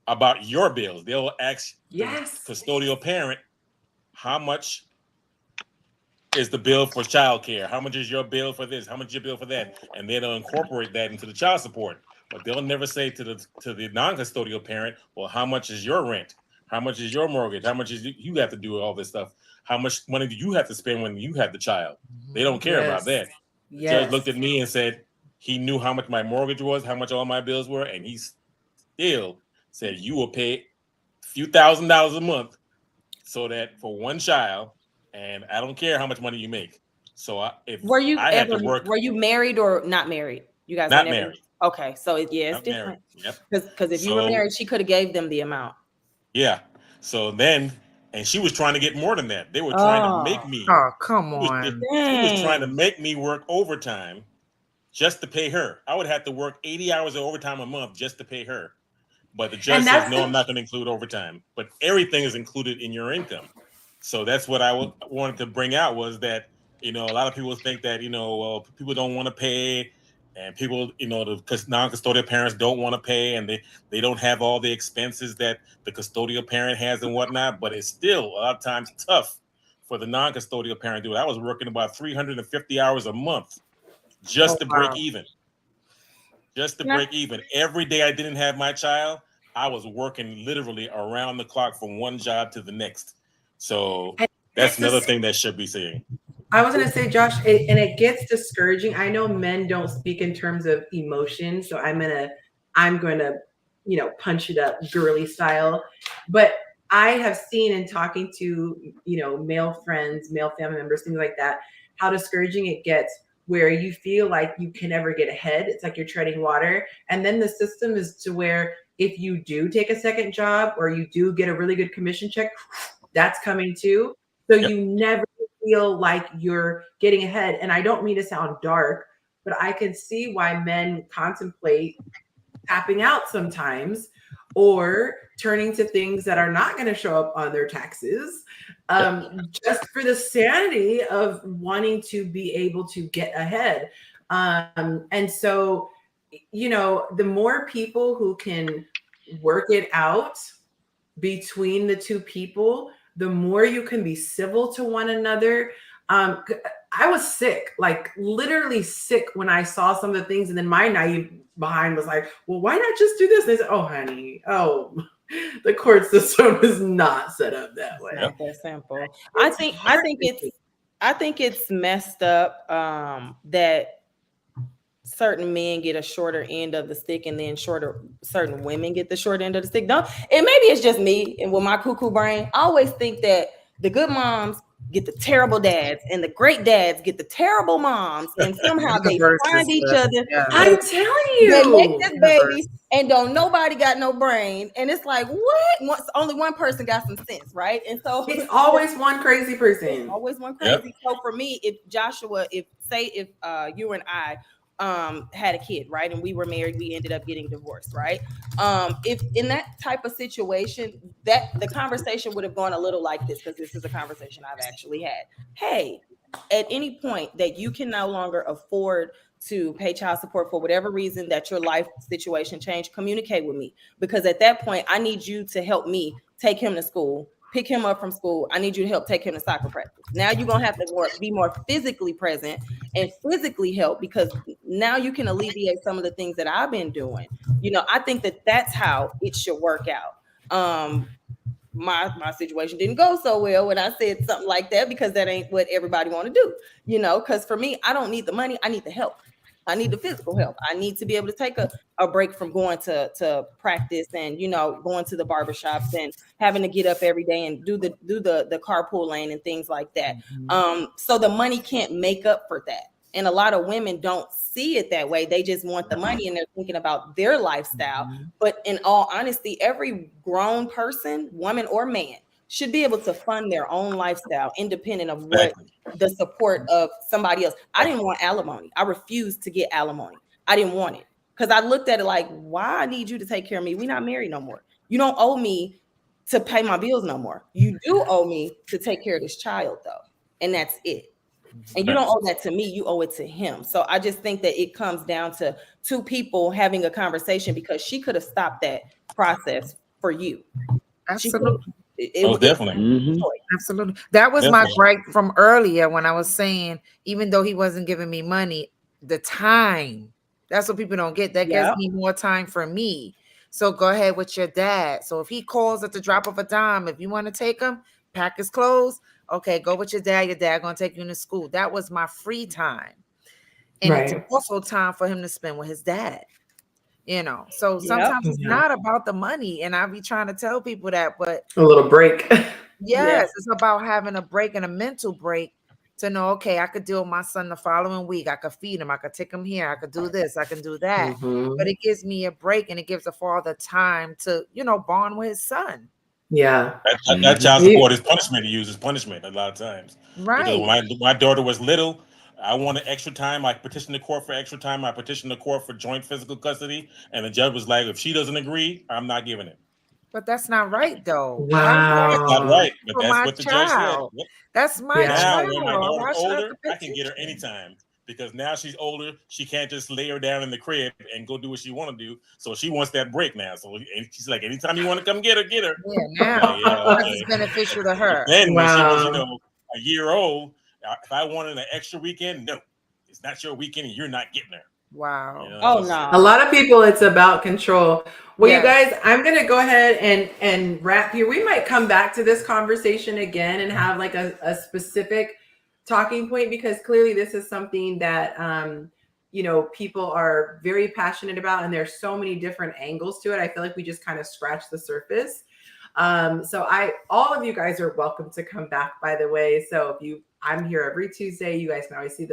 Speaker 6: about your bills. They'll ask the custodial parent, how much is the bill for childcare? How much is your bill for this? How much is your bill for that? And then they'll incorporate that into the child support. but they'll never say to the non-custodial parent, well, how much is your rent? How much is your mortgage? How much is you have to do all this stuff? How much money do you have to spend when you have the child? They don't care about that. The judge looked at me and said he knew how much my mortgage was, how much all my bills were, and he still said you will pay a few $1,000s a month so that for one child, and I don't care how much money you make. So
Speaker 2: were you married or not married? You guys
Speaker 6: not
Speaker 2: were never
Speaker 6: married.
Speaker 2: Okay, so it's different.
Speaker 6: Yep.
Speaker 2: Because if you were married, she could have gave them the amount.
Speaker 6: Yeah. So then, and she was trying to get more than that. They were trying to make me.
Speaker 4: Oh, come on.
Speaker 6: She was trying to make me work overtime just to pay her. I would have to work 80 hours of overtime a month just to pay her. But the judge says, no, I'm not going to include overtime. But everything is included in your income. So that's what I wanted to bring out was that, a lot of people think that, well, people don't want to pay. And people, the non-custodial parents don't want to pay, and they don't have all the expenses that the custodial parent has and whatnot. But it's still a lot of times tough for the non-custodial parent to do it. I was working about 350 hours a month just to break even. Just to break even. Every day I didn't have my child, I was working literally around the clock from one job to the next. So that's another thing that should be saying.
Speaker 1: I was going to say, Josh, and it gets discouraging. I know men don't speak in terms of emotion, so I'm going to, punch it up girly style. But I have seen in talking to, male friends, male family members, things like that, how discouraging it gets where you feel like you can never get ahead. It's like you're treading water. And then the system is to where if you do take a second job or you do get a really good commission check, that's coming too. So you never feel like you're getting ahead. And I don't mean to sound dark, but I can see why men contemplate tapping out sometimes or turning to things that are not going to show up on their taxes, just for the sanity of wanting to be able to get ahead. And so, the more people who can work it out between the two people, the more you can be civil to one another. I was sick, like literally sick when I saw some of the things. And then my naive behind was like, well, why not just do this? And they said, oh, honey, the court system is not set up that way.
Speaker 2: Not that simple. I think it's messed up that certain men get a shorter end of the stick and then certain women get the short end of the stick. And maybe it's just me and with my cuckoo brain, I always think that the good moms get the terrible dads and the great dads get the terrible moms, and somehow they find each other.
Speaker 1: I'm telling you,
Speaker 2: they make this babies and don't nobody got no brain, and it's like, what? Only one person got some sense, right? And so
Speaker 1: it's always one crazy person.
Speaker 2: Always one crazy. So for me, if you and I had a kid, right, and we were married, we ended up getting divorced, right? If in that type of situation, that the conversation would have gone a little like this, because this is a conversation I've actually had. Hey, at any point that you can no longer afford to pay child support for whatever reason that your life situation changed, communicate with me, because at that point I need you to help me take him to school, pick him up from school. I need you to help take him to soccer practice. Now you're going to have to be more physically present and physically help, because now you can alleviate some of the things that I've been doing. I think that that's how it should work out. My situation didn't go so well when I said something like that, because that ain't what everybody want to do, because for me, I don't need the money. I need the help. I need the physical help. I need to be able to take a break from going to practice and, going to the barbershops and having to get up every day and do the carpool lane and things like that. So the money can't make up for that. And a lot of women don't see it that way. They just want the money and they're thinking about their lifestyle. But in all honesty, every grown person, woman or man, should be able to fund their own lifestyle independent of what the support of somebody else. I didn't want alimony. I refused to get alimony. I didn't want it, because I looked at it like, why I need you to take care of me? We're not married no more. You don't owe me to pay my bills no more. You do owe me to take care of this child though. And that's it. And you don't owe that to me, you owe it to him. So I just think that it comes down to two people having a conversation, because she could have stopped that process for you.
Speaker 4: Absolutely.
Speaker 6: Definitely.
Speaker 4: Absolutely. That was my gripe from earlier when I was saying, even though he wasn't giving me money, the time That's what people don't get. That gives me more time for me. So go ahead with your dad. So if he calls at the drop of a dime, if you want to take him, pack his clothes, okay, go with your dad. Your dad gonna take you to school. That was my free time. And it's also time for him to spend with his dad. You know, so sometimes it's not about the money. And I be trying to tell people that, but
Speaker 1: a little break.
Speaker 4: Yes, it's about having a break and a mental break to know, okay, I could deal with my son the following week. I could feed him. I could take him here. I could do this. I can do that. But it gives me a break, and it gives the father time to, you know, bond with his son.
Speaker 1: Yeah.
Speaker 6: That child support is punishment. He uses punishment a lot of times.
Speaker 4: Right.
Speaker 6: Because when my daughter was little, I wanted extra time. I petitioned the court for extra time. I petitioned the court for joint physical custody. And the judge was like, if she doesn't agree, I'm not giving it.
Speaker 4: But that's not right, though.
Speaker 1: Wow.
Speaker 6: That's not right. But
Speaker 4: For
Speaker 6: that's
Speaker 4: my
Speaker 6: what the judge said. Yep.
Speaker 4: That's my
Speaker 6: Now,
Speaker 4: child.
Speaker 6: when my daughter's
Speaker 4: Why should
Speaker 6: older, I can get her anytime. Because now she's older, she can't just lay her down in the crib and go do what she want to do. So she wants that break now. So she's like, anytime you want to come get her, get her.
Speaker 4: Yeah, now
Speaker 6: Like,
Speaker 4: it's beneficial to her.
Speaker 6: Then when she was, you know, a year old, if I wanted an extra weekend, no, it's not your weekend and you're not getting her.
Speaker 4: Wow.
Speaker 6: You know,
Speaker 2: oh no.
Speaker 1: A lot of people, it's about control. Well, you guys, I'm going to go ahead and wrap here. We might come back to this conversation again and have like a specific talking point, because clearly this is something that, you know, people are very passionate about, and there's so many different angles to it. I feel like we just kind of scratched the surface. So all of you guys are welcome to come back, by the way. So I'm here every Tuesday. You guys can always see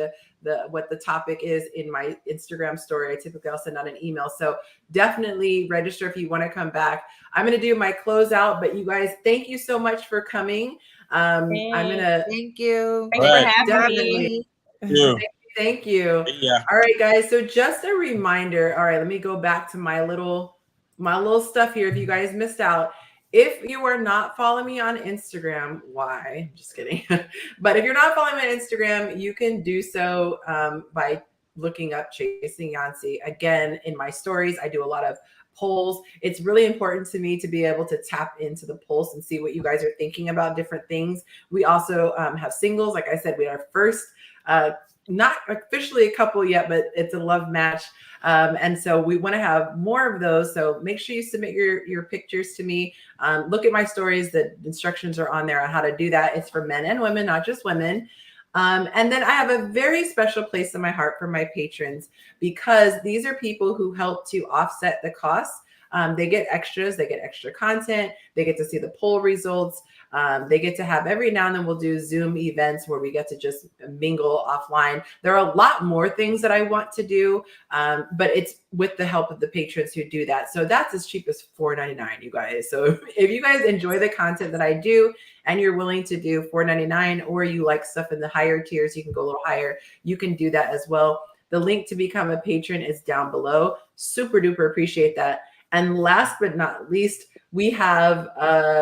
Speaker 1: what the topic is in my Instagram story. I typically I'll send out an email. So definitely register if you want to come back. I'm going to do my closeout, but you guys, thank you so much for coming. I'm going to
Speaker 4: thank you.
Speaker 2: Thanks for having me.
Speaker 1: Thank you.
Speaker 6: Yeah.
Speaker 1: All right, guys. So just a reminder. All right, let me go back to my little stuff here. If you guys missed out, if you are not following me on Instagram, why? I'm just kidding. But if you're not following me on Instagram, you can do so by looking up Chasing Yancy. Again, in my stories, I do a lot of polls. It's really important to me to be able to tap into the pulse and see what you guys are thinking about different things. We also have singles. Like I said, we had our first, not officially a couple yet, but it's a love match. And so we want to have more of those. So make sure you submit your pictures to me. Look at my stories. The instructions are on there on how to do that. It's for men and women, not just women. And then I have a very special place in my heart for my patrons, because these are people who help to offset the costs. They get extras, they get extra content, they get to see the poll results. They get to have, every now and then we'll do Zoom events where we get to just mingle offline. There are a lot more things that I want to do, but it's with the help of the patrons who do that. So that's as cheap as $4.99, you guys. So if you guys enjoy the content that I do and you're willing to do $4.99, or you like stuff in the higher tiers, you can go a little higher, you can do that as well. The link to become a patron is down below. Super duper appreciate that. And last but not least, we have,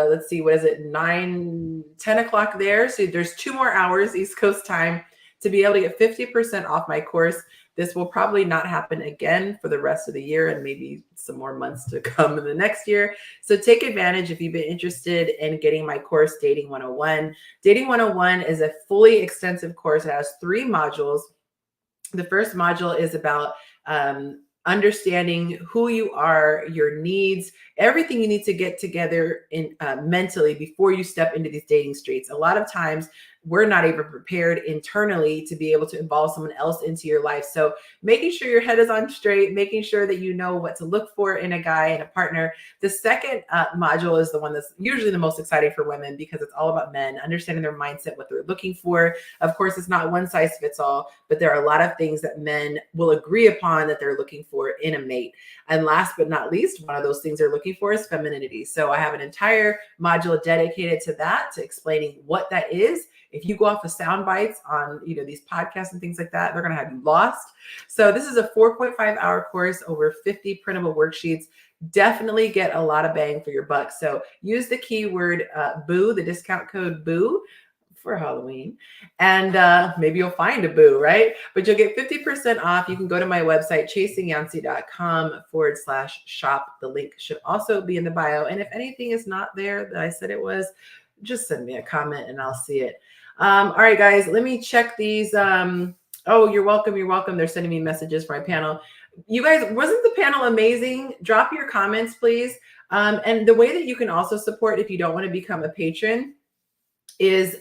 Speaker 1: let's see, what is it? 10 o'clock there. So there's 2 more hours East Coast time to be able to get 50% off my course. This will probably not happen again for the rest of the year, and maybe some more months to come in the next year. So take advantage if you've been interested in getting my course, Dating 101. Dating 101 is a fully extensive course. It has 3 modules. The first module is about understanding who you are, your needs, everything you need to get together in mentally before you step into these dating streets. A lot of times we're not even prepared internally to be able to involve someone else into your life. So making sure your head is on straight, making sure that you know what to look for in a guy and a partner. The second module is the one that's usually the most exciting for women, because it's all about men, understanding their mindset, what they're looking for. Of course, it's not one size fits all, but there are a lot of things that men will agree upon that they're looking for in a mate. And last but not least, one of those things they're looking for is femininity. So I have an entire module dedicated to that, to explaining what that is. If you go off of sound bites on, these podcasts and things like that, they're going to have you lost. So this is a 4.5-hour course, over 50 printable worksheets. Definitely get a lot of bang for your buck. So use the keyword BOO, the discount code BOO for Halloween, and maybe you'll find a boo, right? But you'll get 50% off. You can go to my website, chasingyancy.com/shop. The link should also be in the bio. And if anything is not there that I said it was, just send me a comment and I'll see it. All right, guys, let me check these. Oh, you're welcome. You're welcome. They're sending me messages for my panel. You guys, wasn't the panel amazing? Drop your comments, please. And the way that you can also support if you don't want to become a patron is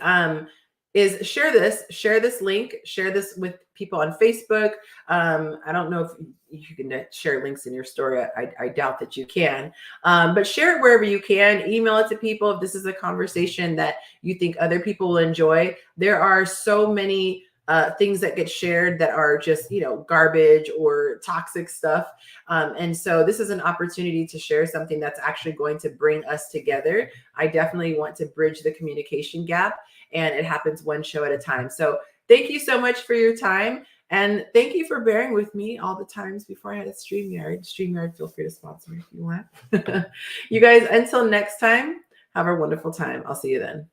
Speaker 1: share this link, share this with people on Facebook. I don't know if you can share links in your story. I doubt that you can, but share it wherever you can. Email it to people if this is a conversation that you think other people will enjoy. There are so many things that get shared that are just, garbage or toxic stuff. And so this is an opportunity to share something that's actually going to bring us together. I definitely want to bridge the communication gap, and it happens one show at a time. So thank you so much for your time. And thank you for bearing with me all the times before I had a StreamYard. StreamYard, feel free to sponsor me if you want. You guys, until next time, have a wonderful time. I'll see you then.